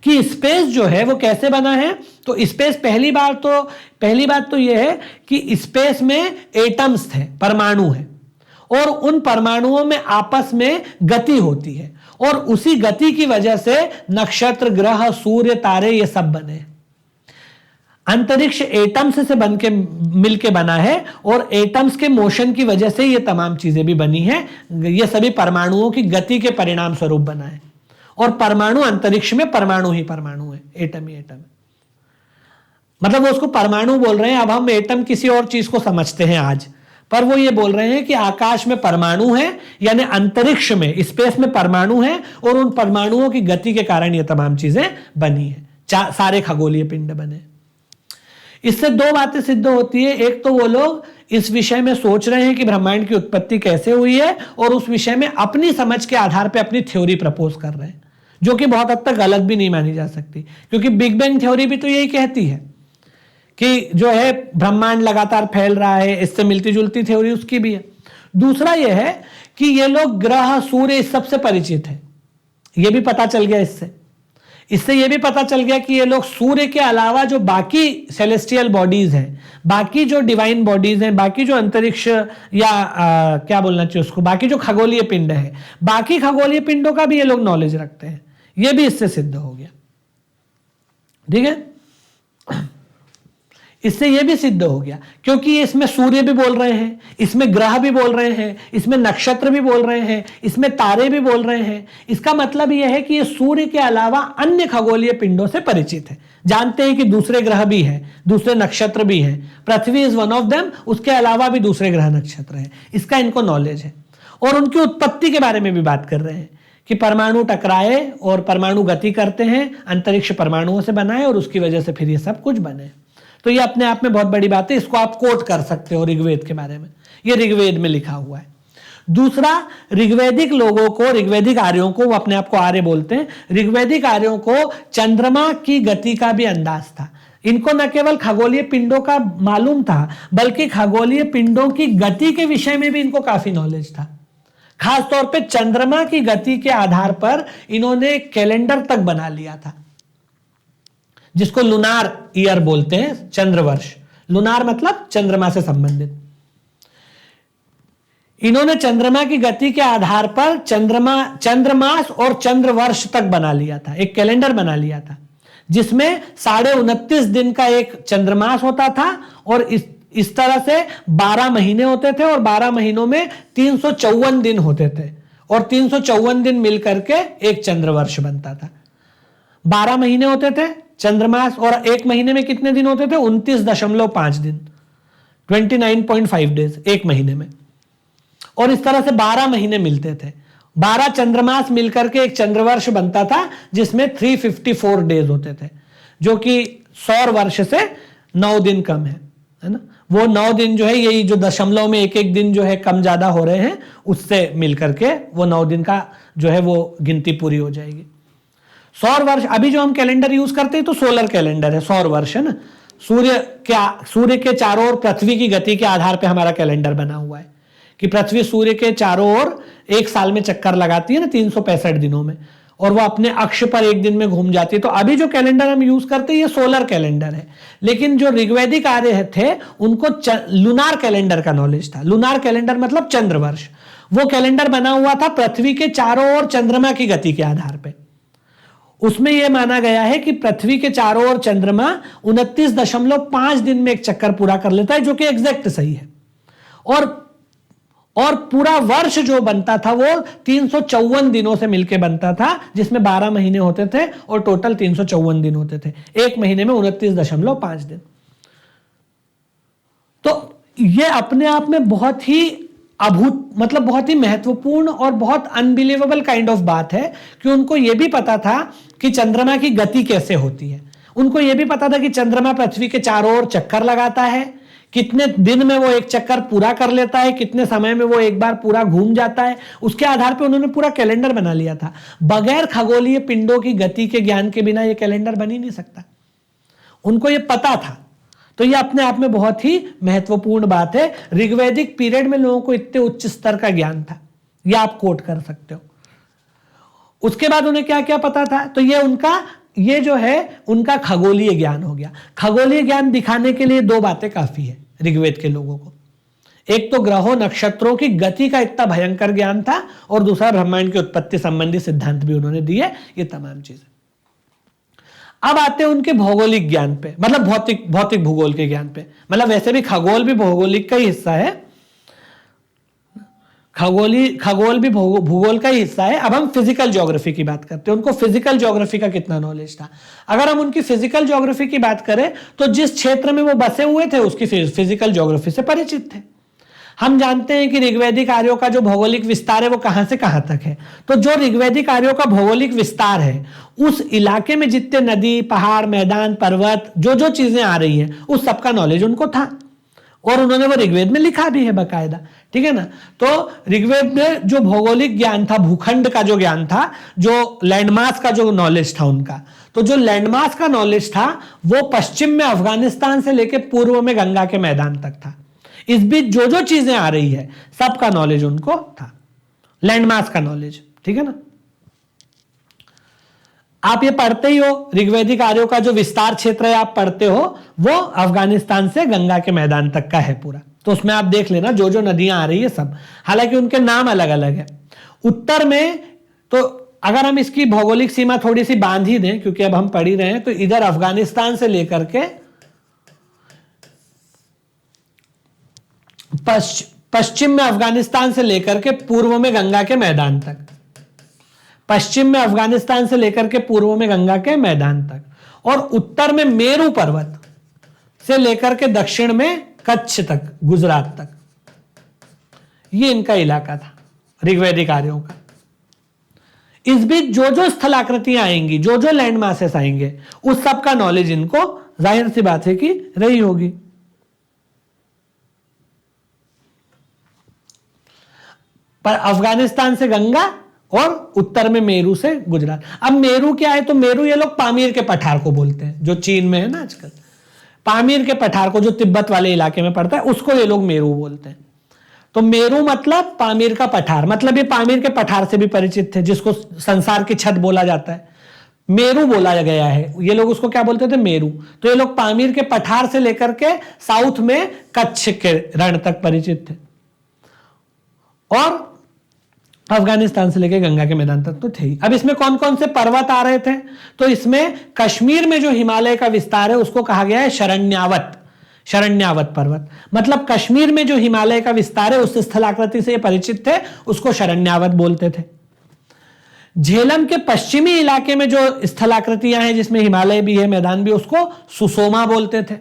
कि स्पेस जो है वो कैसे बना है, तो स्पेस पहली बात तो यह है कि स्पेस में एटम्स थे, परमाणु है, और उन परमाणुओं में आपस में गति होती है, और उसी गति की वजह से नक्षत्र, ग्रह, सूर्य, तारे ये सब बने। अंतरिक्ष एटम्स से बन के मिलके बना है, और एटम्स के मोशन की वजह से ये तमाम चीजें भी बनी हैं। ये सभी परमाणुओं की गति के परिणाम स्वरूप बना है। और परमाणु अंतरिक्ष में परमाणु ही परमाणु है, एटम ही एटम है। मतलब वो उसको परमाणु बोल रहे हैं। अब हम एटम किसी और चीज को समझते हैं आज, पर वो ये बोल रहे हैं कि आकाश में परमाणु है, यानी अंतरिक्ष में, स्पेस में परमाणु है, और उन परमाणुओं की गति के कारण ये तमाम चीजें बनी है, सारे खगोलीय पिंड बने। इससे दो बातें सिद्ध होती है। एक तो वो लोग इस विषय में सोच रहे हैं कि ब्रह्मांड की उत्पत्ति कैसे हुई है, और उस विषय में अपनी समझ के आधार पर अपनी थ्योरी प्रपोज कर रहे हैं, जो कि बहुत हद तक गलत भी नहीं मानी जा सकती, क्योंकि बिग बैंग थ्योरी भी तो यही कहती है कि जो है ब्रह्मांड लगातार फैल रहा है। इससे मिलती जुलती थ्योरी उसकी भी है। दूसरा यह है कि ये लोग ग्रह, सूर्य, इस सबसे परिचित है। यह भी पता चल गया इससे यह भी पता चल गया कि ये लोग सूर्य के अलावा जो बाकी सेलेस्टियल बॉडीज हैं, बाकी जो डिवाइन बॉडीज हैं, बाकी जो अंतरिक्ष या क्या बोलना चाहिए उसको, बाकी जो खगोलीय पिंड है, बाकी खगोलीय पिंडों का भी ये लोग नॉलेज रखते हैं। यह भी इससे सिद्ध हो गया। ठीक है, इससे यह भी सिद्ध हो गया, क्योंकि इसमें सूर्य भी बोल रहे हैं, इसमें ग्रह भी बोल रहे हैं, इसमें नक्षत्र भी बोल रहे हैं, इसमें तारे भी बोल रहे हैं। इसका मतलब यह है कि ये सूर्य के अलावा अन्य खगोलीय पिंडों से परिचित है, जानते हैं कि दूसरे ग्रह भी हैं, दूसरे नक्षत्र भी हैं, पृथ्वी इज वन ऑफ देम, उसके अलावा भी दूसरे ग्रह नक्षत्र हैं। इसका इनको नॉलेज है। और उनकी उत्पत्ति के बारे में भी बात कर रहे हैं कि परमाणु टकराए और परमाणु गति करते हैं, अंतरिक्ष परमाणुओं से बना है, और उसकी वजह से फिर ये सब कुछ बने। तो ये अपने आप में बहुत बड़ी बात है। इसको आप कोट कर सकते हो ऋग्वेद के बारे में, ये ऋग्वेद में लिखा हुआ है। दूसरा, ऋग्वैदिक लोगों को, ऋग्वैदिक आर्यों को, वो अपने आप को आर्य बोलते हैं, ऋग्वैदिक आर्यों को चंद्रमा की गति का भी अंदाज था। इनको न केवल खगोलीय पिंडों का मालूम था, बल्कि खगोलीय पिंडों की गति के विषय में भी इनको काफी नॉलेज था। खासतौर पे चंद्रमा की गति के आधार पर इन्होंने कैलेंडर तक बना लिया था, जिसको लुनार ईयर बोलते हैं, चंद्रवर्ष। लुनार मतलब चंद्रमा से संबंधित। इन्होंने चंद्रमा की गति के आधार पर चंद्रमास और चंद्रवर्ष तक बना लिया था, एक कैलेंडर बना लिया था, जिसमें 29.5 दिन का एक चंद्रमास होता था और इस तरह से 12 महीने होते थे और 12 महीनों में 354 दिन होते थे और 354 दिन मिलकर के एक चंद्रवर्ष बनता था। 12 महीने होते थे चंद्रमास और एक महीने में कितने दिन होते थे? 29.5 दिन, 29.5 डेज एक महीने में। और इस तरह से 12 महीने मिलते थे, 12 चंद्रमास मिलकर के एक चंद्रवर्ष बनता था, जिसमें 354 डेज होते थे, जो कि सौर वर्ष से 9 दिन कम है ना। वो 9 दिन जो है, यही जो दशमलव में एक दिन जो है कम ज्यादा हो रहे हैं, उससे मिलकर के वो 9 दिन का जो है वो गिनती पूरी हो जाएगी। सौर वर्ष, अभी जो हम कैलेंडर यूज करते हैं तो सोलर कैलेंडर है, सौर वर्ष है ना। सूर्य के चारों ओर पृथ्वी की गति के आधार पर हमारा कैलेंडर बना हुआ है कि पृथ्वी सूर्य के चारों ओर एक साल में चक्कर लगाती है ना, 365 दिनों में, और वो अपने अक्ष पर एक दिन में घूम जाती है। तो अभी जो कैलेंडर हम यूज करते हैं ये सोलर कैलेंडर है, लेकिन जो ऋग्वैदिक आर्य थे उनको लुनार कैलेंडर का नॉलेज था। लुनार कैलेंडर मतलब चंद्रवर्ष। वो कैलेंडर बना हुआ था पृथ्वी के चारों ओर चंद्रमा की गति के आधार पर। उसमें यह माना गया है कि पृथ्वी के चारों ओर चंद्रमा 29.5 दिन में एक चक्कर पूरा कर लेता है, जो कि एग्जैक्ट सही है। और पूरा वर्ष जो बनता था वो 354 दिनों से मिलकर बनता था, जिसमें 12 महीने होते थे और टोटल 354 दिन होते थे, एक महीने में 29.5 दिन। तो ये अपने आप में बहुत ही मतलब बहुत ही महत्वपूर्ण और बहुत अनबिलीवेबल काइंड ऑफ बात है कि उनको यह भी पता था कि चंद्रमा की गति कैसे होती है। उनको यह भी पता था कि चंद्रमा पृथ्वी के चारों ओर चक्कर लगाता है, कितने दिन में वो एक चक्कर पूरा कर लेता है, कितने समय में वो एक बार पूरा घूम जाता है। उसके आधार पर उन्होंने पूरा कैलेंडर बना लिया था। बगैर खगोलीय पिंडों की गति के ज्ञान के बिना ये कैलेंडर बन ही नहीं सकता। उनको ये पता था। तो ये अपने आप में बहुत ही महत्वपूर्ण बात है। ऋग्वैदिक पीरियड में लोगों को इतने उच्च स्तर का ज्ञान था, ये आप कोट कर सकते हो। उसके बाद उन्हें क्या क्या पता था? तो ये जो है उनका खगोलीय ज्ञान हो गया। खगोलीय ज्ञान दिखाने के लिए 2 बातें काफी है ऋग्वेद के लोगों को। एक तो ग्रहों नक्षत्रों की गति का इतना भयंकर ज्ञान था, और दूसरा ब्रह्मांड की उत्पत्ति संबंधी सिद्धांत भी उन्होंने दिए। ये तमाम चीजें। अब आते हैं उनके भौगोलिक ज्ञान पे, मतलब भौतिक भूगोल के ज्ञान पे। मतलब वैसे भी खगोल भी भौगोलिक का ही हिस्सा है, खगोल भी भूगोल का ही हिस्सा है। अब हम फिजिकल ज्योग्राफी की बात करते हैं। उनको फिजिकल ज्योग्राफी का कितना नॉलेज था? अगर हम उनकी फिजिकल ज्योग्राफी की बात करें तो जिस क्षेत्र में वो बसे हुए थे उसकी फिजिकल ज्योग्राफी से परिचित थे। हम जानते हैं कि ऋग्वैदिक आर्यों का जो भौगोलिक विस्तार है वो कहां से कहां तक है। तो जो ऋग्वैदिक आर्यों का भौगोलिक विस्तार है, उस इलाके में जितने नदी, पहाड़, मैदान, पर्वत, जो चीजें आ रही हैं, उस सबका नॉलेज उनको था, और उन्होंने वो ऋग्वेद में लिखा भी है बाकायदा। ठीक है ना। तो ऋग्वेद में जो भौगोलिक ज्ञान था, भूखंड का जो ज्ञान था, जो लैंडमास का जो नॉलेज था उनका, तो जो लैंडमास का नॉलेज था वो पश्चिम में अफगानिस्तान से लेकर पूर्व में गंगा के मैदान तक था। इस बीच जो चीजें आ रही है सबका नॉलेज उनको था, लैंडमास का नॉलेज। ठीक है ना। आप ये पढ़ते ही हो, ऋग्वैदिक आर्यों का जो विस्तार क्षेत्र है आप पढ़ते हो, वो अफगानिस्तान से गंगा के मैदान तक का है पूरा। तो उसमें आप देख लेना जो नदियां आ रही है सब, हालांकि उनके नाम अलग अलग है। उत्तर में तो अगर हम इसकी भौगोलिक सीमा थोड़ी सी बांध ही दें, क्योंकि अब हम पढ़ ही रहे हैं, तो इधर अफगानिस्तान से लेकर के पश्चिम में अफगानिस्तान से लेकर के पूर्व में गंगा के मैदान तक, पश्चिम में अफगानिस्तान से लेकर के पूर्व में गंगा के मैदान तक, और उत्तर में मेरू पर्वत से लेकर के दक्षिण में कच्छ तक, गुजरात तक, ये इनका इलाका था ऋग्वैदिक आर्यों का। इस बीच जो स्थलाकृतियां आएंगी, जो लैंड मासेस आएंगे, उस सब का नॉलेज इनको जाहिर सी बात है कि रही होगी। पर अफगानिस्तान से गंगा और उत्तर में मेरू से गुजरात। अब मेरू क्या है? तो मेरू ये लोग पामीर के पठार को बोलते हैं, जो चीन में है ना आजकल। पामीर के पठार को, जो तिब्बत वाले इलाके में पड़ता है, उसको ये लोग मेरू बोलते हैं। तो मेरू मतलब पामीर का पठार, मतलब ये पामीर के पठार से भी परिचित थे, जिसको संसार की छत बोला जाता है। मेरू बोला गया है, ये लोग उसको क्या बोलते थे, मेरू। तो ये लोग पामीर के पठार से लेकर के साउथ में कच्छ के रण तक परिचित थे, और अफगानिस्तान से लेकर गंगा के मैदान तक तो थे ही। अब इसमें कौन कौन से पर्वत आ रहे थे, तो इसमें कश्मीर में जो हिमालय का विस्तार है उसको कहा गया है शरण्यावत, शरण्यावत पर्वत। मतलब कश्मीर में जो हिमालय का विस्तार है उस स्थलाकृति से ये परिचित थे, उसको शरण्यावत बोलते थे। झेलम के पश्चिमी इलाके में जो स्थलाकृतियां हैं जिसमें हिमालय भी है, मैदान भी, उसको सुसोमा बोलते थे।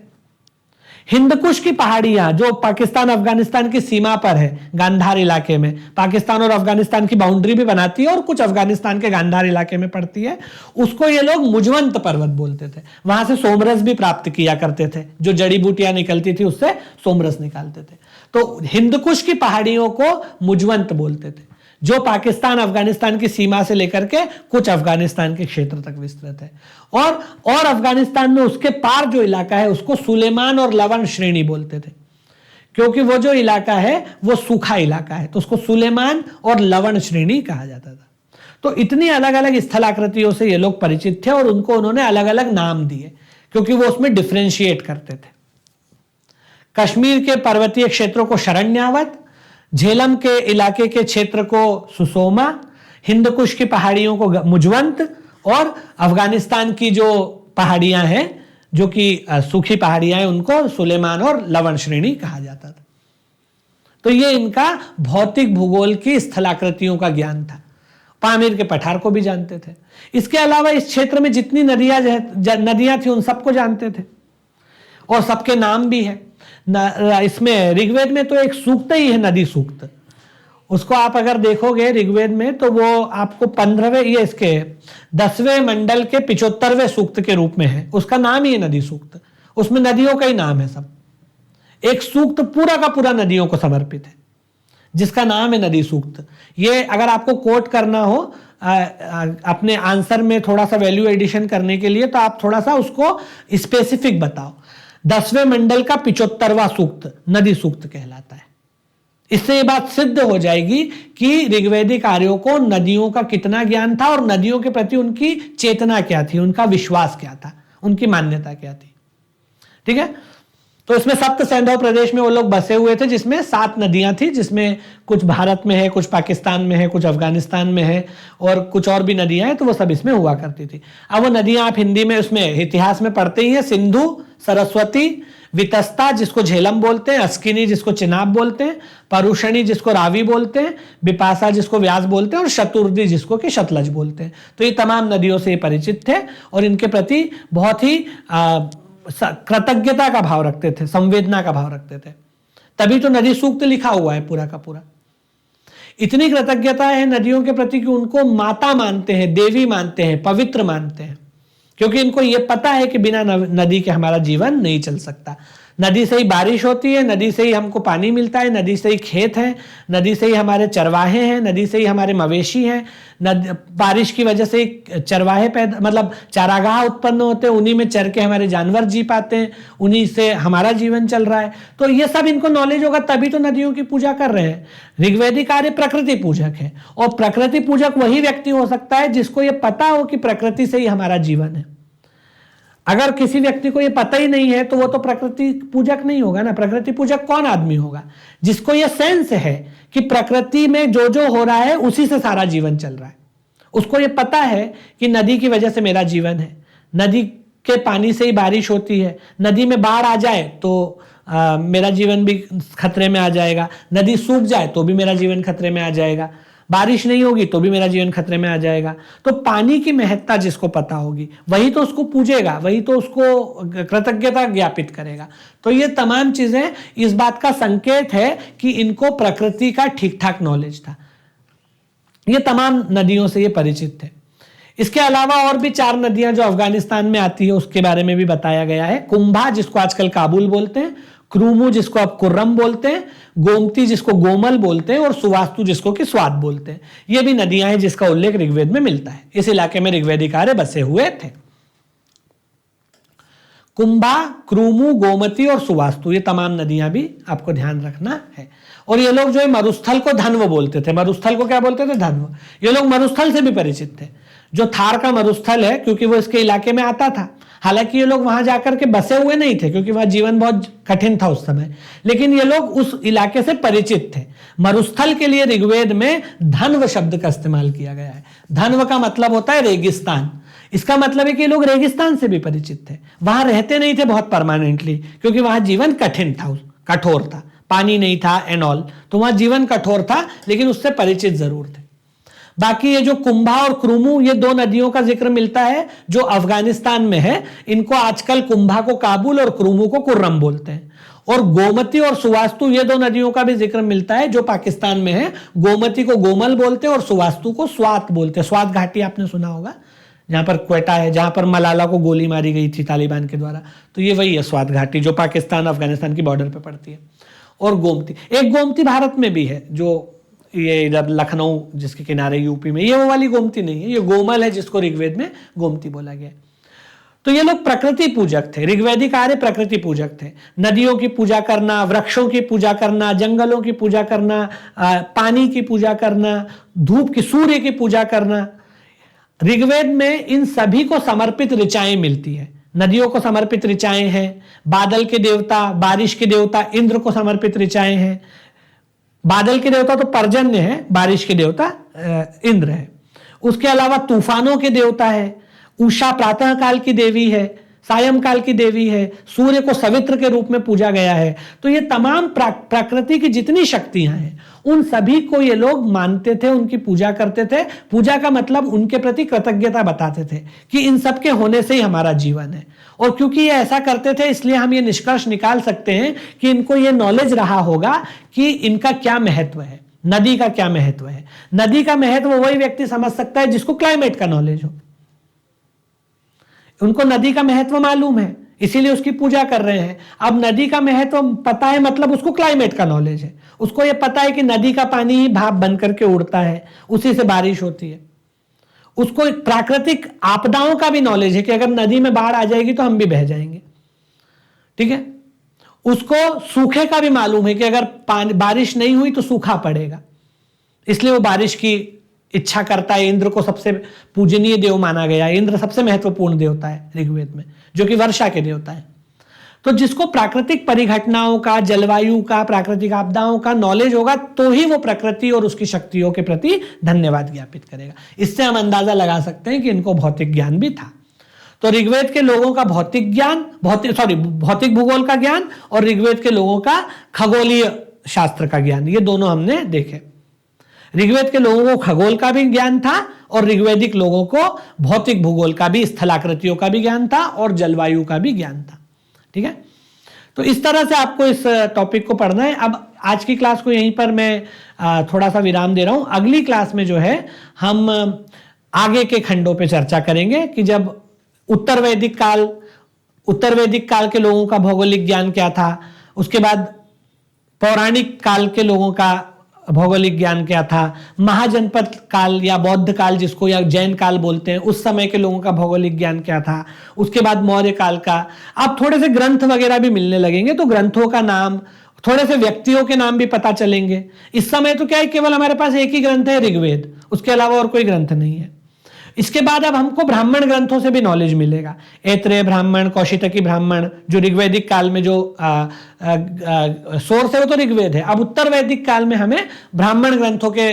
हिंदकुश की पहाड़ियां जो पाकिस्तान अफगानिस्तान की सीमा पर है, गांधार इलाके में, पाकिस्तान और अफगानिस्तान की बाउंड्री भी बनाती है और कुछ अफगानिस्तान के गांधार इलाके में पड़ती है, उसको ये लोग मुजवंत पर्वत बोलते थे। वहां से सोमरस भी प्राप्त किया करते थे, जो जड़ी बूटियां निकलती थी उससे सोमरस निकालते थे। तो हिंदकुश की पहाड़ियों को मुजवंत बोलते थे, जो पाकिस्तान अफगानिस्तान की सीमा से लेकर के कुछ अफगानिस्तान के क्षेत्र तक विस्तृत है। और अफगानिस्तान में उसके पार जो इलाका है उसको सुलेमान और लवण श्रेणी बोलते थे, क्योंकि वो जो इलाका है वो सूखा इलाका है, तो उसको सुलेमान और लवण श्रेणी कहा जाता था। तो इतनी अलग अलग स्थलाकृतियों से ये लोग परिचित थे और उनको उन्होंने अलग अलग नाम दिए, क्योंकि वो उसमें डिफ्रेंशिएट करते थे। कश्मीर के पर्वतीय क्षेत्रों को शरण्यावत, झेलम के इलाके के क्षेत्र को सुसोमा, हिंदकुश की पहाड़ियों को मुजवंत, और अफगानिस्तान की जो पहाड़ियां हैं जो कि सूखी पहाड़ियां हैं उनको सुलेमान और लवण श्रेणी कहा जाता था। तो ये इनका भौतिक भूगोल की स्थलाकृतियों का ज्ञान था। पामीर के पठार को भी जानते थे। इसके अलावा इस क्षेत्र में जितनी नदियां थी उन सबको जानते थे और सबके नाम भी है। इसमें ऋग्वेद में तो एक सूक्त ही है, नदी सूक्त। उसको आप अगर देखोगे ऋग्वेद में तो वो आपको 15वें, ये इसके 10वें मंडल के 75वें सूक्त के रूप में है। उसका नाम ही है नदी सूक्त, उसमें नदियों का ही नाम है सब। एक सूक्त पूरा का पूरा नदियों को समर्पित है जिसका नाम है नदी सूक्त। ये अगर आपको कोट करना हो अपने आंसर में थोड़ा सा वैल्यू एडिशन करने के लिए, तो आप थोड़ा सा उसको स्पेसिफिक बताओ। 10वें मंडल का 75वां सूक्त नदी सूक्त कहलाता है। इससे ये बात सिद्ध हो जाएगी कि ऋग्वैदिक आर्यों को नदियों का कितना ज्ञान था और नदियों के प्रति उनकी चेतना क्या थी, उनका विश्वास क्या था, उनकी मान्यता क्या थी। ठीक है, तो इसमें सप्त सैंधव प्रदेश में वो लोग बसे हुए थे, जिसमें 7 नदियां थी, जिसमें कुछ भारत में है, कुछ पाकिस्तान में है, कुछ अफगानिस्तान में है और कुछ और भी नदियां हैं, तो वो सब इसमें हुआ करती थी। अब वो नदियां आप हिंदी में उसमें इतिहास में पढ़ते ही हैं। सिंधु, सरस्वती, वितस्ता जिसको झेलम बोलते हैं, अस्किनी जिसको चिनाब बोलते हैं, परुषणी जिसको रावी बोलते हैं, बिपाशा जिसको व्यास बोलते हैं और शतुर्दी जिसको कि शतलज बोलते हैं। तो ये तमाम नदियों से परिचित थे और इनके प्रति बहुत ही कृतज्ञता का भाव रखते थे, संवेदना का भाव रखते थे। तभी तो नदी सूक्त लिखा हुआ है पूरा का पूरा। इतनी कृतज्ञता है नदियों के प्रति कि उनको माता मानते हैं, देवी मानते हैं, पवित्र मानते हैं, क्योंकि इनको यह पता है कि बिना नदी के हमारा जीवन नहीं चल सकता। नदी से ही बारिश होती है, नदी से ही हमको पानी मिलता है, नदी से ही खेत हैं, नदी से ही हमारे चरवाहे हैं, नदी से ही हमारे मवेशी हैं। बारिश की वजह से ही चरवाहे पैदा, मतलब चारागाह उत्पन्न होते हैं, उन्हीं में चर के हमारे जानवर जी पाते हैं, उन्हीं से हमारा जीवन चल रहा है। तो ये सब इनको नॉलेज होगा, तभी तो नदियों की पूजा कर रहे हैं। ऋग्वैदिक आर्य प्रकृति पूजक है और प्रकृति पूजक वही व्यक्ति हो सकता है जिसको ये पता हो कि प्रकृति से ही हमारा जीवन है। अगर किसी व्यक्ति को ये पता ही नहीं है तो वो तो प्रकृति पूजक नहीं होगा ना। प्रकृति पूजक कौन आदमी होगा? जिसको ये सेंस है कि प्रकृति में जो जो हो रहा है उसी से सारा जीवन चल रहा है। उसको ये पता है कि नदी की वजह से मेरा जीवन है, नदी के पानी से ही बारिश होती है, नदी में बाढ़ आ जाए तो मेरा जीवन भी खतरे में आ जाएगा, नदी सूख जाए तो भी मेरा जीवन खतरे में आ जाएगा, बारिश नहीं होगी तो भी मेरा जीवन खतरे में आ जाएगा। तो पानी की महत्ता जिसको पता होगी वही तो उसको पूजेगा, वही तो उसको कृतज्ञता ज्ञापित करेगा। तो ये तमाम चीजें इस बात का संकेत है कि इनको प्रकृति का ठीक ठाक नॉलेज था। ये तमाम नदियों से ये परिचित थे। इसके अलावा और भी 4 नदियां जो अफगानिस्तान में आती है उसके बारे में भी बताया गया है। कुंभा जिसको आजकल काबुल बोलते हैं, क्रूमू जिसको अब कुर्रम बोलते हैं, गोमती जिसको गोमल बोलते हैं और सुवास्तु जिसको कि स्वाद बोलते हैं। ये भी नदियां हैं जिसका उल्लेख ऋग्वेद में मिलता है। इस इलाके में ऋग्वैदिक आर्य बसे हुए थे। कुंभा, क्रूमू, गोमती और सुवास्तु, ये तमाम नदियां भी आपको ध्यान रखना है। और ये लोग जो है मरुस्थल को धन्व बोलते थे। मरुस्थल को क्या बोलते थे? धन्व। ये लोग मरुस्थल से भी परिचित थे। जो थार का मरुस्थल है, क्योंकि वो इसके इलाके में आता था। हालांकि ये लोग वहां जाकर के बसे हुए नहीं थे, क्योंकि वहां जीवन बहुत कठिन था उस समय, लेकिन ये लोग उस इलाके से परिचित थे। मरुस्थल के लिए ऋग्वेद में धन्व शब्द का इस्तेमाल किया गया है। धन्व का मतलब होता है रेगिस्तान। इसका मतलब है कि लोग रेगिस्तान से भी परिचित थे, वहां रहते नहीं थे बहुत परमानेंटली, क्योंकि वहां जीवन कठिन था, कठोर था, पानी नहीं था एंड ऑल, तो वहां जीवन कठोर था, लेकिन उससे परिचित जरूर थे। बाकी ये जो कुंभा और क्रुमु, ये दो नदियों का जिक्र मिलता है जो अफगानिस्तान में है। इनको आजकल कुंभा को काबुल और क्रुमु को कुर्रम बोलते हैं। और गोमती और सुवास्तु, ये दो नदियों का भी जिक्र मिलता है जो पाकिस्तान में है। गोमती को गोमल बोलते हैं और सुवास्तु को स्वात बोलते हैं। स्वात घाटी आपने सुना होगा, जहां पर क्वेटा है, जहां पर मलाला को गोली मारी गई थी तालिबान के द्वारा, तो ये वही है स्वात घाटी, जो पाकिस्तान अफगानिस्तान की बॉर्डर पे पड़ती है। और गोमती, एक गोमती भारत में भी है, जो ये इधर लखनऊ जिसके किनारे यूपी में, ये वो वाली गोमती नहीं है, ये गोमल है जिसको ऋग्वेद में गोमती बोला गया। तो ये लोग प्रकृति पूजक थे, ऋग्वैदिक आर्य प्रकृति पूजक थे। नदियों की पूजा करना, वृक्षों की पूजा करना, जंगलों की पूजा करना, पानी की पूजा करना, धूप की, सूर्य की पूजा करना। ऋग्वेद में इन सभी को समर्पित ऋचाएं मिलती है। नदियों को समर्पित ऋचाएं हैं, बादल के देवता, बारिश के देवता इंद्र को समर्पित ऋचाएं हैं। बादल के देवता तो पर्जन्य है, बारिश के देवता इंद्र है। उसके अलावा तूफानों के देवता है, उषा प्रातः काल की देवी है, सायंकाल की देवी है, सूर्य को सवित्र के रूप में पूजा गया है। तो ये तमाम प्रकृति की जितनी शक्तियां हैं, उन सभी को ये लोग मानते थे, उनकी पूजा करते थे। पूजा का मतलब उनके प्रति कृतज्ञता बताते थे कि इन सब के होने से ही हमारा जीवन है। और क्योंकि ये ऐसा करते थे, इसलिए हम ये निष्कर्ष निकाल सकते हैं कि इनको ये नॉलेज रहा होगा कि इनका क्या महत्व है, नदी का क्या महत्व है। नदी का महत्व वही व्यक्ति समझ सकता है जिसको क्लाइमेट का नॉलेज हो। उनको नदी का महत्व मालूम है, इसीलिए उसकी पूजा कर रहे हैं। अब नदी का महत्व पता है, मतलब उसको क्लाइमेट का नॉलेज है। उसको ये पता है कि नदी का पानी ही भाप बन करके उड़ता है, उसी से बारिश होती है। उसको प्राकृतिक आपदाओं का भी नॉलेज है कि अगर नदी में बाढ़ आ जाएगी तो हम भी बह जाएंगे, ठीक है। उसको सूखे का भी मालूम है कि अगर बारिश नहीं हुई तो सूखा पड़ेगा, इसलिए वो बारिश की इच्छा करता है। इंद्र को सबसे पूजनीय देव माना गया है। इंद्र सबसे महत्वपूर्ण देवता है ऋग्वेद में, जो कि वर्षा के देवता है। तो जिसको प्राकृतिक परिघटनाओं का, जलवायु का, प्राकृतिक आपदाओं का नॉलेज होगा, तो ही वो प्रकृति और उसकी शक्तियों के प्रति धन्यवाद ज्ञापित करेगा। इससे हम अंदाजा लगा सकते हैं कि इनको भौतिक ज्ञान भी था। तो ऋग्वेद के लोगों का भौतिक ज्ञान, भौतिक भूगोल का ज्ञान, और ऋग्वेद के लोगों का खगोलीय शास्त्र का ज्ञान, ये दोनों हमने देखे। ऋग्वेद के लोगों को खगोल का भी ज्ञान था और ऋग्वैदिक लोगों को भौतिक भूगोल का भी, स्थलाकृतियों का भी ज्ञान था और जलवायु का भी ज्ञान था, ठीक है। तो इस तरह से आपको इस टॉपिक को पढ़ना है। अब आज की क्लास को यहीं पर मैं थोड़ा सा विराम दे रहा हूं। अगली क्लास में जो है हम आगे के खंडों पे चर्चा करेंगे कि जब उत्तर वैदिक काल के लोगों का भौगोलिक ज्ञान क्या था, उसके बाद पौराणिक काल के लोगों का भौगोलिक ज्ञान क्या था, महाजनपद काल या बौद्ध काल जिसको या जैन काल बोलते हैं, उस समय के लोगों का भौगोलिक ज्ञान क्या था, उसके बाद मौर्य काल का। अब थोड़े से ग्रंथ वगैरह भी मिलने लगेंगे, तो ग्रंथों का नाम, थोड़े से व्यक्तियों के नाम भी पता चलेंगे। इस समय तो क्या है, केवल हमारे पास एक ही ग्रंथ है ऋग्वेद, उसके अलावा और कोई ग्रंथ नहीं है। इसके बाद अब हमको ब्राह्मण ग्रंथों से भी नॉलेज मिलेगा। ऐत्रेय ब्राह्मण, कौशितकी ब्राह्मण, जो ऋग्वैदिक काल में जो सोर्स है वो तो ऋग्वेद है। अब उत्तर वैदिक काल में हमें ब्राह्मण ग्रंथों के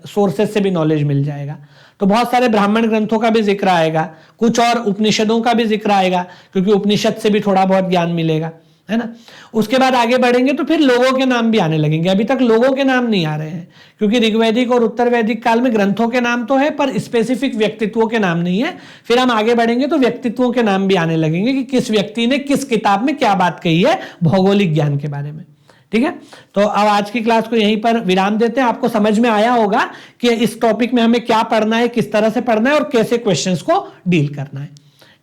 सोर्सेज से भी नॉलेज मिल जाएगा। तो बहुत सारे ब्राह्मण ग्रंथों का भी जिक्र आएगा, कुछ और उपनिषदों का भी जिक्र आएगा, क्योंकि उपनिषद से भी थोड़ा बहुत ज्ञान मिलेगा, है ना। उसके बाद आगे बढ़ेंगे तो फिर लोगों के नाम भी आने लगेंगे। अभी तक लोगों के नाम नहीं आ रहे हैं, क्योंकि ऋग्वैदिक और उत्तर वैदिक काल में ग्रंथों के नाम तो है पर स्पेसिफिक व्यक्तित्वों के नाम नहीं है। फिर हम आगे बढ़ेंगे तो व्यक्तित्वों के नाम भी आने लगेंगे कि किस व्यक्ति ने किस किताब में क्या बात कही है भौगोलिक ज्ञान के बारे में, ठीक है। तो अब आज की क्लास को यहीं पर विराम देते हैं। आपको समझ में आया होगा कि इस टॉपिक में हमें क्या पढ़ना है, किस तरह से पढ़ना है और कैसे क्वेश्चंस को डील करना है,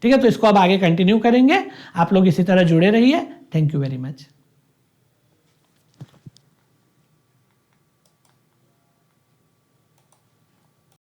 ठीक है। तो इसको अब आगे कंटिन्यू करेंगे। आप लोग इसी तरह जुड़े रहिए। Thank you very much.